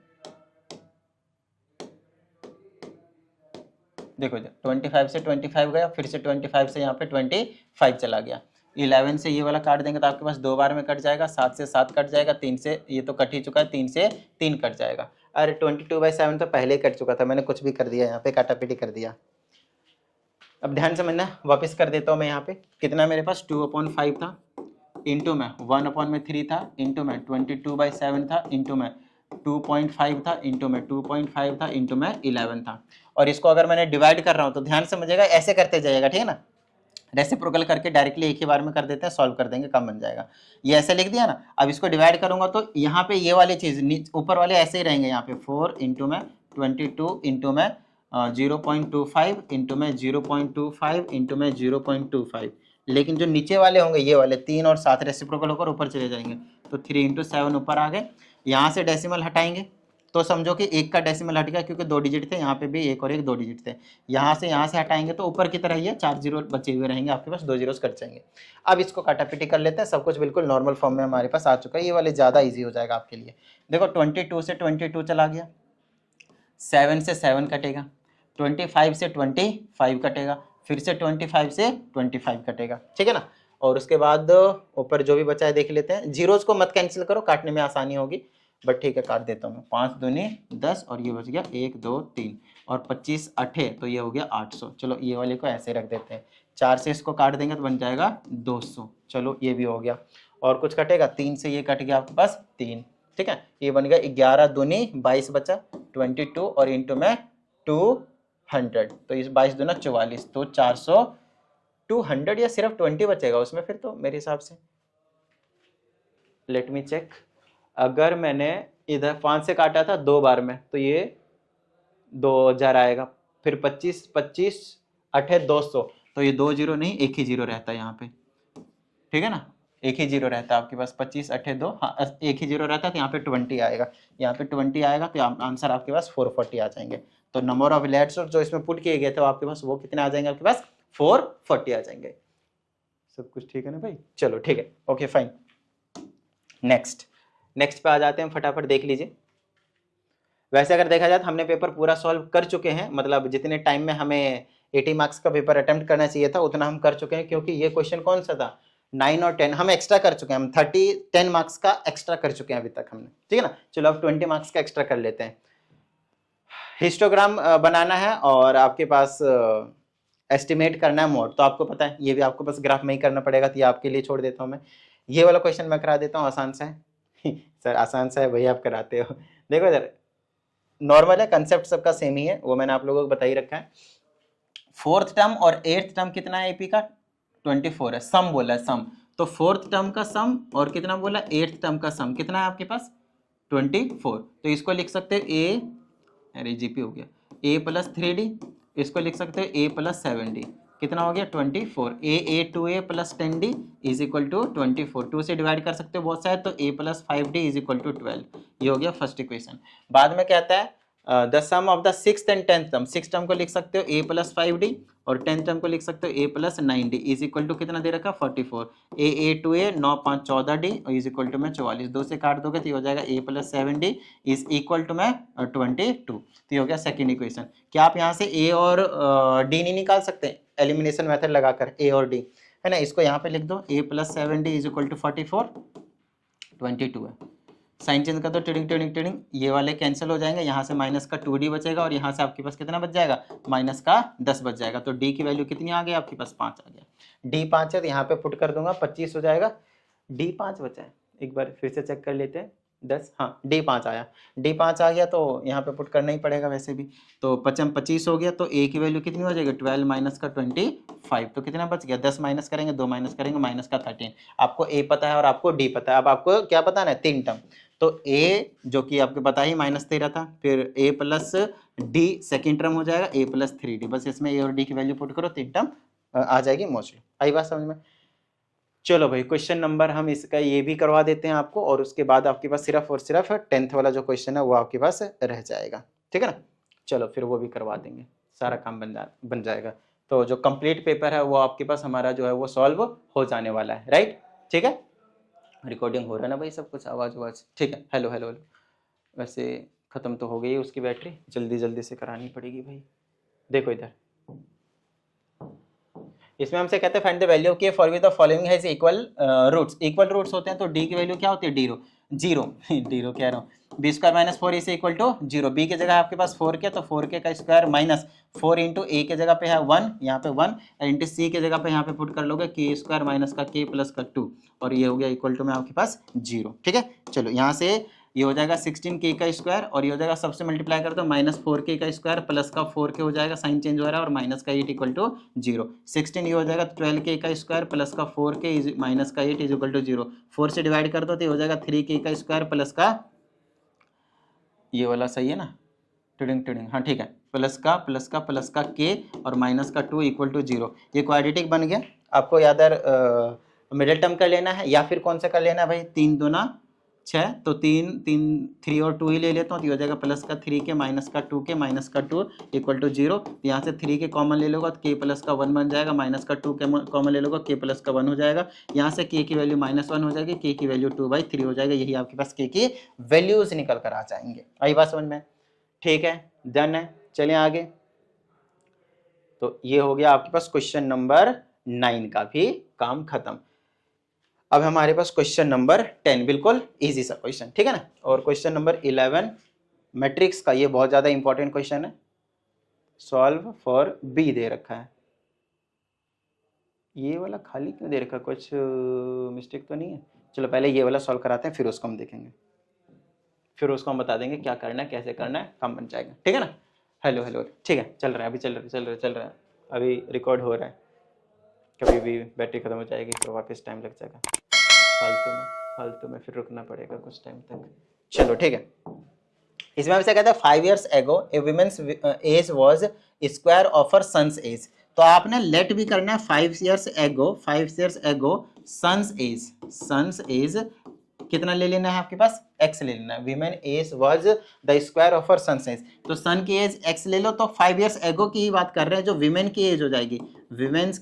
देखो इधर 25 से 25 गया, फिर से 25 से यहाँ पे 25 चला गया। 11 से ये वाला काट देंगे तो आपके पास 2 बार में कट जाएगा। 7 से 7 कट जाएगा, 3 से ये तो कट ही चुका है, 3 से 3 कट जाएगा। अरे 22/7 तो पहले ही कट चुका था, मैंने कुछ भी कर दिया यहाँ पे, काटापीटी कर दिया। अब ध्यान से समझना, वापस कर देता हूँ मैं यहाँ पे। कितना मेरे पास 2/5 था, इंटू में 1/3 था, इंटू में 22/7 था, इंटू में 2.5 था, इंटू में 2.5 था, इंटू में 11 था। और इसको अगर मैंने डिवाइड कर रहा हूँ तो ध्यान से समझिएगा, ऐसे करते जाइएगा, ठीक है ना। रेसिप्रोकल करके डायरेक्टली एक ही बार में कर देते हैं, सॉल्व कर देंगे, कम बन जाएगा। ये ऐसे लिख दिया ना। अब इसको डिवाइड करूंगा तो यहाँ पे ये वाली चीज़ ऊपर वाले ऐसे ही रहेंगे, यहाँ पे 4 इंटू में 22 इंटू में 0.25 इंटू में 0.25 इंटू में 0.25। लेकिन जो नीचे वाले होंगे ये वाले 3 और 7 रेसिप्रोकल होकर ऊपर चले जाएंगे, तो 3 इंटू 7 ऊपर आ गए। यहाँ से डेसिमल हटाएंगे तो समझो कि एक का डेसिमल हट गया, क्योंकि 2 डिजिट थे, यहाँ पे भी एक और एक 2 डिजिट थे। यहाँ से हटाएंगे तो ऊपर की तरह ये 4 जीरो बचे हुए रहेंगे, आपके पास 2 जीरोस कट जाएंगे। अब इसको काटापीटी कर लेते हैं, सब कुछ बिल्कुल नॉर्मल फॉर्म में हमारे पास आ चुका है। ये वाले ज़्यादा ईजी हो जाएगा आपके लिए। देखो 22 से 22 चला गया, 7 से 7 कटेगा, 25 से 25 कटेगा, फिर से 25 से 25 कटेगा, ठीक है ना। और उसके बाद ऊपर जो भी बचा है देख लेते हैं। जीरोस को मत कैंसिल करो, काटने में आसानी होगी, बट ठीक है काट देता हूँ मैं। 5 दूनी 10 और ये बच गया 1 2 3 और 25 8 तो ये हो गया 800। चलो ये वाले को ऐसे रख देते हैं। 4 से इसको काट देंगे तो बन जाएगा 200। चलो ये भी हो गया। और कुछ कटेगा? 3 से ये कट गया आपके पास 3, ठीक है। ये बन गया 11 दूनी 22 बचा 22 और इंटू में 200, तो इस 22 दूना 44, तो 400 200 या सिर्फ 20 बचेगा उसमें फिर तो मेरे हिसाब से। Let me check. अगर मैंने इधर 5 से काटा था 2 बार में तो ये 2000 आएगा, फिर 25 25 8 200, तो ये 2 जीरो नहीं, एक ही जीरो रहता है यहाँ पे, ठीक है ना। एक ही जीरो रहता है आपके पास, 25 8 2, हाँ एक ही जीरो रहता है, तो यहाँ पे 20 आएगा, यहाँ पे 20 आएगा, तो आंसर आपके पास 440 आ जाएंगे। तो नंबर ऑफ लेट्स जो इसमें पुट किए गए थे आपके पास वो कितने आ जाएंगे आपके पास? 440 आ जाएंगे। सब कुछ ठीक है ना भाई? चलो ठीक है, ओके फाइन। नेक्स्ट पे आ जाते हैं, फटाफट देख लीजिए। वैसे अगर देखा जाए तो हमने पेपर पूरा सॉल्व कर चुके हैं, मतलब जितने टाइम में हमें 80 मार्क्स का पेपर अटेम्प्ट करना चाहिए था उतना हम कर चुके हैं, क्योंकि ये क्वेश्चन कौन सा था? 9 और 10 हम एक्स्ट्रा कर चुके हैं, हम 10 मार्क्स का एक्स्ट्रा कर चुके हैं अभी तक हमने, ठीक है ना। चलो अब 20 मार्क्स का एक्स्ट्रा कर लेते हैं। हिस्टोग्राम बनाना है और आपके पास एस्टिमेट करना है मोड, तो आपको पता है ये भी आपको बस ग्राफ में ही करना पड़ेगा, तो ये आपके लिए छोड़ देता हूँ मैं। ये वाला क्वेश्चन मैं करा देता हूँ, आसान सा है सर आसान सा है वही आप कराते हो। देखो इधर नॉर्मल है, कंसेप्ट सबका सेम ही है, वो मैंने आप लोगों को बता ही रखा है। 4th टर्म और 8th टर्म कितना है एपी का? 24 है, सम बोला है सम, तो 4th टर्म का सम और कितना बोला? 8th टर्म का सम कितना है आपके पास? 24। तो इसको लिख सकते हो ए, अरे जीपी हो गया, a प्लस 3d, इसको लिख सकते हो a प्लस 7d, कितना हो गया? 24। a 2a plus 10d is equal to 24, 2 से डिवाइड कर सकते हो बहुत सारे, तो a plus 5d is equal to 12। ये हो गया फर्स्ट इक्वेशन। बाद में कहता है the sum of the 6th and 10th term, 6th term को लिख सकते हो a प्लस 5d और 10th टर्म को लिख सकते हो a plus 9d is equal to कितना दे रखा? 44। a 2a 9 5 14d is equal to में 44, 2 से काट दोगे तो ये हो जाएगा a plus 7d is equal to में 22। तो ये हो गया सेकेंड इक्वेशन। क्या आप यहाँ से a और d नहीं निकाल सकते एलिमिनेशन मेथड लगाकर? a और d है ना, इसको यहाँ पे लिख दो, a plus 7d is equal to 44, 22 है। साइन चेंज कर दो, टिडिंग टिडिंग टिडिंग, ये वाले कैंसिल हो जाएंगे, यहाँ से माइनस का 2d बचेगा और यहाँ से आपके पास कितना बच जाएगा? माइनस का 10 बच जाएगा। तो d की वैल्यू कितनी आ गई आपके पास? 5 आ गया। d 5 है तो यहाँ पे पुट कर दूंगा, 25 हो जाएगा। d 5 बचा है, एक बार फिर से चेक कर लेते हैं। 10, हाँ d 5 आया, d 5 आ गया तो यहाँ पे पुट करना ही पड़ेगा वैसे भी। तो 25 हो गया, तो a की वैल्यू कितनी हो जाएगी? 12 माइनस का 25, तो कितना बच गया? 10 माइनस करेंगे, 2 माइनस करेंगे, माइनस का 13। आपको a पता है और आपको d पता है, अब आपको क्या पता है? 3 टर्म। तो a जो कि आपको पता ही -13 था, फिर a plus d second term हो जाएगा a प्लस 3d, बस इसमें a और d की वैल्यू पुट करो, 3 टर्म आ जाएगी मोस्टली। आई बात समझ में? चलो भाई क्वेश्चन नंबर हम इसका ये भी करवा देते हैं आपको, और उसके बाद आपके पास सिर्फ और सिर्फ 10th वाला जो क्वेश्चन है वो आपके पास रह जाएगा, ठीक है ना। चलो फिर वो भी करवा देंगे, सारा काम बन जाएगा। तो जो कंप्लीट पेपर है वो आपके पास हमारा जो है वो सॉल्व हो जाने वाला है, राइट। ठीक है, रिकॉर्डिंग हो रहा है ना भाई सब कुछ, आवाज आवाज ठीक है। हेलो हेलो हेलो, वैसे खत्म तो हो गई है उसकी बैटरी, जल्दी जल्दी से करानी पड़ेगी भाई। देखो इधर, इसमें हमसे कहते हैं find the value of k for which the following has equal roots. Equal roots होते हैं तो डी की वैल्यू क्या होती है, जीरो जीरो जीरो कह रहा हूँ। B square minus four is equal to zero. B की जगह आपके पास 4k, तो 4k का स्क्वायर माइनस 4 इंटू ए के जगह पे है 1, यहाँ पे 1, इंटू सी के जगह पे यहाँ पे पुट कर लोगे के स्क्वायर माइनस का के प्लस का 2, और ये हो गया इक्वल टू में आपके पास जीरो। ठीक है, चलो यहाँ से ये हो जाएगा 16k का स्क्वायर, और ये हो जाएगा सबसे मल्टीप्लाई कर दो माइनस 4k का स्क्वायर प्लस का 4k हो जाएगा, साइन चेंज हो रहा है, और माइनस का 8 इक्वल टू जीरो। 16 ये हो जाएगा 12k का स्क्वायर प्लस का 4k माइनस का 8 इज इक्वल टू जीरो। 4 से डिवाइड कर दो तो ये हो जाएगा 3k का स्क्वायर प्लस का, ये वाला सही है ना, टिडिंग टिडिंग, हाँ ठीक है, प्लस का k और माइनस का 2 इक्वल टू जीरो। ये क्वाड्रेटिक बन गया। आपको याद है मिडिल टर्म कर लेना है, या फिर कौन सा कर लेना है भाई, 3 दूना 6, तो 3 और 2 ही ले लेता हूँ, तो ये हो जाएगा प्लस का 3k माइनस का 2k माइनस का 2 इक्वल टू जीरो। यहाँ से 3k कॉमन ले लोगा तो k प्लस का 1 बन जाएगा, माइनस का 2k कॉमन ले लोगा k प्लस का 1 हो जाएगा। यहाँ से k की वैल्यू -1 हो जाएगी, k की वैल्यू 2/3 हो जाएगा। यही आपके पास k की वैल्यूज निकल कर आ जाएंगे। आई बात समझ में? ठीक है, डन है। चलिए आगे। तो ये हो गया आपके पास क्वेश्चन नंबर 9 का भी काम खत्म। अब हमारे पास क्वेश्चन नंबर 10, बिल्कुल इजी सा क्वेश्चन, ठीक है ना। और क्वेश्चन नंबर 11 मैट्रिक्स का, ये बहुत ज्यादा इंपॉर्टेंट क्वेश्चन है। सॉल्व फॉर बी दे रखा है, ये वाला खाली क्यों दे रखा है, कुछ मिस्टेक तो नहीं है। चलो पहले ये वाला सॉल्व कराते हैं, फिर उसको हम देखेंगे, फिर उसको हम बता देंगे क्या करना है, कैसे करना है, काम बन जाएगा, ठीक है ना। हेलो हेलो, ठीक है, चल रहा है अभी, चल रहा है अभी, रिकॉर्ड हो रहा है। कभी भी बैटरी खत्म हो जाएगी तो वापस टाइम लग जाएगा, फालतू में फिर रुकना पड़ेगा कुछ टाइम तक। चलो ठीक है, इसमें हमसे कहता है 5 years ago a woman's age was square of her son's age। तो आपने लेट भी करना है 5 years ago son's age कितना ले लेना है आपके पास, x ले लेना है। women age was the square of her son's age, तो सन की एज x ले लो, तो 5 years ago की ही बात कर रहे हैं। जो विमेन की एज हो जाएगी, विमेन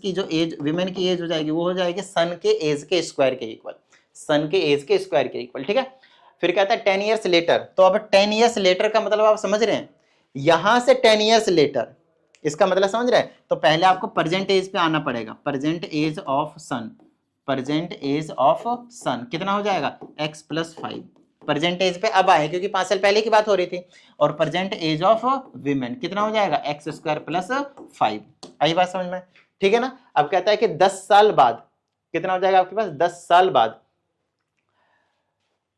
की एज हो जाएगी, वो हो जाएगी सन के एज के स्क्वायर के इक्वल, सन के एज के स्क्वायर के इक्वल, ठीक है। फिर कहता है 10 years later, तो अब 10 years later का मतलब आप समझ रहे हैं, यहां से 10 years later इसका मतलब समझ रहे हैं। तो पहले आपको प्रेजेंट एज पे आना पड़ेगा, प्रेजेंट एज ऑफ सन कितना हो जाएगा, x + 5। प्रेजेंट एज पे अब आए क्योंकि 5 साल पहले की बात हो रही थी। और प्रेजेंट एज ऑफ विमेन कितना हो जाएगा, x² + 5। आई बात समझ में, ठीक है ना। अब कहता है कि 10 साल बाद कितना हो जाएगा आपके पास, 10 साल बाद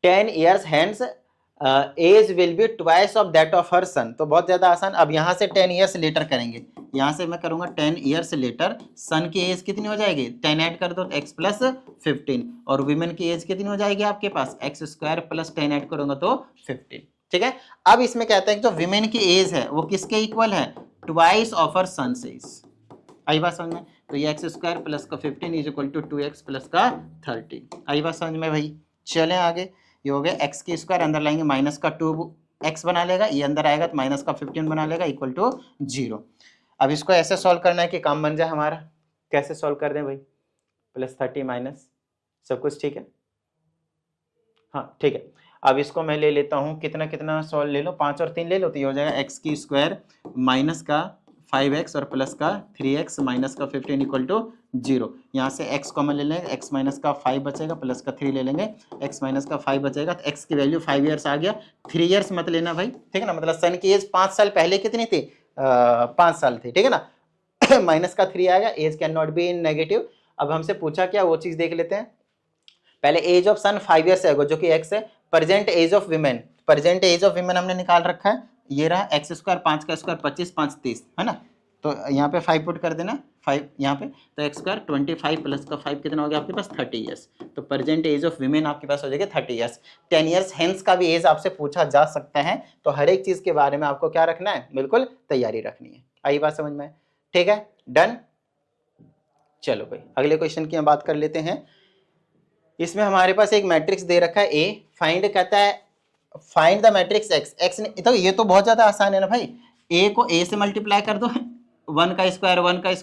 10 years hence age will be twice of that of her son. तो बहुत ज्यादा आसान। अब यहां से 10 years लेटर करेंगे, यहां से मैं करूंगा 10 years लेटर, सन की एज कितनी हो जाएगी, 10 ऐड कर दो तो x + 15, और विमेन की एज कितनी हो जाएगी आपके पास, x² + 10 ऐड करूंगा तो 15, ठीक है। अब इसमें कहते हैं कि जो विमेन की एज है वो किसके इक्वल है, twice of her son age. आई बात समझ में, तो ये x² + 15 is equal to 2x + 30। आई बात समझ में भाई। चलें आगे, ये हो गया x की स्क्वायर, अंदर लाएंगे माइनस का 2x बना लेगा, ये अंदर आएगा तो माइनस का 15 बना लेगा इक्वल टू 0। अब इसको ऐसे सॉल्व करना है कि काम बन जाए हमारा। कैसे सॉल्व कर दें भाई, +30 माइनस, सब कुछ ठीक है, हाँ ठीक है। अब इसको मैं ले लेता हूँ, कितना सॉल्व ले लो, 5 और 3 ले लो, तो ये हो जाएगा x की स्क्वायर माइनस का 5x और प्लस का 3x माइनस का 15 इक्वल टू 0। यहाँ से x कॉमन ले लेंगे, x माइनस का 5 बचेगा, प्लस का 3 ले लेंगे, x माइनस का 5 बचेगा, तो x की वैल्यू 5 years आ गया। 3 years मत लेना भाई, ठीक है ना, मतलब सन की एज 5 साल पहले कितनी थी, 5 साल थी, ठीक है ना। माइनस का 3 आएगा, age can not be in negative. अब हमसे पूछा क्या, वो चीज देख लेते हैं। पहले age of son 5 years ago जो कि x है, प्रेजेंट एज ऑफ विमेन हमने निकाल रखा है, ये रहा x², 5 का स्क्वायर 25, 5 30, है ना। तो यहाँ पे 5 पुट कर देना, 5 यहाँ पे, तो x² 25 प्लस का 5 कितना हो गया आपके पास, 30 years। तो प्रेजेंट एज ऑफ विमेन आपके पास हो जाएगा 30 years। 10 years हेंस का भी एज आपसे पूछा जा सकता है, तो हर एक चीज के बारे में आपको क्या रखना है, बिल्कुल तैयारी रखनी है। आई बात समझ में, ठीक है, डन। चलो भाई अगले क्वेश्चन की हम बात कर लेते हैं। इसमें हमारे पास एक मैट्रिक्स दे रखा है A, फाइंड कहता है फाइंड द मैट्रिक्स X। तो ये तो बहुत ज्यादा आसान है ना भाई, A को A से मल्टीप्लाई कर दो, 1 का स्क्वायर, 8 का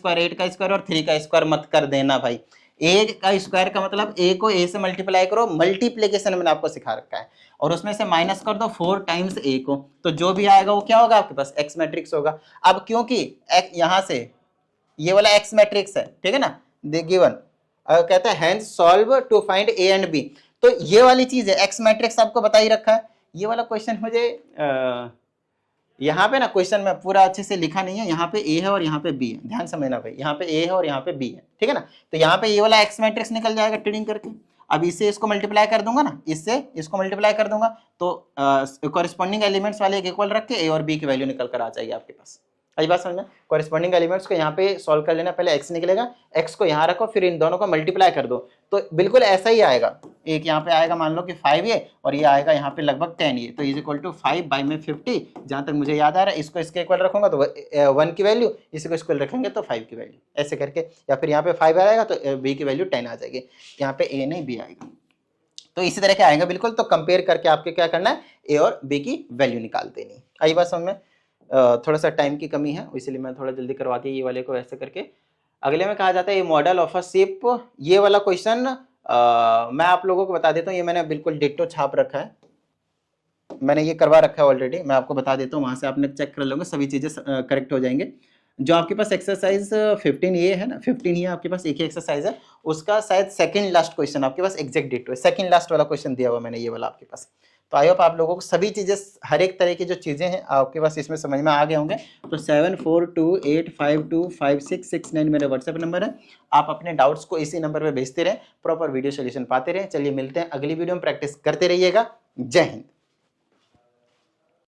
स्क्वायर और 3 का स्क्वायर मत कर देना भाई। ए का स्क्वायर का मतलब ए को ए से मल्टीप्लाई करो, मल्टीप्लीकेशन मैंने आपको सिखा रखा है, और उसमें से माइनस कर दो 4 टाइम्स ए को, तो जो भी आएगा वो क्या होगा आपके पास, एक्स मैट्रिक्स होगा। अब क्योंकि यहां से ये वाला एक्स मैट्रिक्स है, ठीक है ना, गिवन कहता है hence solve to find a and b, तो ये वाली चीज है, एक्स मैट्रिक्स आपको बता ही रखा है। ये वाला क्वेश्चन मुझे यहाँ पे ना क्वेश्चन में पूरा अच्छे से लिखा नहीं है, यहाँ पे ए है और यहाँ पे बी है, ध्यान समझना भाई, यहाँ पे ए है और यहाँ पे बी है, ठीक है ना। तो यहाँ पे ये वाला एक्स मैट्रिक्स निकल जाएगा टिडिंग करके। अब इससे इसको मल्टीप्लाई कर दूंगा ना, इससे इसको मल्टीप्लाई कर दूंगा, तो कॉरेस्पॉन्डिंग एलिमेंट्स वाले एक इक्वल रख के ए और बी की वैल्यू निकल कर आ जाएगी आपके पास। आई बात समझ में। कॉरेस्पॉन्डिंग एलिमेंट्स को यहाँ पे सॉल्व कर लेना, पहले एक्स निकलेगा, एक्स को यहाँ रखो, फिर इन दोनों को मल्टीप्लाई कर दो, तो बिल्कुल ऐसा ही आएगा। एक यहाँ पे आएगा मान लो कि 5 ये, और ये आएगा यहाँ पे लगभग 10 ये, तो इज इक्वल टू 5 बाई में 50, जहाँ तक मुझे याद आ रहा है। इसको इसके इक्वल रखूंगा तो 1 की वैल्यू, इसी को इक्वल रखेंगे तो 5 की वैल्यू, ऐसे करके, या फिर यहाँ पे 5 आएगा तो बी की वैल्यू 10 आ जाएगी, यहाँ पे ए नहीं बी आएगा, तो इसी तरह के आएगा बिल्कुल। तो कंपेयर करके आपके क्या करना है, ए और बी की वैल्यू निकाल देनी। आई बात समझ में। थोड़ा सा टाइम की कमी है, इसलिए मैं थोड़ा जल्दी करवा के ये वाले को ऐसे करके। अगले में कहा जाता है ये मॉडल ऑफ अ शिप, ये वाला क्वेश्चन मैं आप लोगों को बता देता हूँ, ये मैंने बिल्कुल डिट्टो छाप रखा है, मैंने ये करवा रखा है ऑलरेडी, मैं आपको बता देता हूँ, वहां से आपने चेक कर लोगे, सभी चीजें करेक्ट हो जाएंगे। जो आपके पास एक्सरसाइज 15 ये है ना, 15 ये आपके पास एक ही एक्सरसाइज है, उसका शायद सेकंड लास्ट क्वेश्चन आपके पास एग्जैक्ट डिट्टो है, सेकंड लास्ट वाला क्वेश्चन दिया हुआ मैंने ये वाला आपके पास। तो आई होप आप लोगों को सभी चीजें, हर एक तरह की जो चीजें हैं आपके पास इसमें समझ में आ गए होंगे। तो 7428525669 मेरा व्हाट्सएप नंबर है, आप अपने डाउट्स को इसी नंबर पे भेजते रहें, प्रॉपर वीडियो सोल्यूशन पाते रहें। चलिए मिलते हैं अगली वीडियो में, प्रैक्टिस करते रहिएगा। जय हिंद।